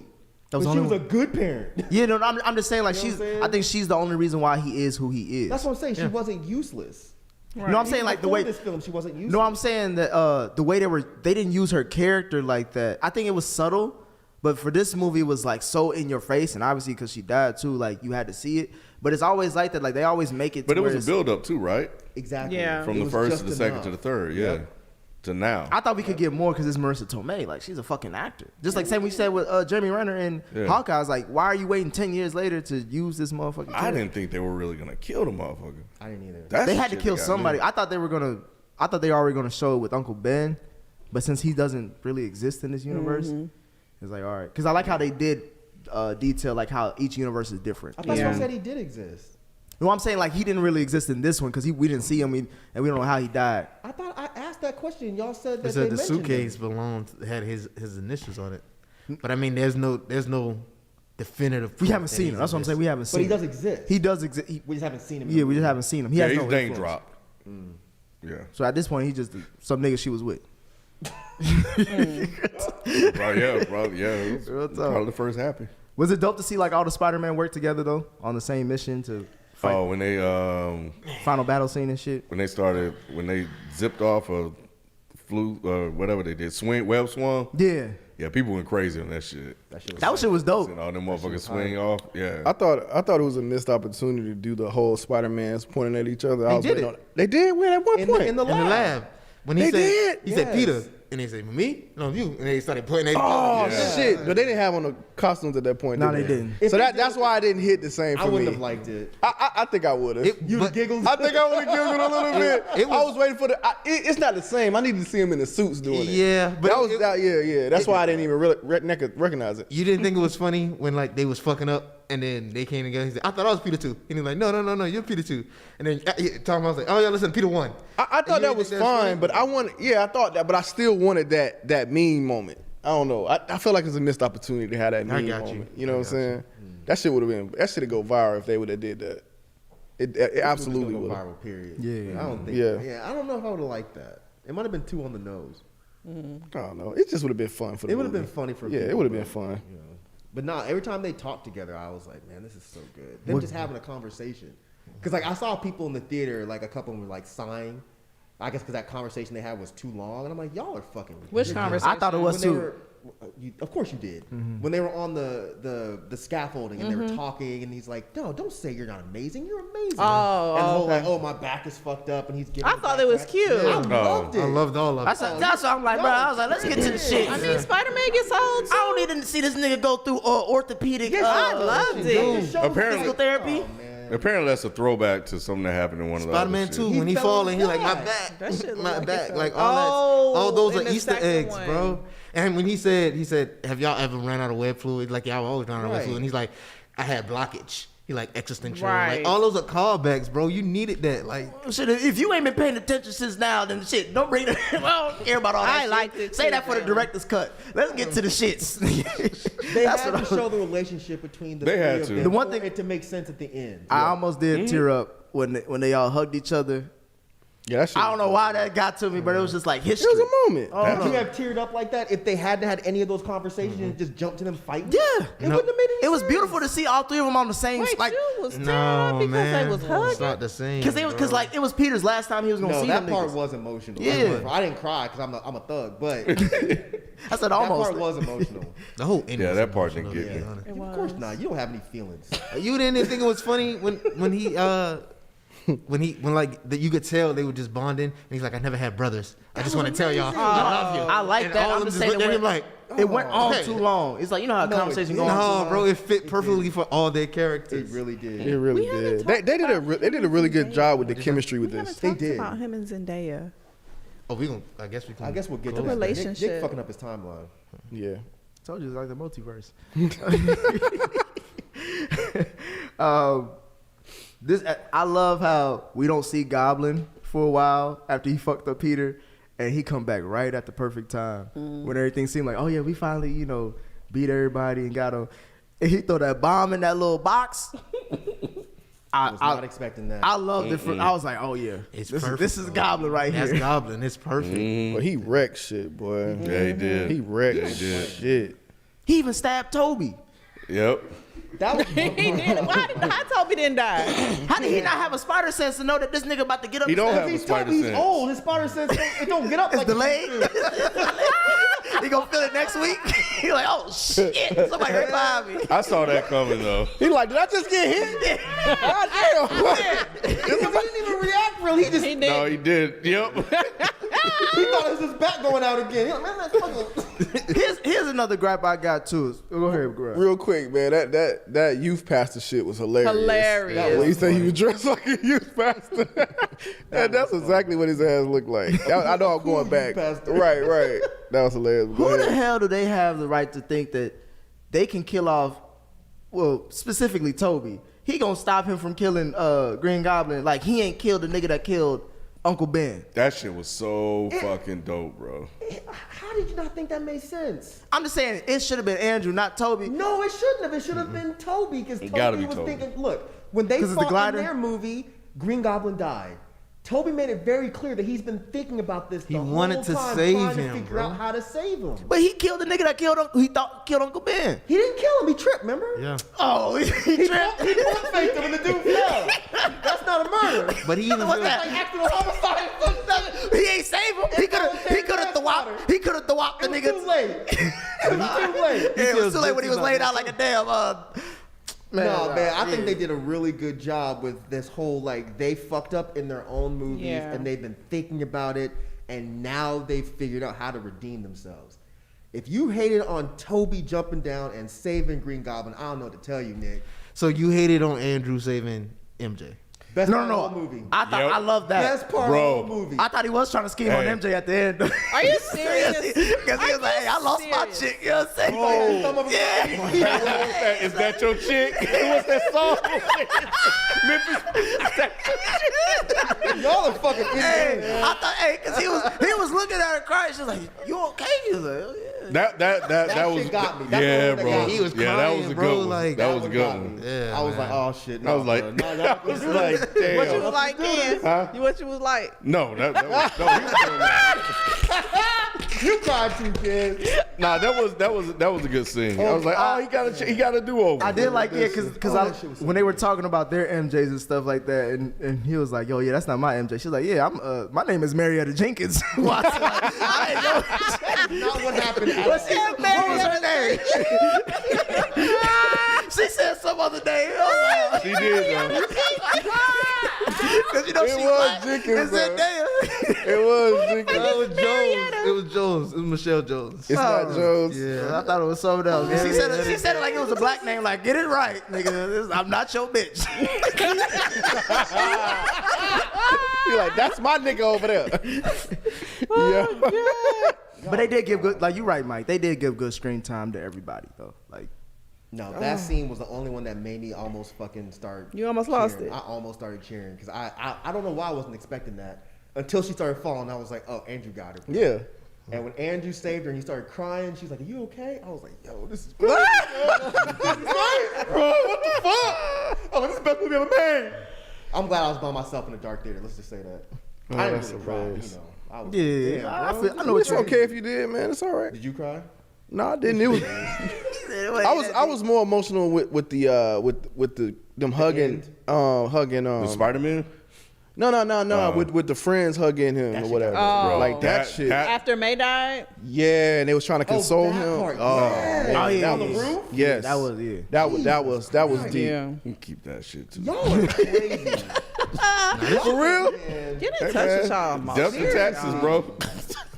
S3: That was
S5: But
S3: the
S5: she
S3: only
S5: was a good parent.
S3: Yeah, no, I'm just saying, like,
S5: You know what I'm saying?
S3: I think she's the only reason why he is who he is.
S5: That's what I'm saying. She wasn't useless.
S6: Right.
S3: No, I'm saying, like, the
S5: Before
S3: way
S5: this film, she wasn't useless.
S3: No, I'm saying that the way they didn't use her character like that. I think it was subtle, but for this movie, it was like so in your face, and obviously because she died too, like you had to see it. But it's always like that. Like they always make it.
S2: But
S3: to
S2: it
S3: where
S2: was a build up too, right?
S5: Exactly.
S6: Yeah.
S2: From
S5: It
S2: the
S5: was
S2: first
S5: just
S2: to the second
S5: enough.
S2: to the third, yeah.
S5: Yep.
S2: To now.
S3: I thought we could get more because it's Marissa Tomei. Like she's a fucking actor. Just like same we said with Jeremy Renner and Hawkeye. I was like, why are you waiting 10 years later to use this motherfucker?
S2: I didn't think they were really gonna kill the motherfucker.
S5: I didn't either.
S2: That's
S3: They
S2: the
S3: had to
S2: shit
S3: kill
S2: that got
S3: somebody.
S2: me.
S3: I thought they were already gonna show it with Uncle Ben, but since he doesn't really exist in this universe, it's like all right. Because I like how they did detail like how each universe is different.
S5: I thought you said he did exist.
S3: No, I'm saying like he didn't really exist in this one because we didn't see him and we don't know how he died.
S5: I thought I asked that question. Y'all said that
S4: They said the
S5: mentioned
S4: suitcase
S5: him.
S4: had his initials on it. But I mean, there's no definitive.
S3: We
S4: proof
S3: haven't
S4: that
S3: seen
S4: he's
S3: him. That's what I'm
S4: in
S3: saying.
S4: this.
S3: We haven't seen.
S5: But he
S3: him.
S5: does exist.
S3: He does exist.
S5: We just haven't seen him.
S3: Yeah, we just haven't seen him. He
S2: Yeah,
S3: has
S2: he's
S3: no
S2: name
S3: influence.
S2: dropped. Yeah.
S3: So at this point, he's just some nigga she was with.
S2: Bro, yeah. It was
S3: Real talk.
S2: probably the first happy.
S3: Was it dope to see like all the Spider-Man work together though on the same mission to fight
S2: Oh, when they
S3: final battle scene and shit?
S2: when they zipped off a flew whatever they did, web swung.
S3: Yeah,
S2: Yeah, people went crazy on that shit.
S3: that shit was dope.
S2: Seeing all them motherfuckers swing off. Yeah.
S1: I thought it was a missed opportunity to do the whole Spider-Man's pointing at each other. I was
S4: did
S1: waiting
S4: it.
S1: on they did win at one point.
S5: in the
S4: In the
S5: lab.
S4: lab. When he
S1: They
S4: said
S1: did?
S4: he said
S5: Yes.
S4: Peter, and they said me, no you, and they started pointing at each
S1: Oh
S4: other.
S2: Yeah.
S1: shit! But they didn't have on the costumes at that point.
S3: No,
S1: did
S3: they didn't.
S5: If
S1: So
S5: they
S1: that's
S5: did-
S1: why I didn't hit the same for
S5: I wouldn't
S1: me.
S5: have liked it.
S1: I think I would have.
S5: You'd
S4: But-
S5: giggled.
S1: I think I would have given it a little bit.
S4: it
S1: I
S4: was-
S1: was waiting for it's not the same. I needed to see him in the suits doing it.
S4: Yeah, but
S1: that was
S4: it-
S1: yeah. That's why I didn't even really recognize it.
S4: You didn't think it was funny when like they was fucking up and then they came together. He said, I thought I was Peter 2. And he's like, no, you're Peter 2. And then Tom was like, oh yeah, listen, Peter 1.
S1: I thought that was fine, but I thought that, but I still wanted that mean moment. I don't know. I feel like it's a missed opportunity to have that
S4: I
S1: mean
S4: got
S1: moment.
S4: you.
S1: You know what I'm saying? That shit would have been. That should have go viral if they would have did that. It absolutely
S5: Go
S1: would have.
S5: viral. Period.
S3: Yeah.
S5: I don't think.
S1: Yeah.
S5: Yeah. I don't know if I would have liked that. It might have been too on the nose.
S1: I don't know. It just would have been fun for the
S5: It would have
S1: movie.
S5: been funny for.
S1: Yeah, it
S5: people,
S1: would have been
S5: but,
S1: fun.
S5: you know. But nah, every time they talked together, I was like, man, this is so good. Them just having a conversation. Because like I saw people in the theater, like a couple of them were like sighing. I guess because that conversation they had was too long, and I'm like, y'all are fucking.
S6: Which
S5: ridiculous.
S6: conversation?
S3: I thought it was
S5: When they
S3: too.
S5: were, of course you did. When they were on the scaffolding and they were talking, and he's like, "No, don't say you're not amazing. You're amazing."
S6: Oh,
S5: and the whole
S6: okay.
S5: like, "Oh, my back is fucked up," and he's giving.
S6: I
S5: the
S6: thought
S5: back
S6: it was
S5: back.
S6: cute.
S5: I loved it.
S4: I loved all of it.
S3: That's why I'm like, bro. I was like, let's get to the shit.
S6: I mean, Spider-Man gets old too.
S3: I don't need to see this nigga go through orthopedic.
S6: I loved
S5: It
S6: it.
S5: just shows
S2: Apparently-
S3: physical therapy.
S5: Oh, man.
S2: Apparently that's a throwback to something that happened in one of the
S4: Spider-Man
S2: other
S4: 2,
S2: shit.
S4: when he
S5: fell
S4: fall
S5: and
S4: and he like, my
S5: died.
S4: back,
S6: That shit look
S4: my
S6: like he
S4: back,
S6: fell.
S4: like
S6: Oh,
S4: all those
S6: in
S4: are
S6: the
S4: Easter
S6: second
S4: eggs,
S6: one.
S4: bro. And when he said, have y'all ever ran out of web fluid? Like, yeah, I've always run out of web
S5: Right.
S4: fluid. And he's like, I had blockage. He like existential.
S6: Right.
S4: Like all those are callbacks, bro. You needed that. Like
S3: Shit, if you ain't been paying attention since now, then shit, don't bring it. I don't care about all that.
S6: I
S3: shit.
S6: liked it
S3: Say
S6: too,
S3: that for the
S6: man.
S3: director's cut. Let's get to the shits.
S5: They
S3: That's
S5: had
S3: what
S5: to
S3: I-
S5: show the relationship between the
S2: They
S5: three
S2: had
S5: of
S2: to.
S5: them
S3: The one
S5: for
S3: thing-
S5: it to make sense at the end.
S3: I almost did tear up when they all hugged each other.
S1: Yeah, that shit.
S3: I don't know why that got to me, but it was just like history.
S1: It was a moment.
S3: Oh,
S5: Would you have teared up like that if they hadn't had any of those conversations and just jumped to them fighting?
S3: Yeah.
S5: It wouldn't have made any
S3: It was
S5: sense.
S3: beautiful to see all three of them on the same
S6: Wait,
S3: like
S6: you was tearing
S4: no,
S6: up because
S4: man,
S6: they was
S4: it's
S6: hugging?
S4: not the same.
S3: because like it was Peter's last time he was gonna
S5: No,
S3: see
S5: that
S3: them
S5: part
S3: niggas.
S5: was emotional.
S3: Yeah.
S5: I didn't cry because I'm a thug, but
S3: I said
S5: that
S3: almost.
S5: part was emotional.
S4: the whole ending.
S2: Yeah,
S4: was
S2: that part didn't
S4: emotional,
S2: get
S4: to
S2: me.
S4: be honest.
S5: Of course not. You don't have any feelings.
S4: You didn't think it was funny when he when you could tell they were just bonding, and he's like, I never had brothers. I just want to tell y'all, I love you.
S3: I like
S4: And
S3: that.
S4: all
S3: I'm
S4: of them
S3: just
S4: just
S3: saying
S4: looked
S3: it
S4: at him
S3: went,
S4: like,
S3: it went on
S4: okay.
S3: too long. It's like you know how a
S5: No,
S3: conversation
S5: it
S3: goes
S5: didn't.
S3: on.
S4: no, bro, it fit perfectly for all their characters.
S5: It really did.
S1: It really
S6: We haven't
S1: did.
S6: talked
S1: They did
S6: about
S1: they did a really good job with the chemistry with
S6: We haven't
S1: this.
S5: They
S6: talked
S5: did.
S6: about him and Zendaya.
S4: Oh, I guess we can.
S5: I guess we'll get
S6: The
S5: to that.
S6: relationship.
S5: Nick fucking up his timeline.
S1: Yeah.
S3: Told you it's like the multiverse. I love how we don't see Goblin for a while after he fucked up Peter, and he come back right at the perfect time when everything seemed like, oh yeah, we finally beat everybody and got him. And he throw that bomb in that little box.
S5: I was not expecting that.
S3: I loved it. I was like, oh yeah,
S4: It's
S3: this
S4: perfect,
S3: is
S4: bro.
S3: Goblin right
S4: That's
S3: here.
S4: Goblin. It's perfect.
S1: But he wrecked shit, boy.
S2: Yeah, he did.
S1: He wrecked
S2: Yeah, he did.
S1: shit.
S3: He even stabbed Toby.
S2: Yep.
S5: That was
S6: He did. How Toby didn't die?
S3: How did he not have a spider sense to know that this nigga about to get up?
S2: He don't have a
S5: he's
S2: spider
S5: Toby. He's
S2: sense.
S5: old. His spider sense it don't get up
S3: It's
S5: like
S3: delayed. He gonna feel it next week. He like, oh shit, somebody right behind me.
S2: I saw that coming though.
S1: He like, did I just get hit? God damn.
S5: He didn't even react really. He just
S6: He did.
S2: No, he did. Yep.
S5: he thought it was his back going out again. He like, man, that's fucking.
S3: Here's another gripe I got too. Go ahead, gripe.
S1: Real quick, man, that youth pastor shit was hilarious.
S6: Hilarious.
S1: When he said he was dressed like a youth pastor. That's exactly what his ass looked like. I know I'm going back.
S5: pastor.
S1: Right. That was hilarious. Go
S3: Who the
S1: ahead.
S3: hell do they have the right to think that they can kill off, well, specifically Toby? He gonna stop him from killing Green Goblin like he ain't killed the nigga that killed Uncle Ben.
S2: That shit was so fucking dope, bro.
S5: How did you not think that made sense?
S3: I'm just saying it should have been Andrew, not Toby.
S5: No, it shouldn't have. It should have been Toby because
S2: gotta
S5: Toby
S2: be
S5: was
S2: Toby.
S5: thinking. Look, when they
S3: 'Cause it's the
S5: fought in
S3: glider?
S5: their movie, Green Goblin died. Toby made it very clear that he's been thinking about this.
S4: He
S5: the
S4: wanted
S5: whole
S4: to
S5: time,
S4: save
S5: trying
S4: him,
S5: to figure
S4: bro.
S5: out how to save him.
S3: But he killed the nigga that killed killed Uncle Ben.
S5: He didn't kill him. He tripped. Remember?
S4: Yeah.
S3: Oh, he tripped.
S5: He pump faked him and the dude fell. That's not a murder.
S4: But he even
S3: What's
S4: feel-
S3: that?
S5: Like accidental homicide.
S3: He ain't save him. He could have thwopped. He could have thwopped the
S5: It was
S3: nigga.
S5: too late. It was too late.
S3: Yeah, it was
S4: feels
S3: too late when he was
S4: guilty
S3: laid
S4: about
S3: out like a damn
S5: No, man, I think they did a really good job with this whole, like, they fucked up in their own movies
S6: Yeah.
S5: and they've been thinking about it and now they've figured out how to redeem themselves. If you hated on Toby jumping down and saving Green Goblin, I don't know what to tell you, Nick.
S4: So you hated on Andrew saving MJ?
S5: Best
S3: No,
S5: part
S3: no,
S5: of the whole movie.
S3: I thought
S2: Yep.
S3: I love that.
S5: Best part
S2: Bro.
S5: of the whole movie.
S3: I thought he was trying to scheme on
S2: Hey.
S3: MJ at the end.
S6: Are you serious?
S3: Because he was like, hey, I lost my
S6: serious?
S3: chick. You know what I'm saying?
S5: Some of them-
S3: Yeah.
S2: Is that your chick? What's that song? Memphis.
S5: Y'all are fucking
S3: Hey,
S5: idiots.
S3: I thought, because he was looking at her crying. She was like, you okay? He was like, oh, yeah.
S2: That was
S5: shit got me. That's
S2: yeah,
S5: the one that
S2: bro.
S5: got me.
S4: He was
S2: yeah, that
S4: crying,
S2: was a
S4: bro,
S2: good one.
S4: like,
S2: that was a
S5: one
S2: good
S5: got
S2: one.
S5: me.
S4: Yeah,
S5: I was
S4: man.
S5: like, oh shit.
S2: I was like,
S5: no,
S2: I was like, damn.
S6: What you was like, Ken?
S2: Huh?
S6: What you was like?
S2: No, that was, no, he was doing that.
S5: you cried too, kid.
S2: Nah, that was a good scene. I was like, oh, he got a do over.
S3: I did like it because
S5: that shit was so
S3: when they were talking about their MJs and stuff like that, and he was like, "Yo, yeah, that's not my MJ." She's like, "Yeah, my name is Marietta Jenkins." Well, I was like, I didn't know.
S5: That's not what happened. At
S3: What
S5: all.
S3: was her name? She said some other name.
S2: She did though.
S3: Because you know
S1: It
S3: she
S1: was
S3: black.
S1: Jenkins,
S3: It's that
S1: It was Jenkins.
S4: It was Jones. It was Jones. It was Michelle Jones.
S1: It's not Jones.
S3: Yeah, I thought it was something else. She said it like it was a black name. Like, get it right, nigga. I'm not your bitch.
S1: You're like, that's my nigga over there. Yeah.
S3: But they did give good. Like you right, Mike. They did give good screen time to everybody though. Like.
S5: No, that scene was the only one that made me almost fucking start.
S6: You almost
S5: cheering.
S6: lost it.
S5: I almost started cheering because I don't know why I wasn't expecting that until she started falling. I was like, oh, Andrew got her.
S1: Yeah.
S5: And when Andrew saved her and he started crying, she's like, "Are you okay?" I was like, "Yo, this is great, bro. What the fuck? Oh, this is the best movie ever made." I'm glad I was by myself in a dark theater. Let's just say that. I didn't
S1: that's
S5: really cry,
S1: hilarious.
S5: you know. I was,
S3: Yeah,
S5: damn, bro.
S3: I know what
S1: It's
S3: you
S1: okay if you did, man. It's all right.
S5: Did you cry?
S1: No, I didn't. It was. I was more emotional with them hugging
S2: The Spider-Man?
S1: No, with the friends hugging him or whatever.
S6: Oh.
S1: Like that shit.
S6: After May died?
S1: Yeah, and they was trying to console
S5: that
S1: him.
S5: part,
S1: Oh,
S5: yeah.
S1: man,
S3: Oh, yeah.
S1: that
S3: On the
S1: was,
S5: roof?
S1: Yes,
S3: That was yeah.
S1: that was deep.
S6: Yeah.
S2: You keep that shit too.
S5: Y'all are crazy.
S1: For real?
S5: Man.
S6: Get in
S1: Hey,
S6: touch
S1: man.
S6: with y'all, Mo.
S2: Delta taxes, bro.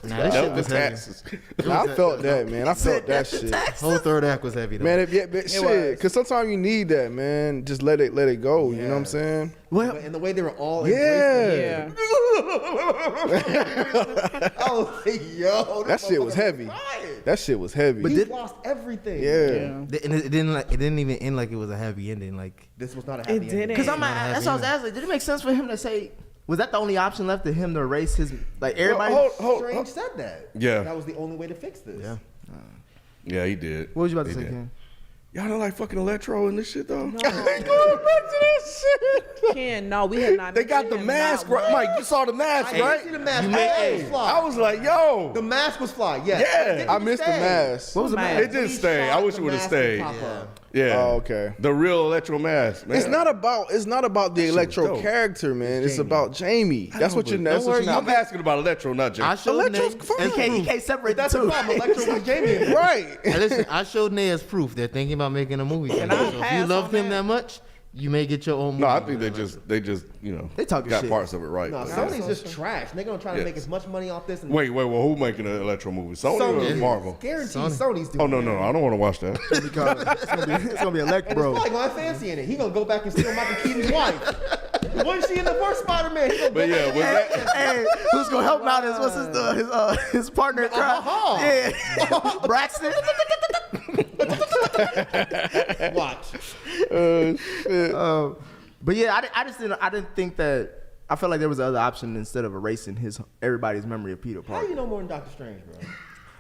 S4: Nah, that shit
S2: Delta
S4: was heavy.
S2: taxes.
S1: Nah, I felt that, man. I felt that shit.
S4: Whole third act was heavy though.
S1: Man, shit,
S6: was.
S1: because sometimes you need that, man. Just let it go. You know what I'm saying?
S3: Well,
S5: And the way they were all
S1: Yeah.
S6: Yeah.
S5: I was like, yo,
S1: That shit was heavy. That shit was heavy.
S5: But lost everything.
S1: Yeah.
S4: And it didn't even end like it was a happy ending. Like
S5: This was not a happy
S6: It didn't.
S5: ending.
S3: because
S4: Not a
S3: that's
S4: happy
S3: what I was asking. Did it make sense for him to say, Was that the only option left to him to erase his like everybody?
S5: Strange said that.
S2: Yeah.
S5: That was the only way to fix this.
S3: Yeah.
S2: Yeah, he did.
S3: What was you about to
S2: He
S3: say,
S2: did.
S3: Ken?
S2: Y'all don't like fucking Electro and this shit though.
S6: No.
S2: Going back to this shit.
S6: Ken, no, we have not.
S2: They got the mask, right? Mike, you saw the mask,
S5: I
S2: right?
S5: didn't see the mask.
S4: You
S5: The
S4: made-
S5: mask was fly.
S2: I was like, yo.
S5: The mask was fly. Yes.
S2: Yeah.
S1: I missed the mask.
S3: What was the
S6: Man.
S3: mask?
S2: It did stay. I wish it would have stayed. Yeah.
S1: Oh, okay.
S2: The real Electro mask, man.
S1: It's not about the
S2: shit was
S1: Electro
S2: dope.
S1: character, man. It's about Jamie. That's what you're. That's what
S2: I'm
S1: you're.
S2: asking about Electro, not Jay.
S4: I showed
S1: Electro's
S4: Nate.
S1: fine.
S3: He can't separate
S5: That's
S3: the
S5: the
S3: two.
S5: problem. Electro was Jamie.
S1: Right.
S4: Hey, listen, I showed Nate as proof they're thinking about making a movie.
S6: And
S4: together.
S6: I'll
S4: So if
S6: pass
S4: you loved
S6: on
S4: him
S6: that.
S4: that much, you may get your own movie.
S2: No, I think they just
S3: They talking
S2: got
S3: shit.
S2: parts of it right.
S5: No,
S2: but-
S5: Sony's just trash. They're gonna try to
S2: Yes.
S5: make as much money off this. And
S2: Wait, well, who making an Electro movie? Sony or Marvel?
S5: Guaranteed
S4: Sony.
S5: Sony's doing.
S2: Oh no, I don't want to watch that.
S3: It's gonna be Elect,
S5: And
S3: bro.
S5: it's probably gonna have Fancy in it. He gonna go back and steal Michael Keaton's wife. Wasn't she in the first Spider-Man? He gonna
S2: But
S5: go
S2: yeah,
S5: back
S2: was
S5: and-
S2: that?
S3: Hey, who's gonna help him out? His partner in crime. Yeah, Braxton.
S5: Watch.
S3: But yeah, I didn't think that. I felt like there was another option instead of erasing everybody's memory of Peter
S5: How
S3: Parker.
S5: you know more than Doctor Strange, bro?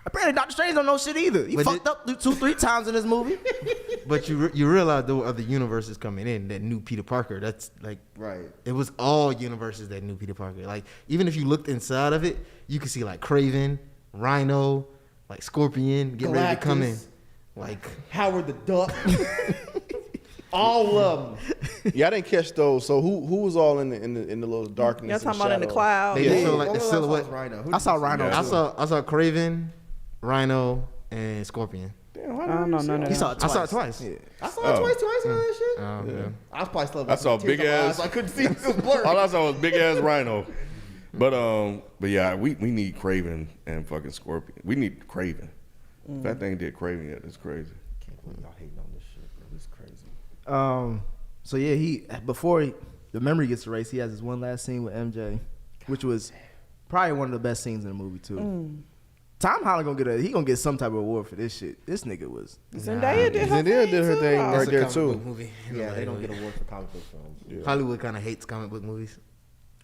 S3: Apparently, Doctor Strange don't know shit either. He
S4: But
S3: fucked up 2-3 times in this movie.
S4: But you realize there were other universes coming in that knew Peter Parker. That's like
S5: Right.
S4: it was all universes that knew Peter Parker. Like even if you looked inside of it, you could see like Kraven, Rhino, like Scorpion getting ready to come in.
S5: Galactus.
S4: Like
S5: Howard the Duck. All of them.
S1: Yeah, I didn't catch those. So who was all in the little darkness?
S6: Y'all talking
S1: and
S6: about in the
S1: shadows?
S6: cloud?
S4: they
S1: Yeah.
S4: just show like the silhouette.
S5: Rhino.
S3: I saw Rhino.
S2: Yeah.
S3: too.
S4: I saw Kraven, Rhino, and Scorpion.
S1: Damn,
S6: I don't know none of
S3: He
S6: that.
S3: saw it
S4: I
S3: twice.
S4: saw it twice.
S3: Yeah.
S5: I saw it twice. I saw that shit.
S4: Yeah.
S5: I was probably slow.
S2: I saw big ass-
S5: I couldn't see. It was blurry.
S2: All I saw was big ass Rhino. But yeah, we need Kraven and fucking Scorpion. We need Kraven. If that thing did Kraven yet, it's crazy.
S5: Can't believe y'all hating on this shit, bro. This is crazy.
S3: So yeah, before the memory gets erased, he has his one last scene with MJ, which was probably one of the best scenes in the movie too. Tom Holland gonna get some type of award for this shit. This nigga was.
S6: Zendaya did her
S1: Zendaya
S6: thing
S1: did her
S6: too,
S1: thing
S6: though.
S1: right
S4: It's a
S1: there
S4: comic
S1: too.
S4: book movie.
S5: Yeah, they don't get awards for comic book films.
S4: Hollywood kind of hates comic book movies.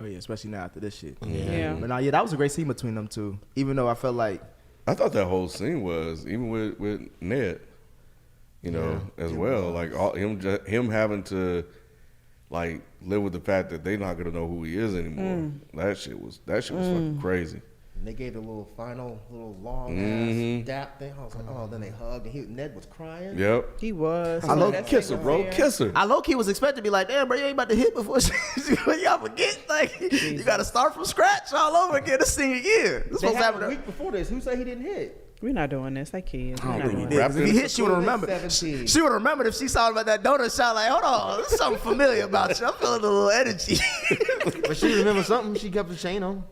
S3: Oh yeah, especially now after this shit.
S6: Yeah.
S3: But yeah, that was a great scene between them two. Even though I felt like
S2: I thought that whole scene was even with Ned, as well. Like him having to like live with the fact that they're not gonna know who he is anymore. That shit was fucking crazy.
S5: And they gave the little final, little long ass dap thing. I was like, oh, then they hugged, and Ned was crying.
S2: Yep.
S6: He was.
S3: I love
S6: That
S2: Kiss her,
S6: thing
S2: bro.
S6: was there.
S2: Kiss her.
S3: I low key was expected to be like, damn, bro, you ain't about to hit before y'all forget. Like you got to start from scratch all over again this senior year. This
S5: They
S3: supposed to
S5: had
S3: happen.
S5: a week before this. Who said he didn't hit?
S6: We're not doing this. Like kids. We're not
S3: think he
S6: doing
S3: did.
S6: this.
S3: 'Cause if he hit, she would have remembered.
S5: 17.
S3: She would have remembered if she saw about that donut shot. Like, hold on, there's something familiar about you. I'm feeling a little energy.
S4: But she remembered something. She kept his chain on.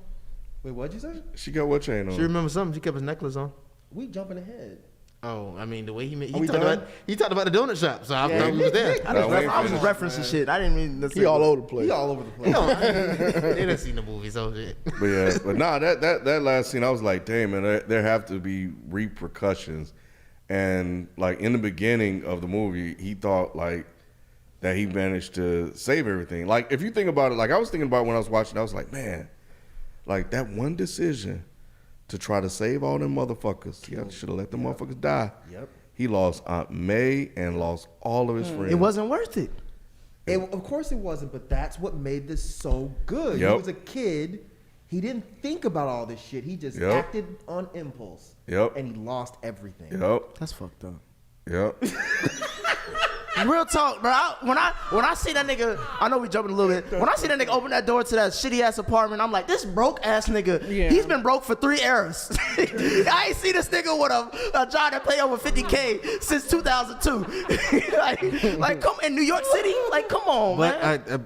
S5: Wait, what'd you say?
S2: She got what chain on?
S4: She remembered something. She kept his necklace on.
S5: We jumping ahead.
S4: Oh, I mean the way he
S5: Are
S4: he
S5: we
S4: talked
S5: done?
S4: about the donut shop. So I thought we was there.
S3: I was just referencing shit. I didn't mean to
S1: He all over the place.
S5: He all over the place.
S4: They didn't see the movie, so shit.
S2: But yeah, but nah, that last scene, I was like, damn, man, there have to be repercussions. And like in the beginning of the movie, he thought like that he managed to save everything. Like if you think about it, like I was thinking about when I was watching, I was like, man, like that one decision to try to save all them motherfuckers, he should have let them motherfuckers die.
S5: Yep.
S2: He lost Aunt May and lost all of his friends.
S3: It wasn't worth it.
S5: Of course it wasn't, but that's what made this so good.
S2: Yep.
S5: He was a kid. He didn't think about all this shit. He just
S2: Yep.
S5: acted on impulse.
S2: Yep.
S5: And he lost everything.
S2: Yep.
S3: That's fucked up.
S2: Yep.
S3: Real talk, bro. When I see that nigga, I know we jumping a little bit. When I see that nigga open that door to that shitty ass apartment, I'm like, this broke ass nigga.
S6: Yeah.
S3: He's been broke for 3 eras. I ain't seen this nigga with a job that pay over $50K since 2002. like come in New York City, like come on, man.
S4: But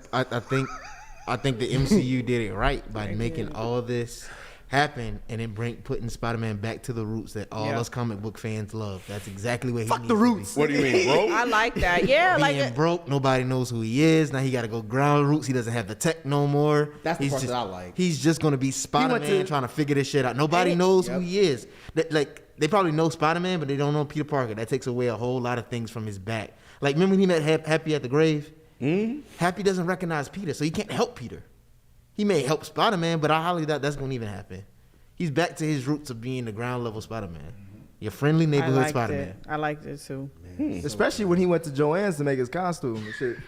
S4: I think the MCU did it right by making all this happen and then putting Spider-Man back to the roots that all us comic book fans love. That's exactly what he
S3: Fuck
S4: needs
S3: the
S4: to
S3: roots.
S2: What do you mean, bro?
S6: I like that. Yeah, like
S4: Being broke, nobody knows who he is. Now he got to go ground roots. He doesn't have the tech no more.
S5: That's the
S4: He's
S5: part
S4: just,
S5: that I like.
S4: He's just gonna be Spider-Man trying to figure this shit out. Nobody knows who he is. They probably know Spider-Man, but they don't know Peter Parker. That takes away a whole lot of things from his back. Like remember when he met Happy at the grave? Happy doesn't recognize Peter, so he can't help Peter. He may help Spider-Man, but I highly doubt that's going to even happen. He's back to his roots of being the ground level Spider-Man. Your friendly neighborhood Spider-Man.
S6: I liked it too.
S3: Especially when he went to Joann's to make his costume and shit.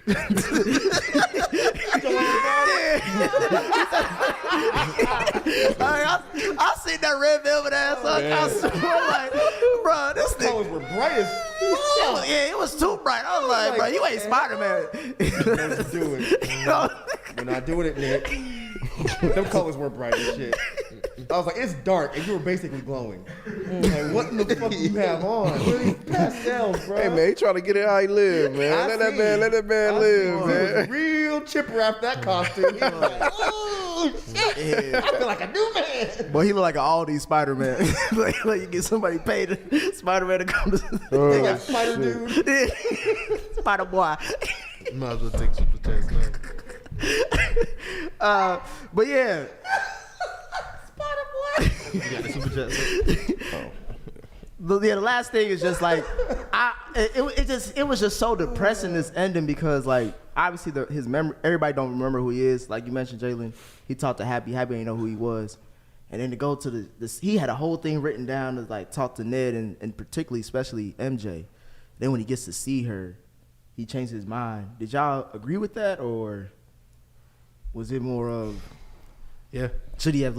S3: I seen that red velvet ass costume. I'm like, bro, this thing.
S5: Colors were bright as fuck.
S3: It was too bright. I was like, bro, you ain't Spider-Man.
S5: Let's do it. We're not doing it, Nick. Them colors were bright as shit. I was like, it's dark, and you were basically glowing. Like, what in the fuck do you have on? What are these pastels, bro?
S1: Hey man, he trying to get it how he live, man. Let that man live,
S5: He
S1: man.
S5: was real chipper after that costume. He was like, oh shit, I feel like a new man.
S3: Boy, he look like an Aldi Spider-Man. like you get somebody paid Spider-Man to come to
S5: They got Spider Dude.
S3: Spider Boy.
S4: Might as well take Super Chase now.
S3: But yeah.
S4: You got the Super Chase.
S3: The last thing is just like it was just so depressing, this ending, because like obviously his memory, everybody don't remember who he is. Like you mentioned, Jalen, he talked to Happy didn't know who he was, and then to go to this, he had a whole thing written down to like talk to Ned and particularly especially MJ. Then when he gets to see her, he changed his mind. Did y'all agree with that, or was it more of,
S4: Yeah.
S3: should he have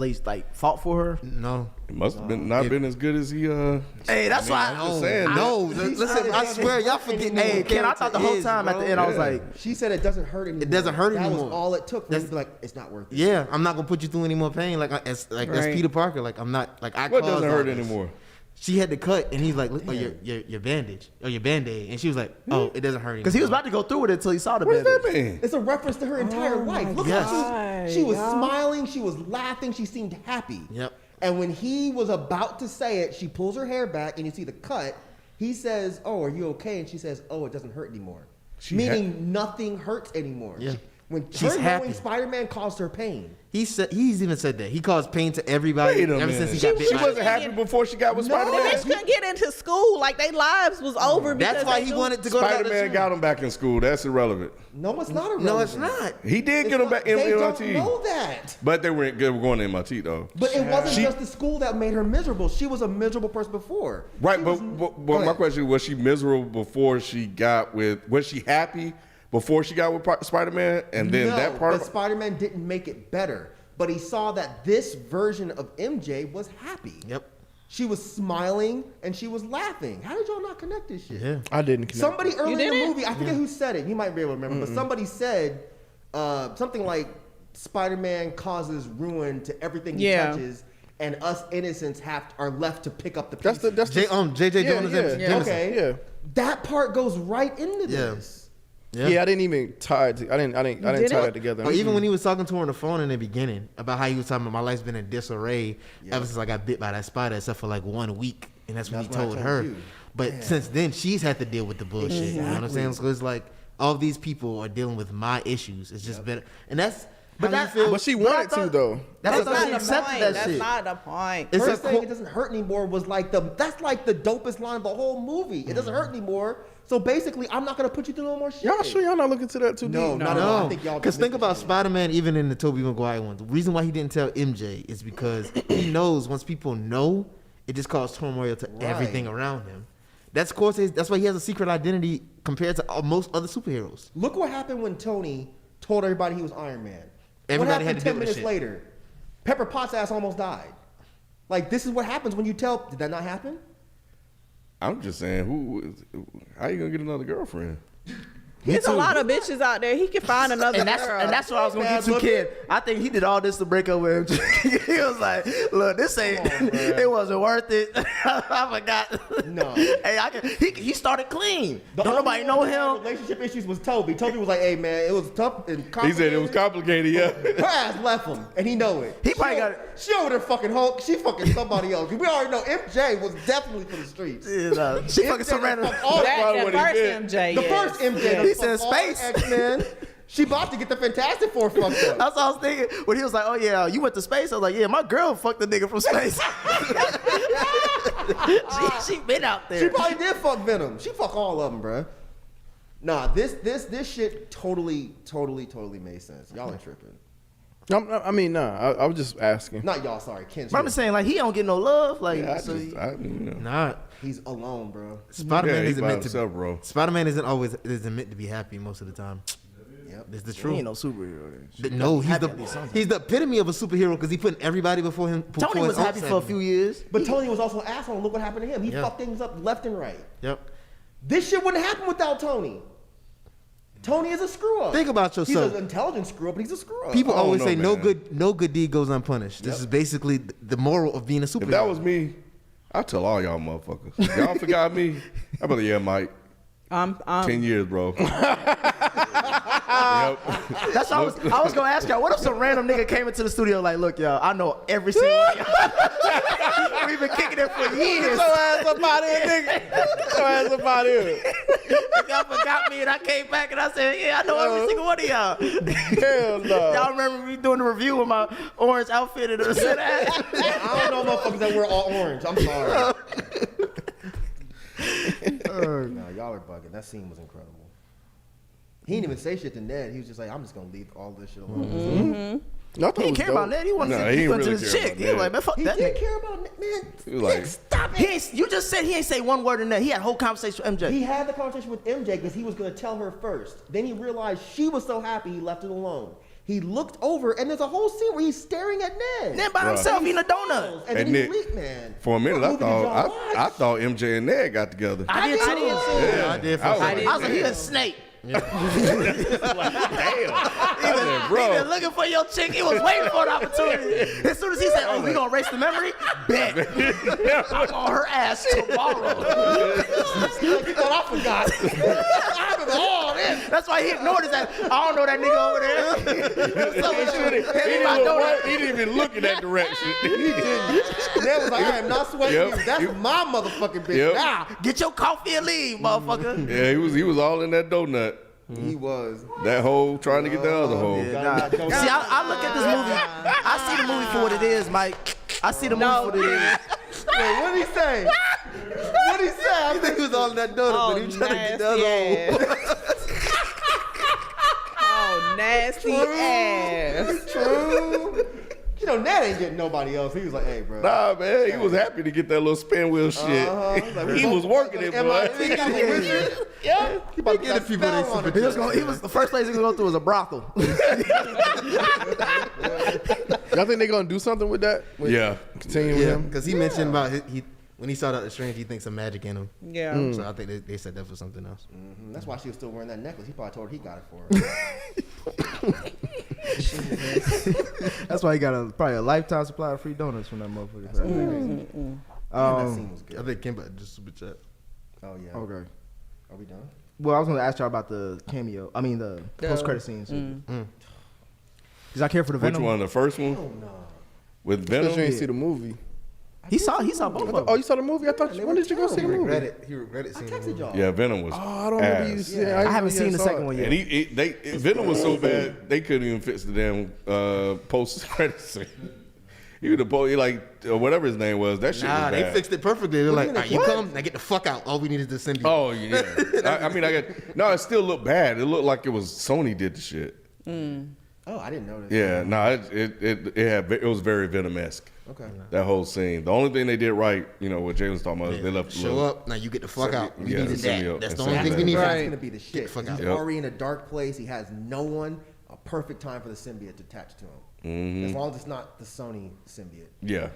S3: fought for her?
S4: No.
S2: It must have been been as good as he.
S3: Hey, that's why.
S2: I'm just saying.
S4: No, listen, I swear, y'all forget.
S3: Hey, Ken, I thought the whole time at the end I was like,
S5: She said it doesn't hurt anymore.
S4: It doesn't hurt
S5: that
S4: anymore.
S5: That was all it took. That's like, it's not worth it.
S4: yeah, I'm not gonna put you through any more pain. As Peter Parker, like I'm not like I.
S2: What
S4: caused
S2: doesn't
S4: all
S2: hurt
S4: this.
S2: anymore?
S4: She had the cut, and he's like, "Look, your bandage or your Band-Aid," and she was like, "Oh, it doesn't hurt anymore."
S3: because he was about to go through with it until he saw the
S2: What does
S3: bandage.
S2: that mean?
S5: It's a reference to her entire life. Look
S4: Yes.
S5: how she was smiling, she was laughing, she seemed happy.
S4: Yep.
S5: And when he was about to say it, she pulls her hair back and you see the cut. He says, "Oh, are you okay?" And she says, "Oh, it doesn't hurt anymore." Meaning nothing hurts anymore.
S4: Yeah.
S5: When
S4: She's
S5: her
S4: happy.
S5: knowing Spider-Man caused her pain.
S4: He's even said that he caused pain to everybody
S2: Wait a
S4: ever
S2: minute.
S4: since he got bit.
S2: She
S4: by
S2: wasn't
S4: it.
S2: happy before she got with
S6: The
S2: Spider-Man.
S6: bitch couldn't get into school. Like, their lives was over.
S4: That's
S6: because
S4: why
S6: they
S4: he
S6: knew-
S4: wanted to go to
S2: Spider-Man got him back in school. That's irrelevant.
S5: No, it's not irrelevant.
S4: No, it's not.
S2: He did
S5: It's
S2: get him
S5: not-
S2: back in
S5: They don't
S2: MIT.
S5: know that.
S2: But they were going to MIT though.
S5: But it wasn't just the school that made her miserable. She was a miserable person before.
S2: Right,
S5: She
S2: but
S5: Go
S2: my
S5: ahead.
S2: question was she miserable before she got with? Was she happy before she got with Spider-Man? And then
S5: no,
S2: that part
S5: but
S2: of
S5: Spider-Man didn't make it better. But he saw that this version of MJ was happy.
S4: Yep.
S5: She was smiling and she was laughing. How did y'all not connect this shit?
S4: Yeah.
S1: I didn't connect.
S5: Somebody earlier in the
S6: didn't?
S5: movie, I forget who said it. You might be able to remember, but somebody said something like Spider-Man causes ruin to everything he
S6: Yeah.
S5: touches, and us innocents are left to pick up the pieces.
S1: That's the
S4: J.J.
S1: Yeah,
S4: Jonas.
S1: yeah.
S4: Jameson.
S5: Okay.
S1: Yeah.
S5: That part goes right into
S4: Yeah.
S5: this.
S1: Yeah, I didn't even tie it. I didn't tie
S6: didn't?
S1: that together.
S4: Or even when he was talking to her on the phone in the beginning about how he was talking about my life's been in disarray ever since I got bit by that spider, except for like 1 week, and that's when
S5: That's
S4: he
S5: what I
S4: told
S5: told
S4: her.
S5: you.
S4: But since then, she's had to deal with the bullshit. You know what I'm saying? So it's like all these people are dealing with my issues. It's just better, and that's. But
S3: that-
S1: but she wanted to though.
S3: That's
S6: That's
S3: what she
S6: not the
S3: accepted
S6: point.
S3: that
S6: That's
S3: shit.
S6: not the point.
S4: It's
S5: Her
S4: a
S5: saying
S4: co-
S5: it doesn't hurt anymore was like that's like the dopest line of the whole movie. It doesn't hurt anymore. So basically, I'm not gonna put you through no more shit.
S1: Y'all sure y'all not looking to that too
S5: No,
S1: deep?
S5: not at all. I
S4: No,
S5: think y'all
S4: because
S5: just
S4: think
S5: missed
S4: about
S5: the shit.
S4: Spider-Man, even in the Toby Maguire one. The reason why he didn't tell MJ is because he knows once people know, it just causes turmoil to everything around him. That's why he has a secret identity compared to most other superheroes.
S5: Look what happened when Tony told everybody he was Iron Man.
S4: Everybody
S5: what
S4: had
S5: happened
S4: to
S5: 10
S4: deal with
S5: minutes
S4: shit.
S5: later? Pepper Potts' ass almost died. Like, this is what happens when you tell. Did that not happen?
S2: I'm just saying, how you gonna get another girlfriend?
S6: There's a lot of bitches out there. He can find another
S3: And
S6: girl.
S3: that's what I was gonna get
S5: Bad
S3: to,
S5: looking.
S3: kid. I think he did all this to break up with him. He was like, "Look, this ain't. It wasn't worth it. I forgot.
S5: No.
S3: Hey, he started clean. Don't
S5: only
S3: nobody
S5: one
S3: know
S5: that had
S3: him.
S5: Relationship issues was Toby. Toby was like, "Hey man, it was tough and
S2: He
S5: complicated."
S2: said it was complicated. Yeah.
S5: Her ass left him, and he know it.
S3: He probably
S5: She
S3: got
S5: o- She over there fucking Hulk. She fucking somebody else. We already know MJ was definitely for the streets.
S3: She fucking surrendered.
S5: Fuck all
S2: probably
S6: the
S2: what he
S6: first
S2: did.
S6: MJ.
S5: The
S6: yes.
S5: first MJ.
S6: Yes.
S5: done
S3: He said
S5: fucked all
S3: space.
S5: X-Men. She about to get the Fantastic Four fucked up.
S3: That's what I was thinking when he was like, "Oh yeah, you went to space." I was like, "Yeah, my girl fucked the nigga from space." she been out
S5: She
S3: there.
S5: probably did fuck Venom. She fuck all of them, bruh. Nah, this shit totally made sense. Y'all ain't tripping.
S1: I mean, I was just asking.
S5: Not y'all, sorry, Ken's
S3: But I'm just saying, like, he don't get no love. Like,
S4: Nah,
S5: he's alone, bro.
S4: Spider-Man
S2: he
S4: isn't
S2: by
S4: meant to.
S2: himself, bro.
S4: Spider-Man isn't meant to be happy most of the time.
S5: Yep.
S4: It's the
S3: he
S4: truth.
S3: ain't no superhero. Then.
S4: No,
S3: Happy at least sometimes.
S4: he's the epitome of a superhero because he put everybody before him.
S3: Tony was happy for a few years.
S5: But Tony was also an asshole. And look what happened to him. He
S4: Yeah.
S5: fucked things up left and right.
S4: Yep.
S5: This shit wouldn't happen without Tony. Tony is a screw up.
S4: Think about yourself.
S5: He's an intelligent screw up, but he's a screw up.
S4: People
S2: I don't
S4: always
S2: know,
S4: say no
S2: man.
S4: good deed goes unpunished. This is basically the moral of being a superhero.
S2: If that was me, I'd tell all y'all motherfuckers. If y'all forgot me, I'd be like, yeah, Mike. 10 years, bro. Yep.
S3: That's what I was gonna ask y'all. What if some random nigga came into the studio like, look, y'all, I know every single one of y'all. We've been kicking it for years.
S1: Get your ass up out here, nigga. Get your ass up out here.
S3: Y'all forgot me, and I came back and I said, yeah, I know every single one of y'all.
S1: Hell no.
S3: Y'all remember me doing the review with my orange outfit and said that?
S5: I don't know motherfuckers that wear all orange. I'm sorry. Nah, y'all are bugging. That scene was incredible. He didn't even say shit to Ned. He was just like, I'm just gonna leave all this shit alone.
S1: No, I thought
S3: He
S1: it
S3: didn't
S1: was
S3: care
S1: dope.
S3: about that. He wanted
S2: Nah,
S3: to
S2: he
S3: he
S2: didn't
S3: went to
S2: really
S3: his
S2: care
S3: chick.
S2: about
S3: He was
S2: that.
S3: like, man, fuck
S5: He
S3: that
S5: did
S3: nigga.
S5: care about Ned, man.
S2: He was like-
S5: Nick, stop
S3: He
S5: it.
S3: ain't, you just said he ain't say one word in that. He had a whole conversation with MJ.
S5: He had the conversation with MJ because he was gonna tell her first. Then he realized she was so happy he left it alone. He looked over and there's a whole scene where he's staring at Ned.
S3: Ned by himself eating a donut.
S5: And
S2: Hey,
S5: then
S2: Nick,
S5: he leaked, man.
S2: For a minute,
S5: What
S2: I
S5: movie did y'all
S2: thought
S5: watch?
S2: I thought MJ and Ned got together.
S3: I did too.
S4: Yeah, I did.
S2: I was
S6: I
S2: like,
S6: did
S3: I was like, he
S2: damn.
S3: a snake.
S2: Damn. I said, bro.
S3: He been looking for your chick. He was waiting for an opportunity. As soon as he said, "Oh, we gonna erase the memory," bet I'm on her ass tomorrow.
S5: Like, you thought I forgot. I remember all this.
S3: That's why he ignored his ass. I don't know that nigga over there. So
S2: He didn't even look in that direction.
S5: He didn't. Ned was like, I am not sweating
S2: Yep.
S5: you. That's my motherfucking bitch.
S2: Yep.
S5: Now.
S3: Get your coffee and leave, motherfucker.
S2: Yeah, he was all in that donut.
S5: He was.
S2: That hole trying to get the other hole.
S3: Yeah, nah. See, I look at this movie. I see the movie for what it is, Mike. I see the movie for what it is.
S5: Wait, what did he say? What did he say? I think he was all in that donut, but he was trying to get the other hole.
S6: Oh, nasty ass.
S5: True. You know, Ned ain't getting nobody else. He was like, hey, bro.
S2: Nah, man, he was happy to get that little spin wheel shit.
S5: Like,
S2: He was working it, boy.
S5: Yeah. He about to get a few
S3: He was the first place he was gonna go through was a brothel.
S1: Y'all think they gonna do something with that?
S2: Yeah.
S1: Continue with
S4: Yeah,
S1: him?
S4: because he mentioned about he when he saw Doctor Strange, he thinks some magic in him.
S6: Yeah.
S4: So I think they said that for something else.
S5: That's why she was still wearing that necklace. He probably told her he got it for her.
S3: That's why he got probably a lifetime supply of free donuts from that motherfucker.
S5: That scene was
S4: I
S5: good.
S4: think Kimba just super chat.
S5: Oh, yeah.
S3: Okay.
S5: Are we done?
S3: Well, I was gonna ask y'all about the cameo. I mean the post credit scenes. Cause I care for the
S2: Which
S3: Venom.
S2: one? The first one?
S5: Oh, no.
S2: With
S1: Because you
S2: Venom?
S1: ain't see the movie.
S3: He saw both of them.
S1: Oh, you saw the movie? I thought.
S5: They
S1: When
S5: were
S1: did you go see the
S5: terrible.
S1: movie?
S4: He regretted
S5: I
S4: seeing the
S5: texted
S4: movie.
S5: y'all.
S2: Yeah, Venom was.
S1: Oh, I don't remember you
S2: ass.
S1: seeing.
S3: I haven't seen the second one yet.
S2: And Venom was so bad they couldn't even fix the damn post credit scene. Even the whatever his name was, that shit
S4: Nah,
S2: was
S4: they
S2: bad.
S4: fixed it perfectly. They're like, all right, you
S5: What?
S4: come, now get the fuck out. All we need is to send you.
S2: Oh yeah. It still looked bad. It looked like it was Sony did the shit.
S5: Oh, I didn't notice.
S2: Yeah, no, it was very Venom-esque.
S5: Okay.
S2: That whole scene. The only thing they did right, what Jay was talking about, is they left the
S4: Show
S2: little-
S4: up, now you get the fuck out. We
S2: Yeah,
S4: needed
S2: send me
S4: that.
S2: up
S4: That's
S2: and
S4: the
S2: send
S4: only
S2: me
S4: thing we
S2: back.
S4: need.
S5: That's
S6: Right.
S5: going to be the shit.
S4: the fuck
S5: He's
S4: out.
S2: Yep.
S5: already in a dark place. He has no one. A perfect time for the symbiote attached to him. As long as it's not the Sony symbiote.
S2: Yeah.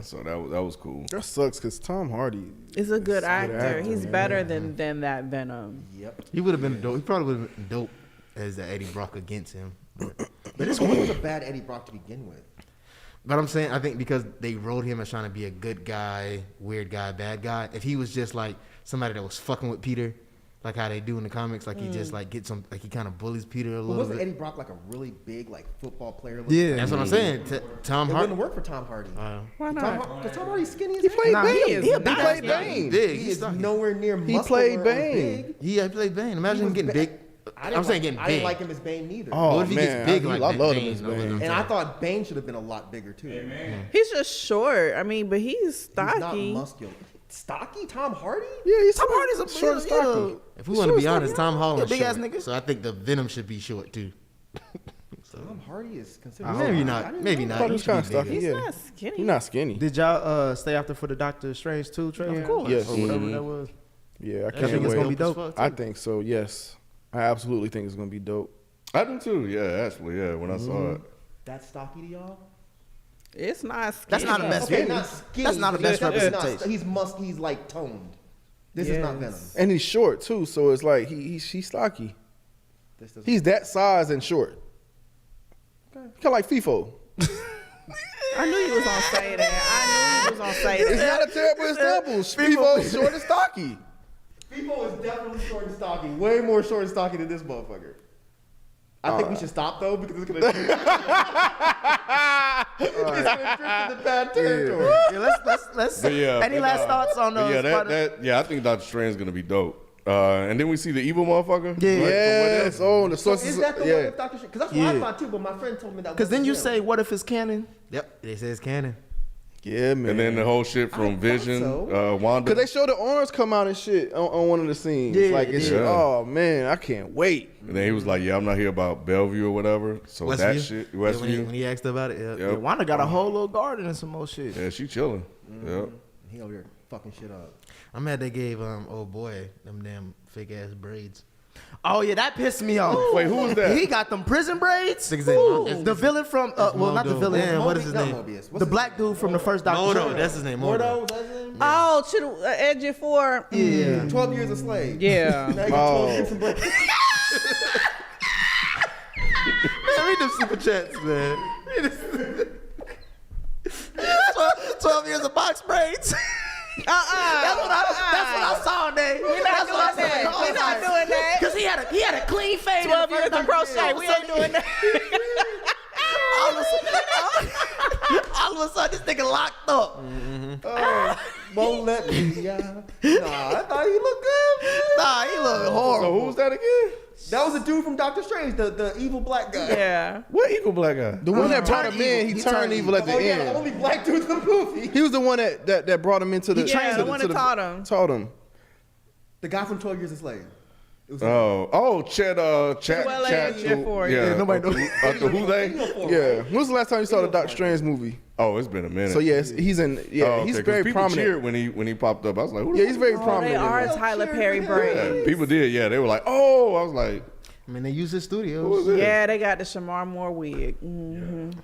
S2: So that was cool.
S1: That sucks because Tom Hardy.
S6: Is a good actor.
S1: actor,
S6: He's
S1: man.
S6: better than that Venom.
S5: Yep.
S4: He would have been dope. He probably would have been dope as the Eddie Brock against him.
S5: But this one was a bad Eddie Brock to begin with.
S4: But I'm saying, I think because they wrote him as trying to be a good guy, weird guy, bad guy. If he was just like somebody that was fucking with Peter, like how they do in the comics, like he just like gets some, like he kind of bullies Peter a
S5: But
S4: little
S5: wasn't
S4: bit.
S5: Eddie Brock like a really big football player?
S3: Yeah.
S4: That's what I'm saying. Tom
S5: It
S4: Hardy.
S5: wouldn't work for Tom Hardy.
S6: Why not?
S5: Because Tom Hardy's skinny as
S1: He
S5: hell.
S1: played Bane.
S6: he a
S1: He
S6: big
S1: played
S6: ass
S1: Bane.
S4: Big.
S5: He
S4: He's
S5: is
S4: not-
S5: nowhere near
S1: He
S5: muscular
S1: played
S5: or
S1: Bane.
S5: big.
S4: Yeah, he played Bane. Imagine him
S5: was
S4: getting
S5: ba-
S4: big.
S5: I didn't
S4: I'm saying
S5: like-
S4: getting
S5: I
S4: big.
S5: didn't like him as Bane neither.
S1: Oh,
S4: What if he gets
S1: man,
S4: big
S1: I
S4: like
S1: love
S4: Bane
S1: him as
S4: over
S1: Bane.
S4: them?
S5: And I thought Bane should have been a lot bigger too.
S6: He's just short. I mean, but he's
S5: He's not
S6: stocky.
S5: muscular. Stocky? Tom Hardy?
S1: Yeah, he's
S3: Tom Hardy's a
S1: short,
S3: yeah,
S1: stocky.
S4: If we want to be honest, Tom Holland's
S3: big ass
S4: short.
S3: nigga.
S4: So I think the Venom should be short too. So
S5: Tom Hardy is considered.
S4: maybe not. Maybe
S1: I
S4: not.
S1: thought he was
S4: He should
S1: kind of
S4: be bigger.
S1: stuffy.
S6: He's
S1: Yeah,
S6: not skinny.
S1: he's not skinny.
S3: Did y'all stay after for the Doctor Strange 2 trailer?
S6: Of course.
S1: Yes.
S3: Or whatever that was.
S1: Yeah, I
S3: I
S1: can't
S3: think it's
S1: wait.
S3: gonna be dope.
S4: as fuck,
S1: I
S4: too.
S1: think so. Yes, I absolutely think it's gonna be dope.
S2: I do too. Yeah, actually, yeah. When I saw it,
S5: That's stocky to y'all.
S6: It's not skinny.
S3: That's not a best
S5: Okay,
S3: Venom.
S5: not skinny.
S3: That's not a
S5: but
S3: best
S5: he's
S3: representation.
S5: He's like toned. This is not
S6: Yes.
S5: Venom.
S1: And he's short too, so it's like he's stocky.
S5: This doesn't-
S1: He's that size and short. Kind of like Feefo.
S6: I knew you was gonna say that. I knew you was gonna say
S1: It's
S6: that.
S1: not a terrible example. Feefo's short and stocky.
S5: Feefo is definitely short and stocky. Way more short and stocky than this motherfucker. I think we should stop though because it's gonna drift into bad territory.
S3: Yeah, let's.
S2: But yeah,
S3: Any
S2: but,
S3: last thoughts on
S2: but
S3: those?
S2: yeah, I think Doctor Strange is gonna be dope. And then we see the evil motherfucker.
S3: Yeah.
S1: Yes. Oh, the
S5: So
S1: sources.
S5: is that the one
S1: Yeah.
S5: with Doctor Strange? Because that's what I
S3: Yeah.
S5: thought too. But my friend told me that.
S3: Because then
S5: wasn't
S3: you
S5: him.
S3: say, what if it's canon?
S4: Yep. They say it's canon.
S1: Yeah, man.
S2: And then the whole shit from Vision,
S5: so.
S2: Wanda.
S1: Cause they showed the arms come out and shit on one of the scenes.
S3: Yeah,
S1: like it's
S2: yeah.
S1: oh man, I can't wait.
S2: And then he was like, "Yeah, I'm not here about Bellevue or whatever." So that shit,
S4: Yeah,
S2: Westview.
S4: when he asked about it, yeah.
S2: Yep.
S3: Yeah, Wanda got a whole little garden and some more shit.
S2: Yeah, she chilling. Yep.
S5: He over here fucking shit up.
S4: I'm mad they gave old boy them damn fake ass braids.
S3: Oh yeah, that pissed me off.
S2: Wait, who was that?
S3: He got them prison braids.
S4: Niggas ain't-
S3: Ooh.
S4: it's-
S3: The villain from well, not the
S4: Modo.
S3: villain.
S4: Damn, what is his
S5: Not
S4: name?
S5: Mobius. What's
S3: The
S5: his
S3: black dude from the first Doctor
S4: Modo,
S3: Strange.
S4: that's his name.
S5: Mordo,
S4: Mordo.
S5: that's his name?
S6: Oh, should Edge it for?
S3: Yeah.
S5: 12 years a slave.
S6: Yeah.
S5: Now you got 12 years of break.
S3: Man, read them super chats, man. 12 years of box braids. That's what I saw, Dave.
S6: We're not doing that. We're not doing that.
S3: Because he had a clean fade.
S6: 12 years of crochet. We ain't doing that.
S3: All of a sudden, this nigga locked up.
S5: Won't let me. Nah, I thought he looked good.
S3: Nah, he look
S2: So
S3: horrible.
S2: who was that again?
S5: That was the dude from Doctor Strange, the evil black guy.
S6: Yeah.
S2: What evil black guy?
S1: The one that brought
S3: turned
S1: him in,
S3: evil.
S1: he
S3: He
S1: turned
S3: turned
S1: evil at the
S5: Oh yeah, the
S1: end.
S5: only black dude in the movie.
S1: He was the one that brought him into the
S6: Yeah,
S1: to
S6: the one
S1: to
S6: that taught him.
S1: Taught him.
S5: The guy from 12 Years a Slave. It was
S2: Chet,
S6: Well, Edge for,
S2: yeah.
S3: nobody knows.
S2: Who they?
S1: Yeah. When was the last time you saw the Doctor Strange movie?
S2: Oh, it's been a minute.
S1: So yes, he's in. Yeah,
S2: Oh, okay,
S1: he's
S2: 'cause
S1: very
S2: people
S1: prominent.
S2: cheered when he popped up. I was like, who the
S1: Yeah,
S2: fuck
S1: he's very
S6: Oh, they
S1: prominent. in
S6: are
S1: that.
S6: Tyler Perry
S2: Yeah,
S6: braids.
S2: people did. Yeah, they were like, oh, I was like,
S4: I mean, they use his
S2: who was
S4: studios.
S2: it?
S6: Yeah, they got the Shamar Moore wig.
S2: I
S6: Mm-hmm.
S1: Put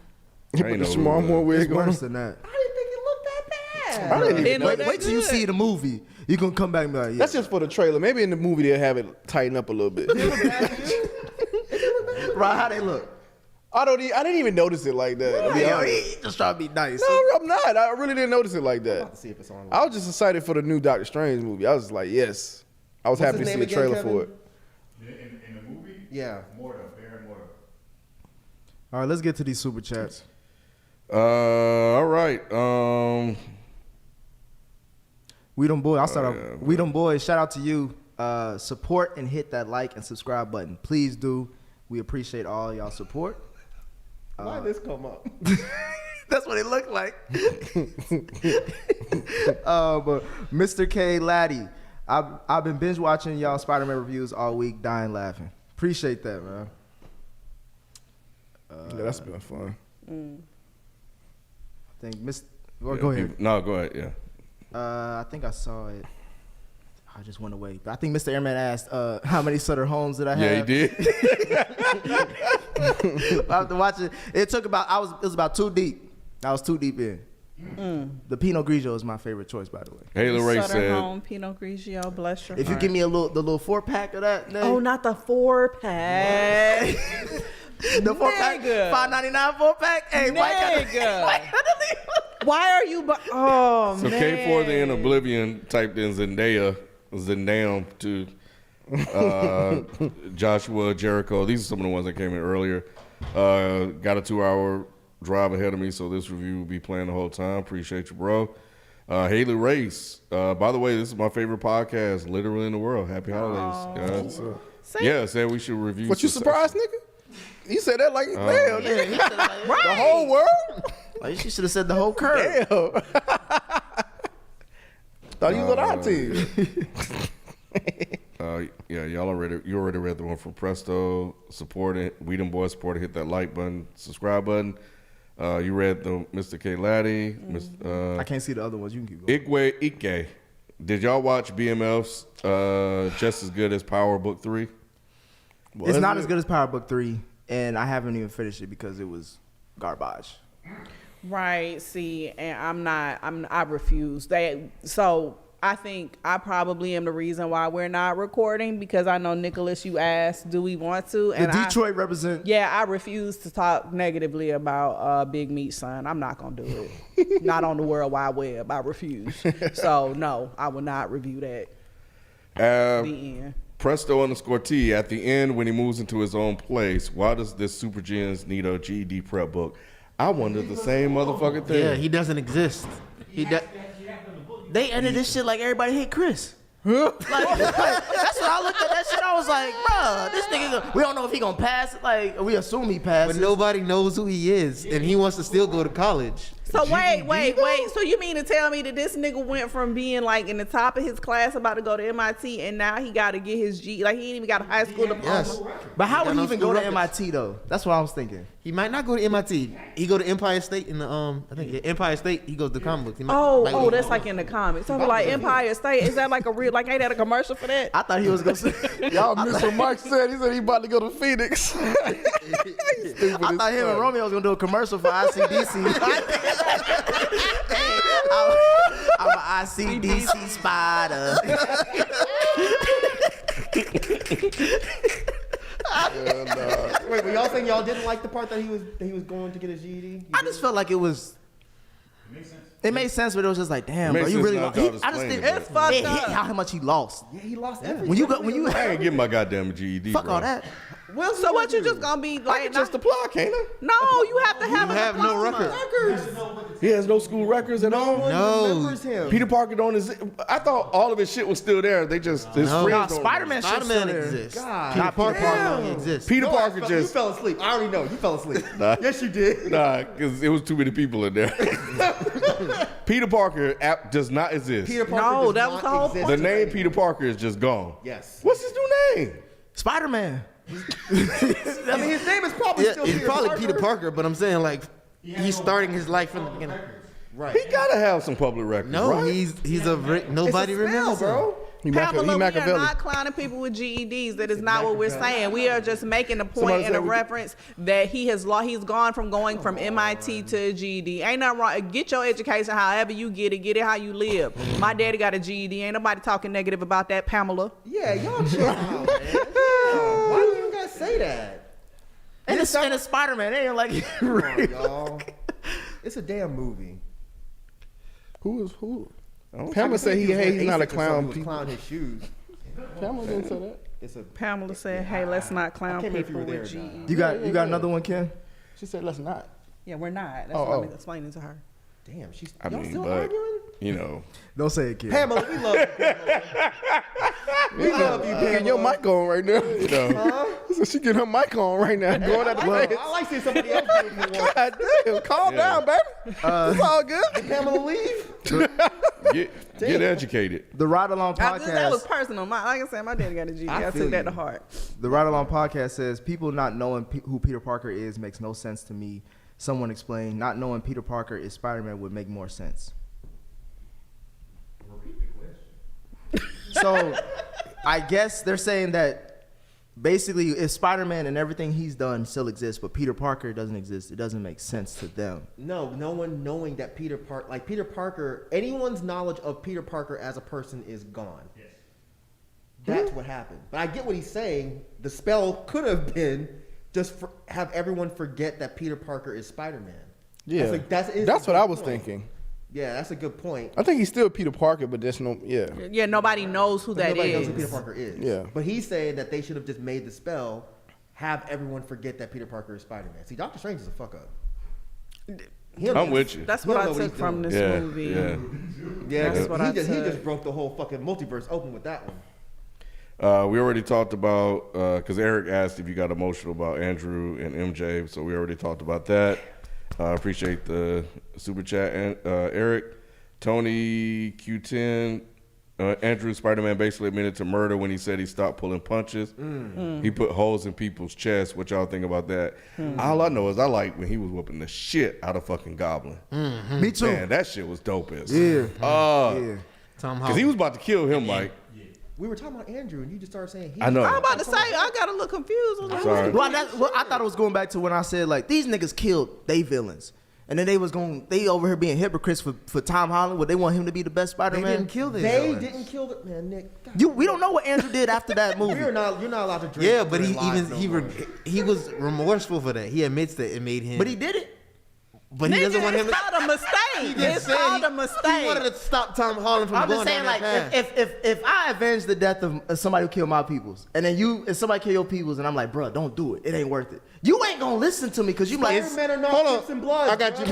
S2: ain't
S1: the
S2: know who
S1: small
S2: it was.
S1: more wig
S3: It's
S1: on.
S3: worse than that.
S5: I didn't think it looked that bad.
S1: I didn't even
S6: Didn't
S1: know.
S6: look that
S3: Wait till you
S6: good.
S3: see the movie. You gonna come back and be like, yeah.
S1: That's just for the trailer. Maybe in the movie they'll have it tighten up a little bit.
S3: right. How they look?
S1: I didn't even notice it like that. To be
S3: Yo,
S1: honest.
S3: he just trying to be nice.
S1: No, I'm not. I really didn't notice it like
S5: I'm about
S1: that.
S5: to see if it's on.
S1: I was just excited for the new Doctor Strange movie. I was just like, yes. I was
S5: What's
S1: happy to
S5: his
S1: see a
S5: name again,
S1: trailer
S5: Kevin?
S1: for it.
S7: In the movie?
S5: Yeah.
S7: Baron Mordo.
S3: All right, let's get to these super chats.
S2: All right.
S3: We Them Boys. I'll start off.
S2: yeah,
S3: We Them Boys. Shout out to you. Support and hit that like and subscribe button. Please do. We appreciate all y'all support.
S5: Why did this come up?
S3: That's what it looked like. But Mr. K Laddie, I've been binge watching y'all Spider-Man reviews all week, dying laughing. Appreciate that, man.
S1: Yeah, that's been fun.
S3: I think Miss. Or
S2: Yeah,
S3: go ahead.
S2: No, go ahead. Yeah.
S3: I think I saw it. I just went away. But I think Mr. Airman asked, how many Sutter Homes did I have?
S2: Yeah, he did.
S3: I have to watch it. It took about, it was about 2 deep. I was 2 deep in. The Pinot Grigio is my favorite choice, by the way.
S2: Hayla Ray
S6: Sutter
S2: said,
S6: Home, Pinot Grigio, bless your
S3: If you
S6: heart.
S3: give me the little 4-pack of that, then
S6: Oh, not the 4-pack.
S3: the 4-pack,
S6: Nigga.
S3: $5.99 4-pack. Hey,
S6: Nigga. Why are you? Oh
S2: so
S6: man.
S2: K4 in Oblivion typed in Zendaya to Joshua Jericho. These are some of the ones that came in earlier. Got a 2-hour drive ahead of me, so this review will be playing the whole time. Appreciate you, bro. Haley Race. By the way, this is my favorite podcast, literally in the world. Happy holidays, guys.
S6: Say-
S2: Yeah, said we should review.
S1: What, you
S2: Succession.
S1: surprised, nigga? You said that like, damn,
S3: Yeah,
S1: nigga.
S3: he said like,
S1: The whole world?
S3: like, she should have said the whole curve.
S1: Damn. Thought you was on our team.
S2: Yeah, you already read the one from Presto. Support it. We them boys support it. Hit that like button, subscribe button. You read the Mr. K. Laddie.
S3: I can't see the other ones. You can keep going.
S2: Igwe Ike. Did y'all watch BMF's Just as Good as Power Book 3?
S3: It's not as good as Power Book 3, and I haven't even finished it because it was garbage.
S6: Right. See, and I refuse. So I think I probably am the reason why we're not recording, because I know, Nicholas, you asked, do we want to? And
S3: Detroit represent.
S6: Yeah, I refuse to talk negatively about Big Meat Son. I'm not going to do it. Not on the World Wide Web. I refuse. So, no, I will not review that. The end.
S2: Presto_T, at the end when he moves into his own place, why does this Super Gens need a GED prep book? I wondered the same motherfucking thing.
S4: Yeah, he doesn't exist. They ended this shit like everybody hate Chris. Like, that's what I looked at that shit. I was like, bruh, this nigga, we don't know if he gonna pass it. Like, we assume he passes. But nobody knows who he is, and he wants to still go to college.
S6: So wait. So you mean to tell me that this nigga went from being like in the top of his class about to go to MIT, and now he got to get his G? Like, he ain't even got a high school diploma.
S4: Yes.
S3: But how would he
S4: no
S3: even
S4: school
S3: go to
S4: records.
S3: MIT though? That's what I was thinking.
S4: He might not go to MIT. He go to Empire State in the I think Empire State. He goes to comic books. He might,
S6: That's like in the comics. So like Empire State, is that like a real, like, ain't that a commercial for that?
S3: I thought he was gonna say.
S1: Y'all missed what Mike said. He said he about to go to Phoenix.
S3: I thought him and Romeo was gonna do a commercial for ICDC. I'm an ICDC spider.
S5: Wait, were y'all saying y'all didn't like the part that he was going to get his GED?
S3: I just felt like it was. It made sense, but it was just like, damn,
S2: Makes
S3: bro, you
S2: sense
S3: really.
S2: now
S3: Lost.
S2: y'all
S3: I just
S2: explain
S3: think
S2: it,
S6: It's fucked
S3: it hit
S6: up.
S3: how much he lost.
S5: Yeah, he lost everything.
S3: When you
S2: I ain't get my goddamn GED.
S3: fuck
S2: bro.
S3: all that.
S6: Well, so what, you just gonna be
S2: I
S6: like?
S2: can just apply, can't I?
S6: No, you have to have.
S4: You
S6: a
S4: have no
S6: diploma.
S4: record.
S2: He has no school records at all.
S4: No.
S5: Remembers him.
S2: Peter Parker don't exist. I thought all of his shit was still there. They just his
S4: No.
S2: friends
S3: Nah,
S2: don't
S3: Spider-Man shit's
S4: Spider-Man
S3: still there.
S4: exists.
S5: God.
S4: Peter
S3: Not
S4: Parker
S3: Peter Parker.
S4: don't exist.
S2: Peter
S5: No,
S2: Parker
S5: you
S2: just
S5: fell asleep. I already know. You fell asleep.
S2: Nah.
S5: Yes, you did.
S2: nah, because it was too many people in there. Peter Parker does not exist.
S5: Peter Parker
S6: No,
S5: does
S6: that
S5: not
S6: was the whole
S5: exist
S2: the
S6: point.
S2: name
S5: anymore.
S2: Peter Parker is just gone.
S5: Yes.
S2: What's his new name?
S3: Spider-Man.
S5: I mean, his name is probably
S4: Yeah,
S5: still
S4: it's
S5: Peter
S4: probably
S5: Parker.
S4: Peter Parker, but I'm saying like he's starting his life from the beginning.
S5: Right.
S2: He gotta have some public records.
S4: No,
S2: right?
S4: he's nobody remembers him.
S5: bro.
S1: He
S6: Pamela, we are
S1: Machiavelli.
S6: not clowning people with GEDs. That is not what we're saying. We are just making a
S1: Somebody
S6: point and a
S1: said we-
S6: reference that he's gone from going from MIT to a GED. Ain't nothing wrong. Get your education however you get it how you live. My daddy got a GED. Ain't nobody talking negative about that, Pamela.
S5: Yeah, y'all chill out, man. Why do you guys say that?
S3: And it's Spider-Man. They ain't like.
S5: Come on, y'all. It's a damn movie.
S1: Who? Pamela said he's not a clown.
S5: He clown his shoes.
S1: Pamela didn't say that.
S5: It's a.
S6: Pamela said, "Hey, let's not clown
S5: I can't remember if
S6: people
S5: you were
S6: with
S5: there or
S6: GEDs."
S3: You got another one, Ken?
S1: She said let's not.
S6: Yeah, we're not. That's
S1: Oh,
S6: what
S1: oh.
S6: I'm explaining to her.
S5: Damn, she's.
S2: I
S5: y'all
S2: mean,
S5: still
S2: but
S5: arguing?
S2: you know,
S3: Don't say it, Ken.
S5: Pamela, we love you. Pamela. We love you,
S1: Getting your
S5: Pamela.
S1: mic on right now.
S2: you know.
S1: So she getting her mic on right now. Going at the face.
S5: I like seeing somebody else do it for once.
S1: God damn, calm
S2: Yeah.
S1: down, baby. It's all good.
S5: Pamela leave?
S2: Get educated.
S3: The Ride Along
S6: That was
S3: podcast.
S6: personal. Like I said, my daddy got a GED.
S5: I
S6: I
S5: feel
S6: took that
S5: you.
S6: to heart.
S3: The Ride Along podcast says people not knowing who Peter Parker is makes no sense to me. Someone explained not knowing Peter Parker is Spider-Man would make more sense. So, I guess they're saying that basically if Spider-Man and everything he's done still exists, but Peter Parker doesn't exist, it doesn't make sense to them.
S5: No one knowing that Peter Parker, anyone's knowledge of Peter Parker as a person is gone. Yes. That's what happened. But I get what he's saying. The spell could have been just have everyone forget that Peter Parker is Spider-Man.
S1: Yeah,
S5: That's
S1: what I was thinking.
S5: Yeah, that's a good point.
S1: I think he's still Peter Parker, but there's no,
S6: Yeah, nobody knows who that
S5: Nobody knows
S6: is.
S5: who Peter Parker is.
S1: Yeah.
S5: But he's saying that they should have just made the spell, have everyone forget that Peter Parker is Spider-Man. See, Doctor Strange is a fuck up.
S2: I'm with you.
S6: That's
S5: You
S6: what
S5: don't
S6: I
S5: know what
S6: took
S5: he's
S6: from
S5: doing.
S6: this
S2: Yeah,
S6: movie.
S2: yeah.
S5: Yeah,
S6: That's what I
S5: he
S6: took.
S5: just broke the whole fucking multiverse open with that one.
S2: We already talked about because Eric asked if you got emotional about Andrew and MJ, so we already talked about that. Appreciate the super chat, Eric. Tony Q10 Andrew Spider-Man basically admitted to murder when he said he stopped pulling punches. He put holes in people's chests. What y'all think about that? All I know is I like when he was whooping the shit out of fucking Goblin.
S3: Me too.
S2: Man, that shit was dope as.
S3: Yeah.
S2: Because
S4: Tom
S2: he
S4: Holland.
S2: was about to kill him, Mike.
S5: We were talking about Andrew, and you just started saying he.
S2: I know.
S6: I'm about to say I got a little confused. I was like,
S2: Sorry.
S3: Well, I thought it was going back to when I said like these niggas killed they villains, and then they over here being hypocrites for Tom Holland. Would they want him to be the best
S4: They
S3: Spider-Man?
S4: didn't kill this.
S5: They didn't kill the man, Nick. God.
S3: We don't know what Andrew did after that movie.
S5: You're not allowed to drink.
S4: Yeah, but
S5: during live no more.
S4: he was remorseful for that. He admits that it made him.
S3: But he did it.
S4: But he
S6: nigga,
S4: doesn't want him
S6: it's
S4: to.
S6: called a mistake.
S4: Just
S6: It's
S4: said
S6: called
S4: he-
S6: a mistake.
S4: He wanted to stop Tom Holland from
S3: I'm
S4: going
S3: just saying,
S4: down
S3: like,
S4: that path.
S3: if I avenge the death of somebody who killed my peoples, and then if somebody kill your peoples, and I'm like, bro, don't do it. It ain't worth it. You ain't gonna listen to me because you like,
S5: Spider-Man are not
S4: Hold
S5: chips and blood.
S4: I got you,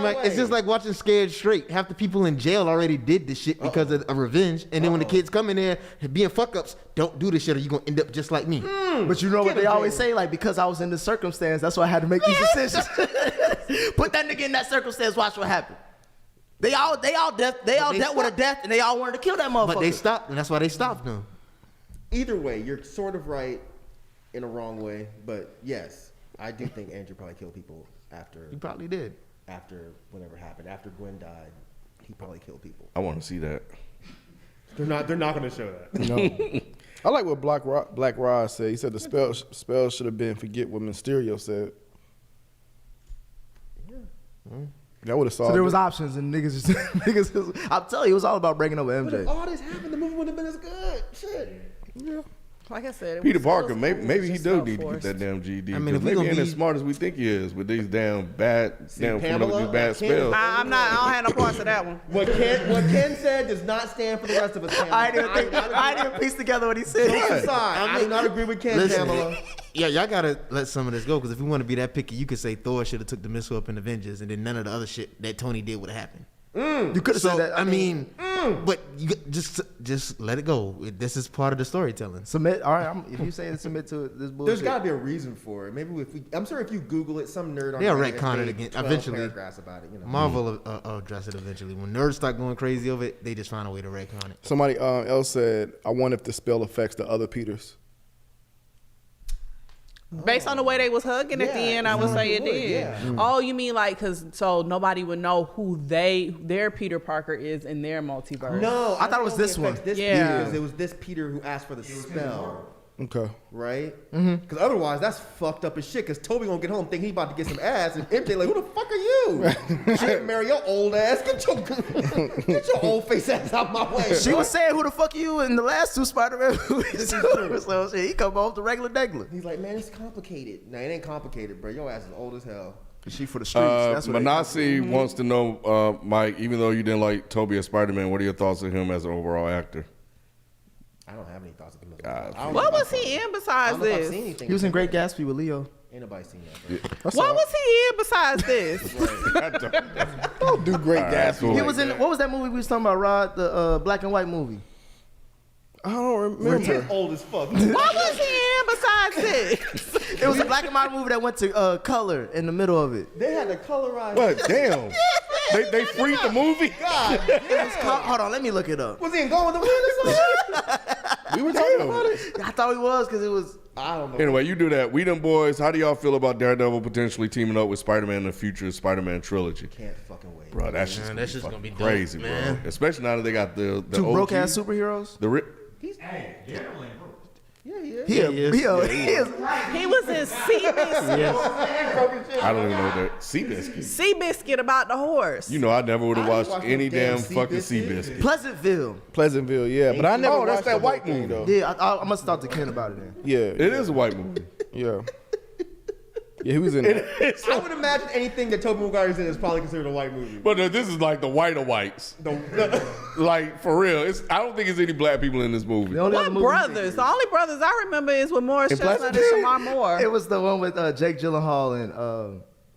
S4: Mike. It's just like watching Scared Straight. Half the people in jail already did this shit because of revenge, and then when the kids come in there being fuck ups, don't do this shit or you gonna end up just like me.
S3: but you know what they always say, like, because I was in this circumstance, that's why I had to make these decisions. Put that nigga in that circumstance, watch what happened. They all dealt with a death, and they all wanted to kill that motherfucker.
S4: But they stopped, and that's why they stopped them.
S5: Either way, you're sort of right in a wrong way, but yes, I do think Andrew probably killed people after
S4: He probably did.
S5: whatever happened. After Gwen died, he probably killed people.
S2: I want to see that.
S5: They're not going to show that.
S1: No. I like what Black Rod said. He said the spell should have been forget what Mysterio said. That would have solved
S3: So there was
S1: it.
S3: options, and niggas. I'm telling you, it was all about breaking up with
S5: But if
S3: MJ.
S5: all this happened, the movie wouldn't have been as good. Shit.
S1: Yeah.
S6: Like I said,
S2: Peter Parker, maybe he do need to get that damn GD.
S4: I mean, if we
S2: maybe he
S4: gonna
S2: ain't as
S4: be-
S2: smart as we think he is with these damn bad,
S5: Pamela,
S2: these bad
S5: I can't-
S2: spells.
S6: I don't have no parts of that one.
S5: What Ken said does not stand for the rest of us. Pamela.
S3: I didn't even piece together what he said.
S5: I do not agree with Ken,
S4: Listen,
S5: Pamela.
S4: yeah, y'all gotta let some of this go because if we want to be that picky, you could say Thor should have took the missile up in Avengers, and then none of the other shit that Tony did would have happened.
S3: You could have
S4: So
S3: said that.
S4: I mean, but you just let it go. This is part of the storytelling.
S3: submit. All right, if you say submit to this bullshit.
S5: There's got to be a reason for it. Maybe I'm sure if you Google it, some nerd on
S4: They'll
S5: the internet
S4: retcon it
S5: made
S4: again
S5: 12
S4: eventually.
S5: paragraphs about it. You know.
S4: Marvel will address it eventually. When nerds start going crazy over it, they just find a way to retcon it.
S1: Somebody else said, I wonder if the spell affects the other Peters.
S6: Based on the way they was hugging at the end, I would say it
S5: would,
S6: did.
S5: yeah.
S6: Oh, you mean like so nobody would know who their Peter Parker is in their multiverse?
S5: No,
S3: I thought it was
S5: don't
S3: this
S5: think
S3: one.
S5: affects This
S6: Yeah.
S5: Peter, because it was this Peter who asked for the spell,
S1: Okay.
S5: right? Because otherwise, that's fucked up as shit. Because Toby gonna get home thinking he about to get some ass, and MJ like, who the fuck are you? Shit, Mary, your old ass, get your old face ass out my way.
S3: She was saying, "Who the fuck are you?" in the last two Spider-Man movies. So shit, he come off the regular degler.
S5: He's like, man, it's complicated. Nah, it ain't complicated, bro. Your ass is old as hell.
S3: She for the streets. That's what they-
S2: Manasi wants to know, Mike, even though you didn't like Toby as Spider-Man, what are your thoughts of him as an overall actor?
S5: I don't have any thoughts of him.
S6: What was he in
S5: I
S6: besides
S5: don't know if I've
S6: this?
S5: seen anything.
S3: He was in Great Gatsby with Leo.
S5: Ain't nobody seen that. Bro.
S1: That's
S6: What
S1: all.
S6: was he in besides this?
S1: Don't do great Gatsby.
S2: cool.
S3: He was in. What was that movie we was talking about, Rod? The black and white movie.
S1: I don't remember.
S5: He's old as fuck.
S6: What was he in besides this?
S3: It was a black and white movie that went to color in the middle of it.
S5: They had to colorize.
S2: What? Damn. They freed the movie?
S5: God,
S3: It was called, hold on, let me look it up.
S5: was he in Gone with the Wind or something?
S2: We were talking about it.
S3: I thought he was because it was.
S5: I don't know.
S2: Anyway, you do that. We them boys, how do y'all feel about Daredevil potentially teaming up with Spider-Man in the future Spider-Man trilogy?
S5: Can't fucking wait.
S2: Bro, that's just,
S4: Man,
S2: gonna,
S4: that's
S2: be
S4: just gonna be
S2: fucking
S4: dope,
S2: crazy,
S4: man.
S2: bro. Especially now that they got the
S3: Two
S2: OG,
S3: broke ass superheroes.
S7: Hey, Daredevil ain't broke.
S5: Yeah, he is.
S3: He is.
S6: He was in Seabiscuit.
S2: I don't even know that. Seabiscuit.
S6: Seabiscuit about the horse.
S2: You know, I never would have
S5: I
S2: watched
S5: watched
S2: any
S5: no damn
S2: damn fucking
S5: Seabiscuit.
S2: Seabiscuit.
S3: Pleasantville.
S1: Pleasantville, yeah. But I never
S2: Oh, that's
S1: watched
S2: that
S1: the
S2: white
S1: whole thing,
S2: movie.
S1: though.
S3: Yeah, I must talk to Ken about it then.
S1: Yeah.
S2: It is a white movie.
S1: Yeah. Yeah, he was in it.
S5: I would imagine anything that Toby Maguire is in is probably considered a white movie.
S2: But this is like the white of whites. Like, for real. I don't think there's any black people in this movie.
S3: The only other
S6: What
S3: movie-
S6: brothers? The only brothers I remember is with Morris
S2: In
S6: Chestnut and
S2: Pleasantville?
S6: Shamar Moore.
S3: It was the one with Jake Gyllenhaal and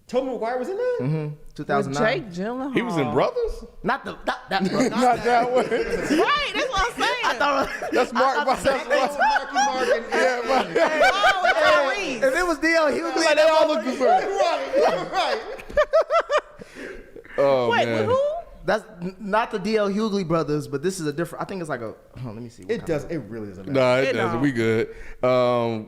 S5: Toby Maguire was in that?
S3: 2009.
S6: Jake Gyllenhaal.
S2: He was in Brothers?
S3: Not that bro.
S1: Not that way.
S6: Right, that's what I'm saying.
S3: I thought
S1: That's Mark.
S5: Marky Mark and
S6: Oh, with Tyrese.
S3: if it was Dio, he would be
S1: They all look good.
S5: right.
S2: Oh,
S6: Wait,
S2: man.
S6: with who?
S3: That's not the D.L. Hughley brothers, but this is a different. I think it's like a. Let me see.
S5: It does. It really doesn't matter.
S2: Nah, it
S6: It
S2: doesn't.
S6: don't.
S2: We good.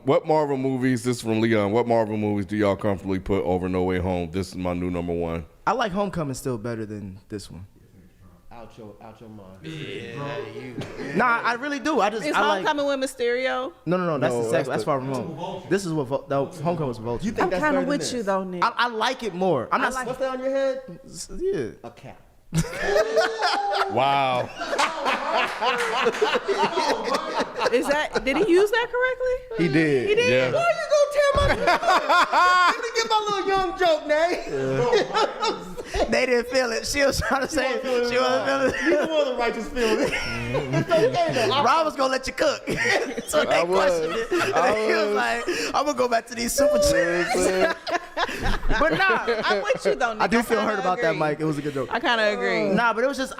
S2: What Marvel movies? This is from Leon. What Marvel movies do y'all comfortably put over No Way Home? This is my new number one.
S3: I like Homecoming still better than this one.
S5: Out your mind.
S3: Nah, I really do. I
S6: Is
S3: like.
S6: Homecoming with Mysterio?
S3: No. That's
S1: No,
S3: the second. That's Far From Home. This is what Homecoming was Vulture.
S5: You think
S6: I'm
S5: that's
S6: kind
S5: better
S6: of
S5: than
S6: with you
S5: this?
S6: though, Nick.
S3: I like it more. I'm not.
S5: What's that on your head?
S3: Yeah.
S5: A cap.
S2: Wow.
S6: Is that? Did he use that correctly?
S1: He did.
S6: He did.
S2: Yeah.
S5: Why you gonna tear my? Let me get my little young joke, Nay.
S3: They didn't feel it. She was trying to say it. She wasn't feeling it.
S5: Neither one of the righteous feel it. It's okay though.
S3: Rob was gonna let you cook. So they questioned it. And then he was like, I'm gonna go back to these super chats. But nah,
S6: I'm with you though, Nick.
S3: I do feel
S6: kinda
S3: hurt about that,
S6: agree.
S3: Mike. It was a good joke.
S6: I kind of agree.
S3: Nah, but it was just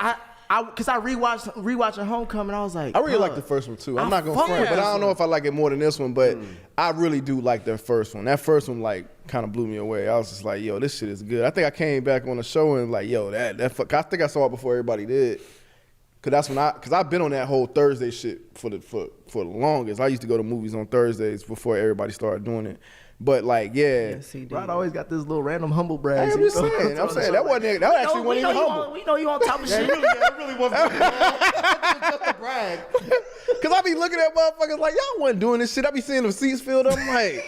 S3: because I rewatching Homecoming. I was like,
S1: I really like
S3: huh.
S1: the first one too. I'm
S3: I
S1: not gonna
S3: fuck
S1: front,
S3: with
S1: but I
S3: this
S1: don't know if I like it more than this one. But I really do like that first one. That first one like kind of blew me away. I was just like, yo, this shit is good. I think I came back on the show and like, yo, that fuck. I think I saw it before everybody did. Cause that's when I've been on that whole Thursday shit for the longest. I used to go to movies on Thursdays before everybody started doing it. But like, yeah.
S6: Yes, he did.
S3: Rod always got this little random humble brag.
S1: I'm just saying. I'm saying that wasn't. That actually wasn't even humble.
S3: We know you on top of shit.
S5: It really wasn't. Just a brag.
S1: Cause I be looking at motherfuckers like y'all wasn't doing this shit. I be seeing them seats filled up. I'm like,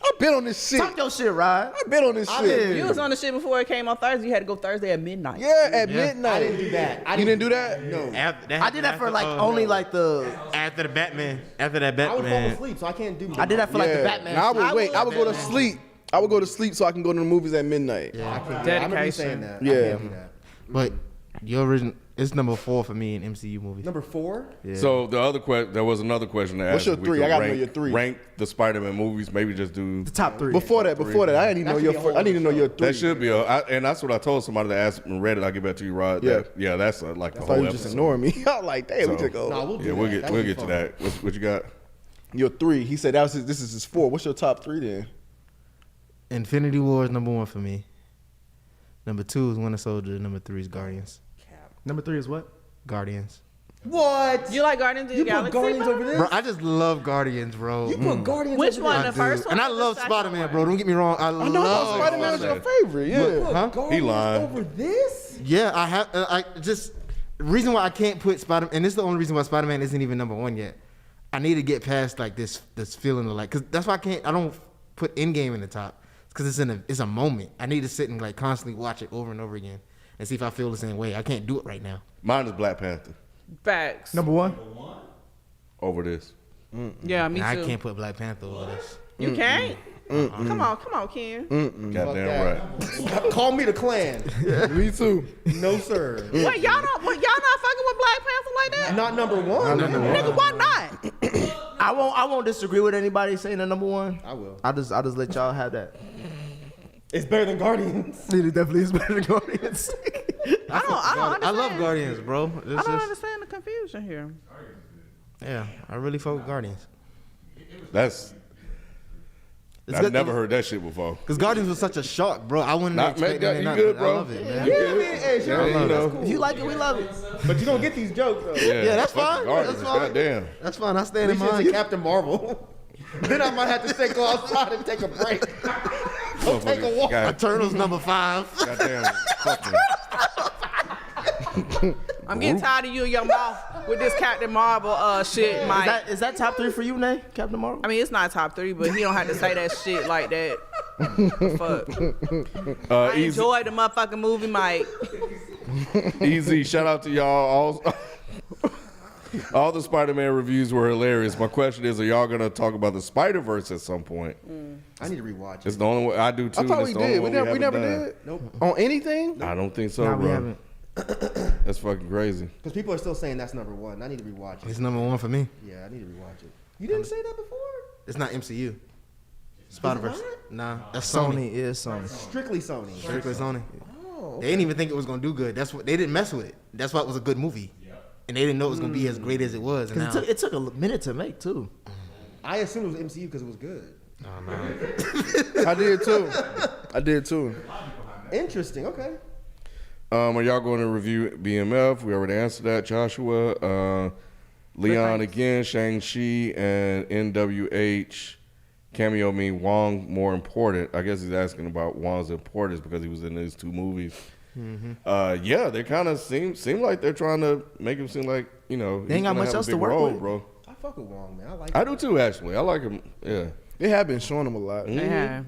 S1: I've been on this shit.
S3: Talk your shit, Rod.
S1: I've been on this shit.
S6: You was on the shit before it came on Thursday. You had to go Thursday at midnight.
S1: Yeah, at midnight.
S5: I didn't do that.
S1: You didn't do that?
S5: No.
S3: I did that for like only like the.
S4: after the Batman. After that
S5: I would fall
S4: Batman.
S5: asleep, so I can't do.
S3: I did that for like the
S1: Yeah.
S3: Batman.
S1: Now I
S3: shit.
S1: would wait. I would go to sleep. I would go to sleep so I can go to the movies at midnight.
S5: I can't do that. I remember you saying that.
S1: Yeah.
S5: I can't do that.
S4: But your original, it's number 4 for me in MCU movies.
S5: Number 4.
S4: Yeah.
S2: So the other there was another question to ask.
S1: What's your
S2: if we
S1: three?
S2: could
S1: I gotta know
S2: rank-
S1: your three.
S2: Rank the Spider-Man movies. Maybe just do.
S3: The top 3.
S1: Before that, I didn't even know
S5: That should
S1: your.
S5: be a whole
S1: I need to know your three.
S2: That should be and that's what I told somebody that asked and read it. I'll get back to you, Rod.
S1: Yeah.
S2: That's like a
S1: I thought
S2: whole
S1: you were
S2: episode.
S1: just ignoring me. I was like, damn, we
S2: So-
S1: could go.
S5: No, we'll do
S2: Yeah,
S5: that.
S2: we'll get
S5: That would be
S2: to
S5: fun.
S2: that. What you got?
S1: Your three. He said this is his 4. What's your top 3 then?
S4: Infinity War is number 1 for me. Number 2 is Winter Soldier. Number 3 is Guardians.
S3: Number 3 is what?
S4: Guardians.
S5: What?
S6: You like Guardians of the
S5: You put
S6: Galaxy?
S5: Guardians
S6: bro?
S5: over this?
S4: Bro, I just love Guardians, bro.
S5: You put Guardians
S6: Which
S5: over
S6: one?
S5: this?
S6: The first one?
S4: And I
S6: or the
S4: love
S6: second
S4: Spider-Man,
S6: one?
S4: bro. Don't get me wrong. I
S1: I know
S4: love
S1: Spider-Man's your
S2: Spider-Man.
S1: favorite. Yeah.
S4: Huh?
S5: Guardians
S2: lying.
S5: over this?
S4: Yeah, I have. I just the reason why I can't put Spider, and this is the only reason why Spider-Man isn't even number 1 yet. I need to get past like this feeling of like, cause that's why I don't put Endgame in the top, cause it's a moment. I need to sit and like constantly watch it over and over again and see if I feel the same way. I can't do it right now.
S2: Mine is Black Panther
S6: Facts.
S3: Number 1.
S2: over this.
S6: Yeah, me
S4: And I
S6: too.
S4: can't put Black Panther over this.
S6: You can't. Come on, Ken.
S2: Goddamn right.
S5: Call me the Klan.
S1: Me too.
S5: No, sir.
S6: Wait, y'all not fucking with Black Panther like that?
S5: Not number 1.
S6: Nigga, why not?
S3: I won't disagree with anybody saying the number 1.
S5: I will.
S3: I'll just let y'all have that.
S5: It's better than Guardians.
S3: It definitely is better than Guardians.
S6: I don't
S4: I
S6: understand.
S4: love Guardians, bro. It's
S6: I don't
S4: just,
S6: understand the confusion here.
S4: yeah, I really fuck with Guardians.
S2: I've never heard that shit before.
S4: Cause Guardians was such a shock, bro. I wouldn't
S2: Nah,
S4: expect
S2: man,
S4: that.
S2: you good, bro.
S4: I love it, man.
S5: Yeah, I mean, hey, sure.
S2: Yeah, you know.
S3: If you like it, we love it.
S5: But you don't get these jokes, though.
S4: Yeah, that's
S2: fucking
S4: fine.
S2: Guardians,
S4: That's fine.
S2: Goddamn.
S4: That's fine. I
S5: At
S4: stand in
S5: least it's
S4: mind.
S5: a Captain Marvel. Then I might have to say go outside and take a break. Go take a walk.
S4: Eternals number 5.
S2: Goddamn. Fucking.
S6: I'm getting tired of you and your mouth with this Captain Marvel shit, Mike.
S3: Is that top 3 for you, Nay? Captain Marvel?
S6: I mean, it's not top 3, but he don't have to say that shit like that. Fuck. I
S2: Easy,
S6: enjoyed the motherfucking movie, Mike.
S2: easy. Shout out to y'all. All the Spider-Man reviews were hilarious. My question is, are y'all gonna talk about the Spider-Verse at some point?
S5: I need to rewatch
S2: It's
S5: it.
S2: the only way I do too.
S1: I thought
S2: That's
S1: we
S2: the only
S1: did.
S2: one
S1: We
S2: haven't
S1: never
S2: done.
S1: did.
S5: Nope.
S1: On anything?
S2: I don't think so,
S3: Nah,
S2: bro.
S3: we haven't.
S2: That's fucking crazy.
S5: Because people are still saying that's number 1. I need to rewatch it.
S4: It's number 1 for me.
S5: Yeah, I need to rewatch it. You didn't say that before?
S4: It's not MCU. Spider-Verse. Nah, that's
S3: Sony
S4: Sony.
S3: is Sony.
S5: Strictly Sony.
S4: Strictly Sony.
S5: Oh,
S4: They didn't even think it was gonna do good. That's what they didn't mess with it. That's why it was a good movie. And they didn't know it was gonna be as great as it was. And now,
S3: Because it took a minute to make, too.
S5: I assumed it was MCU because it was good.
S1: I did too. I did too.
S5: Interesting. Okay.
S2: Are y'all going to review BMF? We already answered that. Joshua, Leon again, Shang-Chi, and NWH. Cameo mean Wong more important. I guess he's asking about Wong's importance because he was in these 2 movies. Yeah, they kind of seem like they're trying to make him seem like, you know,
S3: They ain't got much else to work with.
S2: bro.
S5: I fuck with Wong, man. I like
S2: I
S5: him.
S2: do too, actually. I like him. Yeah.
S1: They have been showing him a lot.
S6: Yeah.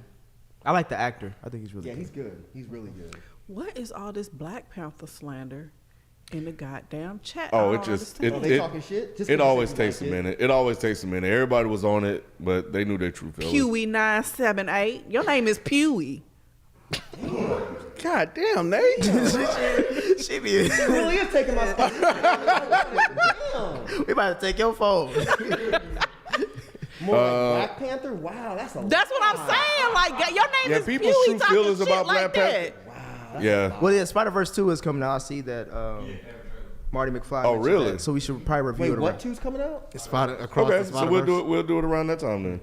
S3: I like the actor. I think he's really
S5: Yeah,
S3: good.
S5: he's good. He's really good.
S6: What is all this Black Panther slander in the goddamn chat?
S2: Oh,
S6: I
S2: it
S6: don't
S2: just
S6: understand.
S5: They talking shit? Just 'cause
S2: it
S5: you
S2: always
S5: said you
S2: takes a
S5: liked it.
S2: minute. It always takes a minute. Everybody was on it, but they knew their true feelings.
S6: Pewee978. Your name is Pewee.
S1: God damn, Nate.
S3: She be.
S5: He really is taking my spot. Damn.
S3: We about to take your phone.
S5: More like Black Panther? Wow, that's a
S6: That's what I'm saying. Like, your name
S2: Yeah,
S6: is
S2: people's
S6: Pewee.
S2: true
S6: Talking
S2: feelings
S6: shit
S2: about
S6: like
S2: Black Panther.
S6: that.
S2: Yeah.
S3: Well, yeah, Spider-Verse 2 is coming out. I see that Marty McFly.
S2: Oh,
S3: mentioned
S2: really?
S3: that, so we should probably review
S5: Wait,
S3: it.
S5: what
S3: around-
S5: 2's coming out?
S4: It's across
S2: Okay,
S4: the
S2: so we'll do it around that time then.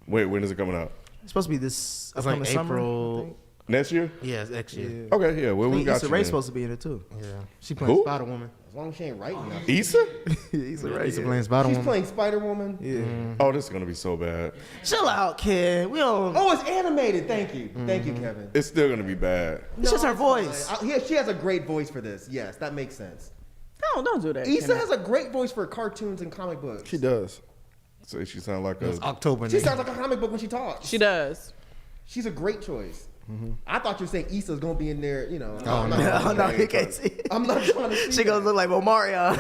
S2: Wait, when is it coming out?
S3: It's supposed to be this
S4: It's like
S3: upcoming summer. I
S4: April.
S3: think.
S2: Next year?
S4: Yeah, it's next year.
S2: Okay, yeah. Well, we got
S3: Issa
S2: you.
S3: Rae's
S2: then.
S3: supposed to be in it too.
S4: Yeah, she playing
S2: Who?
S4: Spider-Woman.
S5: As long as she ain't writing nothing.
S2: Issa?
S3: Issa Rae.
S4: Issa
S3: Yeah.
S4: playing
S5: She's
S4: Spider-Woman.
S5: playing Spider-Woman?
S3: Yeah.
S2: Oh, this is gonna be so bad.
S3: Chill out, kid. We don't.
S5: Oh, it's animated. Thank you. Thank you, Kevin.
S2: It's still gonna be bad.
S3: It's just her
S5: it's
S3: voice.
S5: fine. Yeah, she has a great voice for this. Yes, that makes sense.
S6: Don't do that.
S5: Issa
S6: Kenneth.
S5: has a great voice for cartoons and comic books.
S1: She does.
S2: So she sound like
S4: It's
S2: a.
S4: October.
S5: She
S4: next
S5: sounds like a comic book when she talks.
S6: She does.
S5: She's a great choice. I thought you were saying Issa's gonna be in there. You know.
S4: Oh,
S5: I'm not
S4: no.
S5: trying to
S3: Oh, no,
S5: say-
S3: you can't see.
S5: I'm not trying to. See
S3: She gonna
S5: that.
S3: look like Omarion.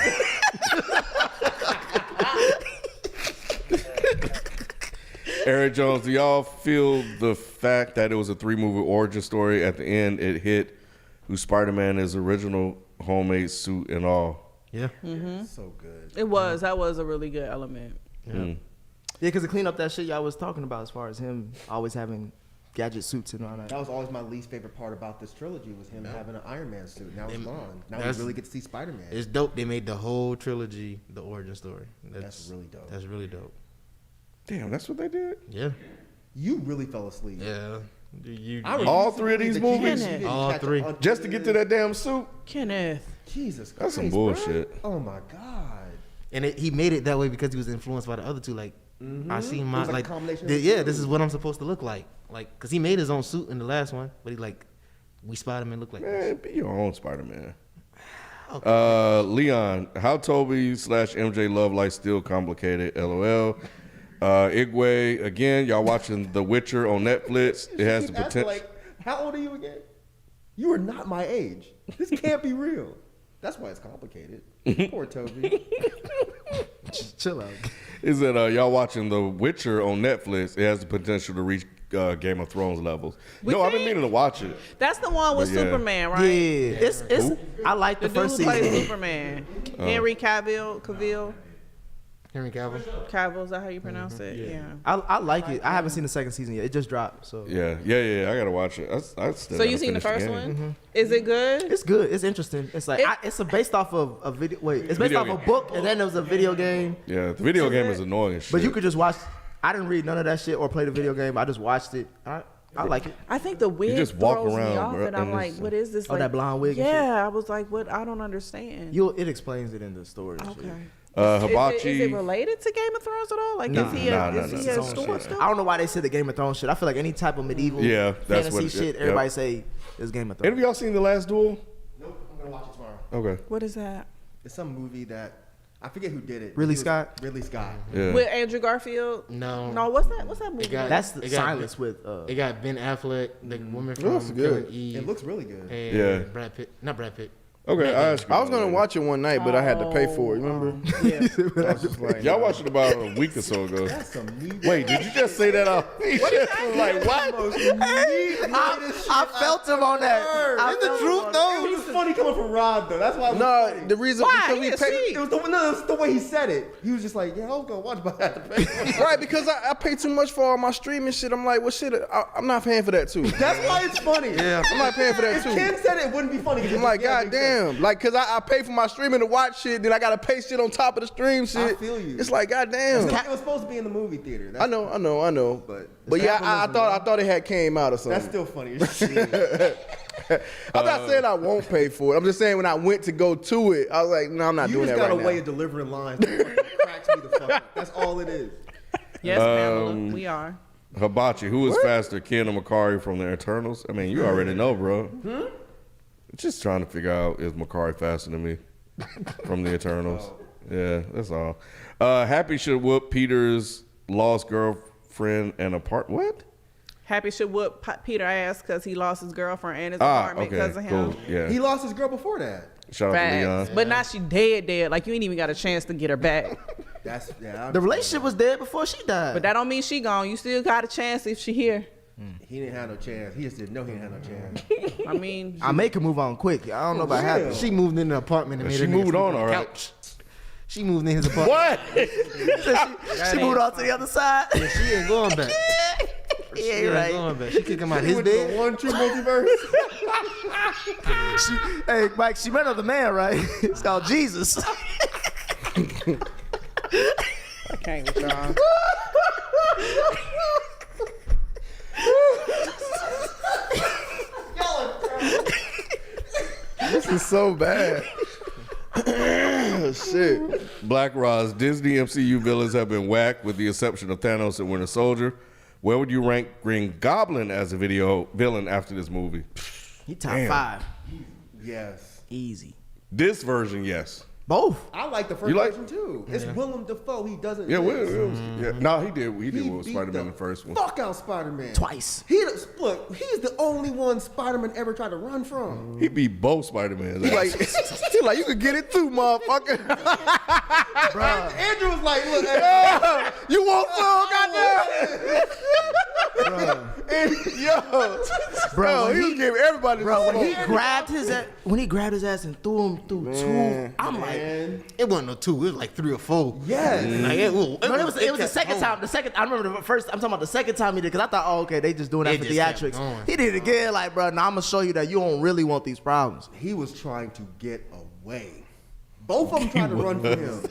S2: Eric Jones, do y'all feel the fact that it was a 3-movie origin story at the end? It hit who Spider-Man is original homemade suit and all.
S4: Yeah.
S5: So good.
S6: It was. That was a really good element.
S3: Yeah, because to clean up that shit y'all was talking about as far as him always having gadget suits and all that.
S5: That was always my least favorite part about this trilogy was him having an Iron Man suit. Now it's gone. Now we
S4: that's-
S5: really get to see Spider-Man.
S4: It's dope. They made the whole trilogy the origin story.
S5: That's really dope.
S4: That's really dope.
S2: Damn, that's what they did?
S4: Yeah.
S5: You really fell asleep.
S4: Yeah.
S2: All 3 of these movies?
S6: Kenneth.
S4: All 3.
S2: Just to get to that damn suit?
S6: Kenneth.
S5: Jesus Christ.
S2: That's some
S5: bro.
S2: bullshit.
S5: Oh my God.
S4: And he made it that way because he was influenced by the other 2. Like, I seen
S5: It
S4: my
S5: was like a
S4: like,
S5: combination of the
S4: yeah,
S5: two.
S4: this is what I'm supposed to look like. Like, cause he made his own suit in the last one, but he like, we Spider-Man look like this.
S2: Man, be your own Spider-Man. Leon, how Toby/MJ love life still complicated, LOL. Igwe, again, y'all watching The Witcher on Netflix. It has the
S5: Keep asking,
S2: potential.
S5: like, how old are you again? You are not my age. This can't be real. That's why it's complicated. Poor Toby.
S3: Chill out.
S2: Is that y'all watching The Witcher on Netflix? It has the potential to reach Game of Thrones levels.
S6: We
S2: I've been
S6: think-
S2: meaning to watch it.
S6: That's the one with
S2: But yeah.
S6: Superman,
S3: Yeah,
S6: right?
S3: it's. I like
S6: The
S3: the
S6: dude
S3: first
S6: who plays
S3: season.
S6: Superman. Henry Cavill.
S4: Henry Cavill.
S6: Cavill, is that how you pronounce it? Yeah.
S3: I like it. I haven't seen the second season yet. It just dropped, so
S2: Yeah. I gotta watch it. I still
S6: So you
S2: gotta
S6: seen the
S2: finish
S6: first
S2: game.
S6: one? Is it good?
S3: it's good. It's interesting. It's like
S6: It-
S3: it's based off of a video. Wait, it's based
S2: Video
S3: off
S2: game.
S3: a book, and then there was a video game.
S2: Yeah, the video game is annoying as shit.
S3: But you could just watch. I didn't read none of that shit or play the video game. I just watched it. I like it.
S6: I think the wig
S2: just walk
S6: throws me
S2: around,
S6: off,
S2: bro,
S6: and I'm
S2: and
S6: like,
S2: it's-
S6: what is this?
S3: Oh,
S6: like,
S3: that blonde wig and
S6: Yeah, I was like, what? I don't understand.
S3: It explains it in the story. and shit.
S6: Okay.
S2: Hibachi.
S6: Is it related to Game of Thrones at all? Like,
S3: Nah.
S6: is he
S2: Nah,
S6: a
S2: it's his own
S6: store
S2: shit.
S6: still?
S3: I don't know why they said the Game of Thrones shit. I feel like any type of medieval
S2: Yeah, that's
S3: fantasy
S2: what it-
S3: shit,
S2: yep.
S3: everybody say is Game of
S2: Any
S3: Thrones.
S2: of y'all seen The Last Duel?
S5: Nope, I'm gonna watch it tomorrow.
S2: Okay.
S6: What is that?
S5: It's some movie that I forget who did it.
S3: Ridley
S5: He was-
S3: Scott?
S5: Ridley Scott.
S2: Yeah.
S6: With Andrew Garfield?
S4: No.
S6: No, what's that? What's that movie?
S4: got-
S3: That's the
S4: It got-
S3: silence with.
S4: It got Ben Affleck, the woman
S1: Looks
S4: from
S1: good.
S4: Killing Eve.
S5: It looks really good.
S4: and
S2: Yeah.
S4: Brad Pitt. Not Brad Pitt.
S2: Okay. I asked you
S1: I was
S2: about
S1: gonna
S2: it.
S1: watch it one night, but I had to pay for it. Remember?
S6: Yeah.
S1: I was just like,
S2: Y'all watched it about a week or so ago.
S5: That's some neat.
S2: Wait, did you just say that out? Like what?
S3: I felt him on that.
S5: It's the truth though. It was funny coming from Rod though. That's why. It was
S1: No,
S5: funny.
S1: the reason
S6: Why?
S1: because we
S6: Yeah,
S1: paid.
S6: see?
S5: It was the way he said it. He was just like, yeah, I was gonna watch, but I had to pay. For it.
S1: Right, because I pay too much for all my streaming shit. I'm like, well, shit, I'm not paying for that too.
S5: That's why it's funny.
S1: Yeah, I'm not paying for that
S5: If
S1: too.
S5: Ken said it, it wouldn't be funny. 'cause
S1: I'm
S5: it's
S1: like,
S5: yeah,
S1: god
S5: it makes sense.
S1: damn, like, cause I pay for my streaming to watch shit, then I gotta pay shit on top of the stream shit.
S5: feel you.
S1: It's like, god damn.
S5: It was supposed to be in the movie theater. That's,
S1: I know.
S5: But
S1: But yeah, I thought it had came out or something.
S5: that's still funny. as shit.
S1: I'm not saying I won't pay for it. I'm just saying when I went to go to it, I was like, no, I'm not doing that right now.
S5: You just got a way of delivering lines that fucking cracks me the fuck up. That's all it is.
S6: Yes, Pamela, we are.
S2: Hibachi, who is faster, Ken or Makari from the Eternals? I mean, you already know, bro. Just trying to figure out, is Makari faster than me from the Eternals? Yeah, that's all. Happy should whoop Peter's lost girlfriend and what?
S6: Happy should whoop Peter ass because he lost his girlfriend and his apartment because of him.
S2: Cool. Yeah.
S5: He lost his girl before that.
S2: Shout out to Leon.
S6: But now she dead. Like, you ain't even got a chance to get her back.
S3: The relationship was dead before she died.
S6: But that don't mean she gone. You still got a chance if she here.
S5: He didn't have no chance. He just didn't know he didn't have no chance.
S6: I mean,
S3: I make her move on quick. I don't know about happy.
S4: She moved in the apartment and made
S2: She
S4: her
S2: moved
S4: nigga sleep
S2: on,
S4: the
S2: all right.
S4: couch. She moved in his apartment.
S2: What?
S3: She moved on to the other side.
S4: Yeah, she ain't going back.
S3: Yeah,
S4: She ain't
S3: right.
S4: going back. She kick him out
S5: He
S4: his
S5: went to
S4: bed.
S5: the one true multiverse.
S3: Hey, Mike, she met another man, right? It's called Jesus.
S6: I can't with y'all.
S1: This is so bad. Shit.
S2: Black Roz, Disney MCU villains have been whacked with the exception of Thanos and Winter Soldier. Where would you rank Green Goblin as a video villain after this movie?
S3: He top 5.
S5: Yes.
S3: Easy.
S2: This version, yes.
S3: Both.
S5: I like the first
S2: You like-
S5: version too. It's Willem Dafoe. He doesn't.
S2: Yeah,
S5: miss.
S2: yeah. No, he did. He did
S5: He
S2: with
S5: beat
S2: Spider-Man in the first one.
S5: Fuck out Spider-Man
S3: Twice.
S5: Look, he's the only one Spider-Man ever tried to run from.
S2: He beat both Spider-Mans.
S1: Like, he like, you could get it too, motherfucker.
S5: Andrew was like, look, hey,
S1: You want some, goddamn? Bro, he was giving everybody
S3: Bro,
S1: some.
S3: when he grabbed his ass and threw him through two, I'm like,
S4: It wasn't no 2. It was like 3 or 4.
S5: yes.
S4: Like, it was
S3: the second time. I remember the first. I'm talking about the second time he did, because I thought, oh, okay, they just doing that
S4: They
S3: for
S4: just kept
S3: theatrics.
S4: going.
S3: He did it again, like, bro. Now I'm gonna show you that you don't really want these problems.
S5: He was trying to get away. Both of them tried to run from him.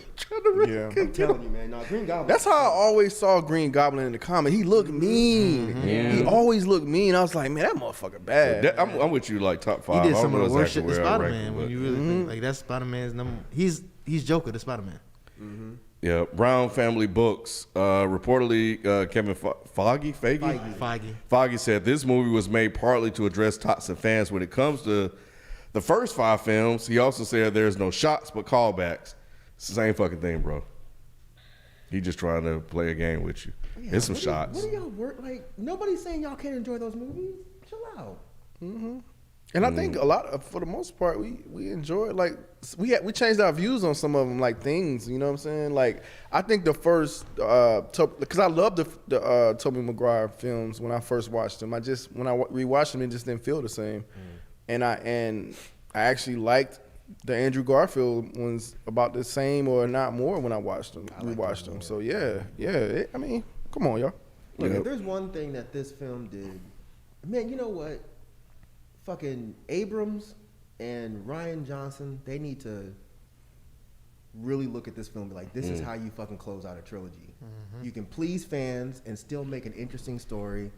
S1: Yeah.
S5: I'm telling you, man. No, Green Goblin.
S1: That's how I always saw Green Goblin in the comic. He looked mean. He always looked mean. I was like, man, that motherfucker bad.
S2: I'm with you, like top
S4: He
S2: 5.
S4: did
S2: I
S4: some
S2: don't
S4: of
S2: know
S4: the worst shit
S2: exactly
S4: to
S2: where I rank
S4: Spider-Man
S2: him,
S4: when
S2: but-
S4: you really think. Like, that's Spider-Man's number. He's Joker to Spider-Man.
S2: Yeah, Brown Family Books. Reportedly, Kevin Feige said this movie was made partly to address toxic fans when it comes to the first 5 films. He also said there's no shots but callbacks. It's the same fucking thing, bro. He just trying to play a game with you.
S5: Yeah,
S2: It's some
S5: what
S2: shots.
S5: What are y'all work like? Nobody's saying y'all can't enjoy those movies. Chill out.
S1: And I think a lot of, for the most part, we enjoy it. Like we changed our views on some of them, like things. You know what I'm saying? Like I think the first, because I love the Toby Maguire films when I first watched them. When I rewatched them, it just didn't feel the same. And I actually liked the Andrew Garfield ones about the same or not more when I watched them, rewatched them. So yeah. I mean, come on, y'all.
S5: Look, if there's one thing that this film did, man, you know what? Fucking Abrams and Rian Johnson, they need to really look at this film and be like, this is how you fucking close out a trilogy. You can please fans and still make an interesting story.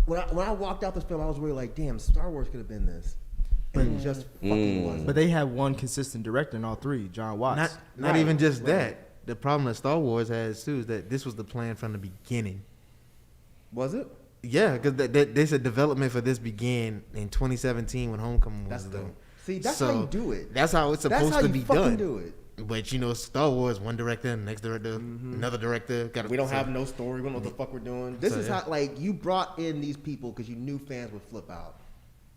S5: When I walked out this film, I was really like, damn, Star Wars could have been this. And it just fucking wasn't.
S3: But they have one consistent director in all 3, John Watts.
S4: Not even just that. The problem that Star Wars has too is that this was the plan from the beginning.
S5: Was it?
S4: Yeah, because they said development for this began in 2017 when Homecoming was done.
S5: See, that's how you do it.
S4: That's how it's
S5: That's
S4: supposed
S5: how
S4: to
S5: you
S4: be
S5: fucking
S4: done.
S5: do it.
S4: But you know, Star Wars, one director, next director, another director.
S5: We don't have no story. We don't know what the fuck we're doing. This is how, like, you brought in these people because you knew fans would flip out.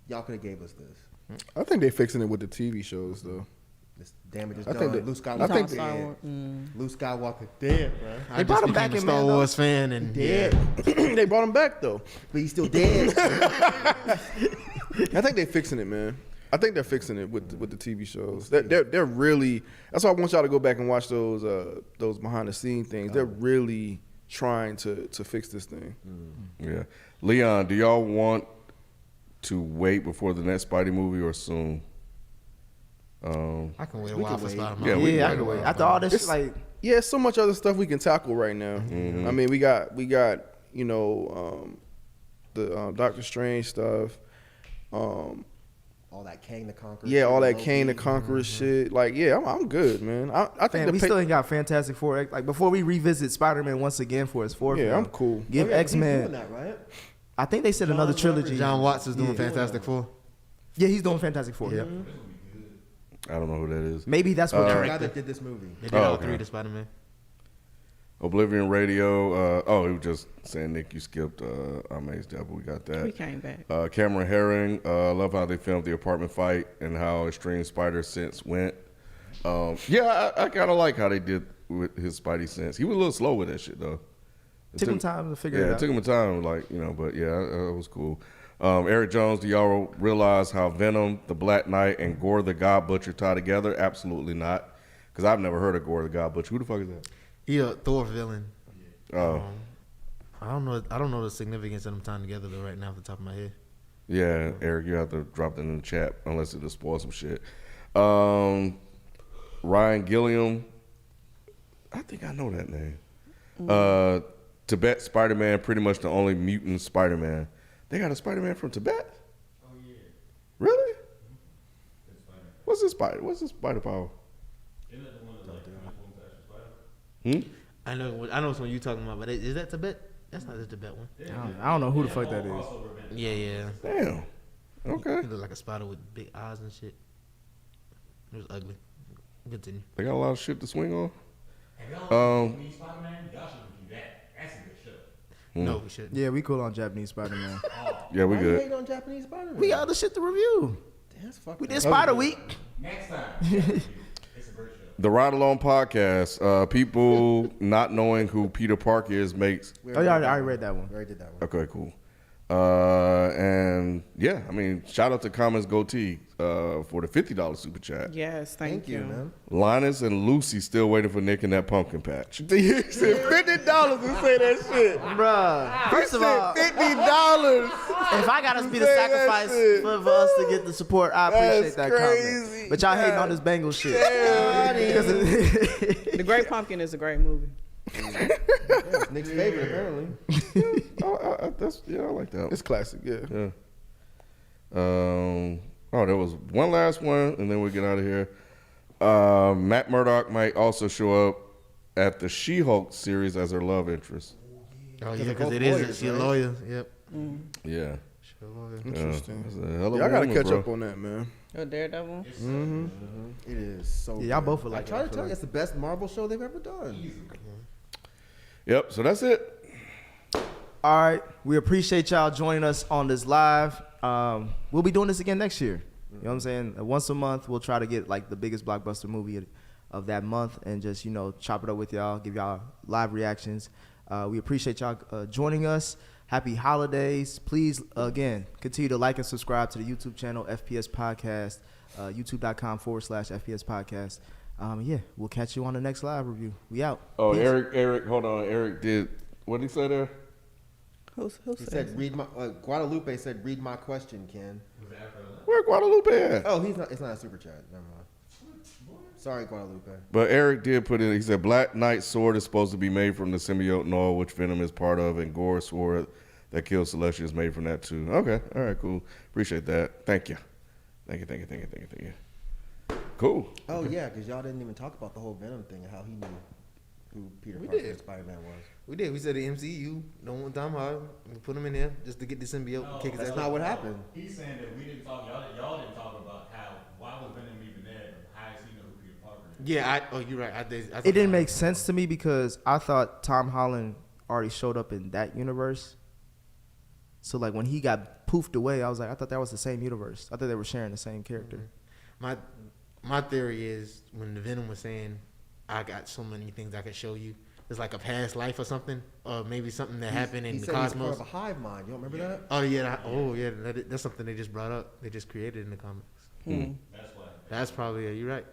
S5: Y'all could have gave us this.
S1: I think they're fixing it with the TV shows though.
S5: This damage is
S1: I
S5: done.
S1: think that-
S5: Luke Skywalker
S1: I think
S5: dead. Luke Skywalker dead, bro.
S4: I
S3: brought
S4: just
S3: him back
S4: became a
S3: in,
S4: Star
S3: man, though.
S4: Wars fan, and
S5: Dead.
S1: They brought him back though.
S5: But he's still dead.
S1: I think they're fixing it, man. I think they're fixing it with the TV shows. They're really. That's why I want y'all to go back and watch those behind the scene things. They're really trying to fix this thing.
S2: Yeah. Leon, do y'all want to wait before the next Spidey movie or soon?
S4: I can wait a while for Spider-Man.
S2: Yeah, we
S3: Yeah, I
S2: can
S3: can
S2: wait.
S3: wait. After all this,
S1: It's-
S3: like,
S1: Yeah, so much other stuff we can tackle right now. I mean, we got you know the Doctor Strange stuff.
S5: All that Kang the Conqueror.
S1: Yeah, all that
S5: Loki.
S1: Kane the Conqueror shit. Like, yeah, I'm good, man. I think
S3: Man,
S1: the
S3: we still ain't got Fantastic Four. Like before we revisit Spider-Man once again for his fourth.
S1: Yeah,
S3: film,
S1: I'm cool.
S3: Give
S5: Oh, yeah,
S3: X-Men.
S5: He's doing that, right?
S3: I think they said
S5: John
S3: another
S5: Watts-
S3: trilogy.
S4: John Watts is doing
S3: Yeah.
S4: Fantastic Four.
S3: Yeah, he's doing Fantastic Four.
S4: Yep.
S2: I don't know who that is.
S3: Maybe that's what.
S5: The
S3: they're
S5: guy that did this movie.
S4: They did
S2: Oh,
S4: all
S2: okay.
S4: 3 to Spider-Man.
S2: Oblivion Radio. He was just saying, Nick, you skipped Amazed Devil. We got that.
S6: We came back.
S2: Cameron Herring. Love how they filmed the apartment fight and how extreme spider sense went. I kind of like how they did with his Spidey sense. He was a little slow with that shit though.
S3: took him time to figure
S2: Yeah,
S3: it
S2: it
S3: out.
S2: took him time, but yeah, it was cool. Eric Jones, do y'all realize how Venom, the Black Knight, and Gore the God Butcher tie together? Absolutely not, because I've never heard of Gore the God Butcher. Who the fuck is that?
S4: He a Thor villain.
S2: Oh,
S4: I don't know the significance of them tying together though right now off the top of my head.
S2: yeah, Eric, you have to drop that in the chat unless it'll spoil some shit. Ryan Gilliam, I think I know that name. Tibet Spider-Man, pretty much the only mutant Spider-Man. They got a Spider-Man from Tibet?
S7: Oh, yeah.
S2: Really?
S7: It's funny.
S2: What's his spider power?
S7: Isn't that the one that like transforms to actual spider?
S4: I know which one you talking about, but is that Tibet? That's not the Tibet one.
S3: I don't know who the fuck that is.
S7: Crossover event.
S4: Yeah.
S2: Damn. Okay.
S4: He looked like a spider with big eyes and shit. It was ugly. Continue.
S2: They got a lot of shit to swing on.
S7: Have y'all seen Spider-Man? Y'all should review that. That's a good show.
S4: No, we shouldn't.
S3: Yeah, we cool on Japanese Spider-Man.
S2: Yeah, we
S5: Why you
S2: good.
S5: hating on Japanese Spider-Man?
S3: we got other shit to review.
S5: Damn, that's fucked
S3: We
S5: up.
S3: did Spider Week.
S7: Next time. It's a great show.
S2: The Ride Along podcast. People not knowing who Peter Parker is makes.
S5: We
S3: Oh, yeah, I
S5: did that
S3: already read that one.
S5: We already did that one.
S2: Okay, cool. And yeah, I mean, shout out to Comments Goatee for the $50 super chat.
S6: Yes, thank you.
S5: man.
S2: Linus and Lucy still waiting for Nick in that pumpkin patch. He said $50 to say that shit.
S3: Bruh, first of all,
S2: $50.
S3: if I gotta be the
S2: Say that
S3: sacrifice
S2: shit.
S3: for us to get the support, I appreciate
S2: That's
S3: that
S2: crazy.
S3: comment. But y'all hating on this Bengals shit.
S6: The Great Pumpkin is a great movie.
S5: Yeah, it's Nick's favorite, apparently.
S2: I like that.
S1: It's classic, yeah.
S2: Yeah. There was one last one, and then we get out of here. Matt Murdock might also show up at the She-Hulk series as her love interest.
S4: Oh yeah,
S5: they're
S4: because
S5: both
S4: it is.
S5: lawyers,
S4: She's a
S5: right?
S4: lawyer. Yep.
S2: Yeah.
S4: She's a lawyer.
S1: Interesting.
S2: That's a hell of a
S1: Yeah, I gotta
S2: woman,
S1: catch
S2: bro.
S1: up on that, man.
S6: Oh, Daredevil.
S5: It is so
S3: Yeah, y'all
S5: good.
S3: both would like
S5: I try
S3: it, I
S5: to
S3: feel
S5: tell you,
S3: like.
S5: it's the best Marvel show they've ever done.
S2: Yep. So that's it.
S3: All right, we appreciate y'all joining us on this live. We'll be doing this again next year. You know what I'm saying? Once a month, we'll try to get like the biggest blockbuster movie of that month and just, chop it up with y'all, give y'all live reactions. We appreciate y'all joining us. Happy holidays. Please, again, continue to like and subscribe to the YouTube channel, FPS Podcast, youtube.com/FPS Podcast. We'll catch you on the next live review. We out.
S2: Oh,
S3: Peace.
S2: Eric, hold on. Eric did, what did he say there?
S6: Who
S5: He said, "Read my." Guadalupe said, "Read my question, Ken."
S2: Where Guadalupe at?
S5: Oh, he's not. It's not a super chat. Never mind. Sorry, Guadalupe.
S2: But Eric did put in, he said, Black Knight's sword is supposed to be made from the symbiote Noah, which Venom is part of, and Gore's sword that kills Celestia is made from that too. Okay, all right, cool. Appreciate that. Thank you. Thank you. Cool.
S5: Oh yeah, because y'all didn't even talk about the whole Venom thing and how he knew who Peter
S4: We
S5: Parker
S4: did.
S5: and Spider-Man was.
S4: We did. We said the MCU don't want Tom Hardy. We put him in there just to get the symbiote and kick his
S5: That's
S4: ass.
S5: not what happened.
S7: He's saying that we didn't talk. Y'all didn't talk about why was Venom even there? How does he know who Peter Parker is?
S4: Yeah. You're right.
S3: It didn't make sense to me because I thought Tom Holland already showed up in that universe. So like when he got poofed away, I was like, I thought that was the same universe. I thought they were sharing the same character.
S4: My theory is when the Venom was saying, "I got so many things I could show you." It's like a past life or something, or maybe something that happened in
S5: he
S4: the
S5: said he's part
S4: cosmos.
S5: of a hive mind. You don't remember that?
S4: Oh yeah. That's something they just brought up. They just created in the comics.
S7: That's why.
S4: That's probably you're right.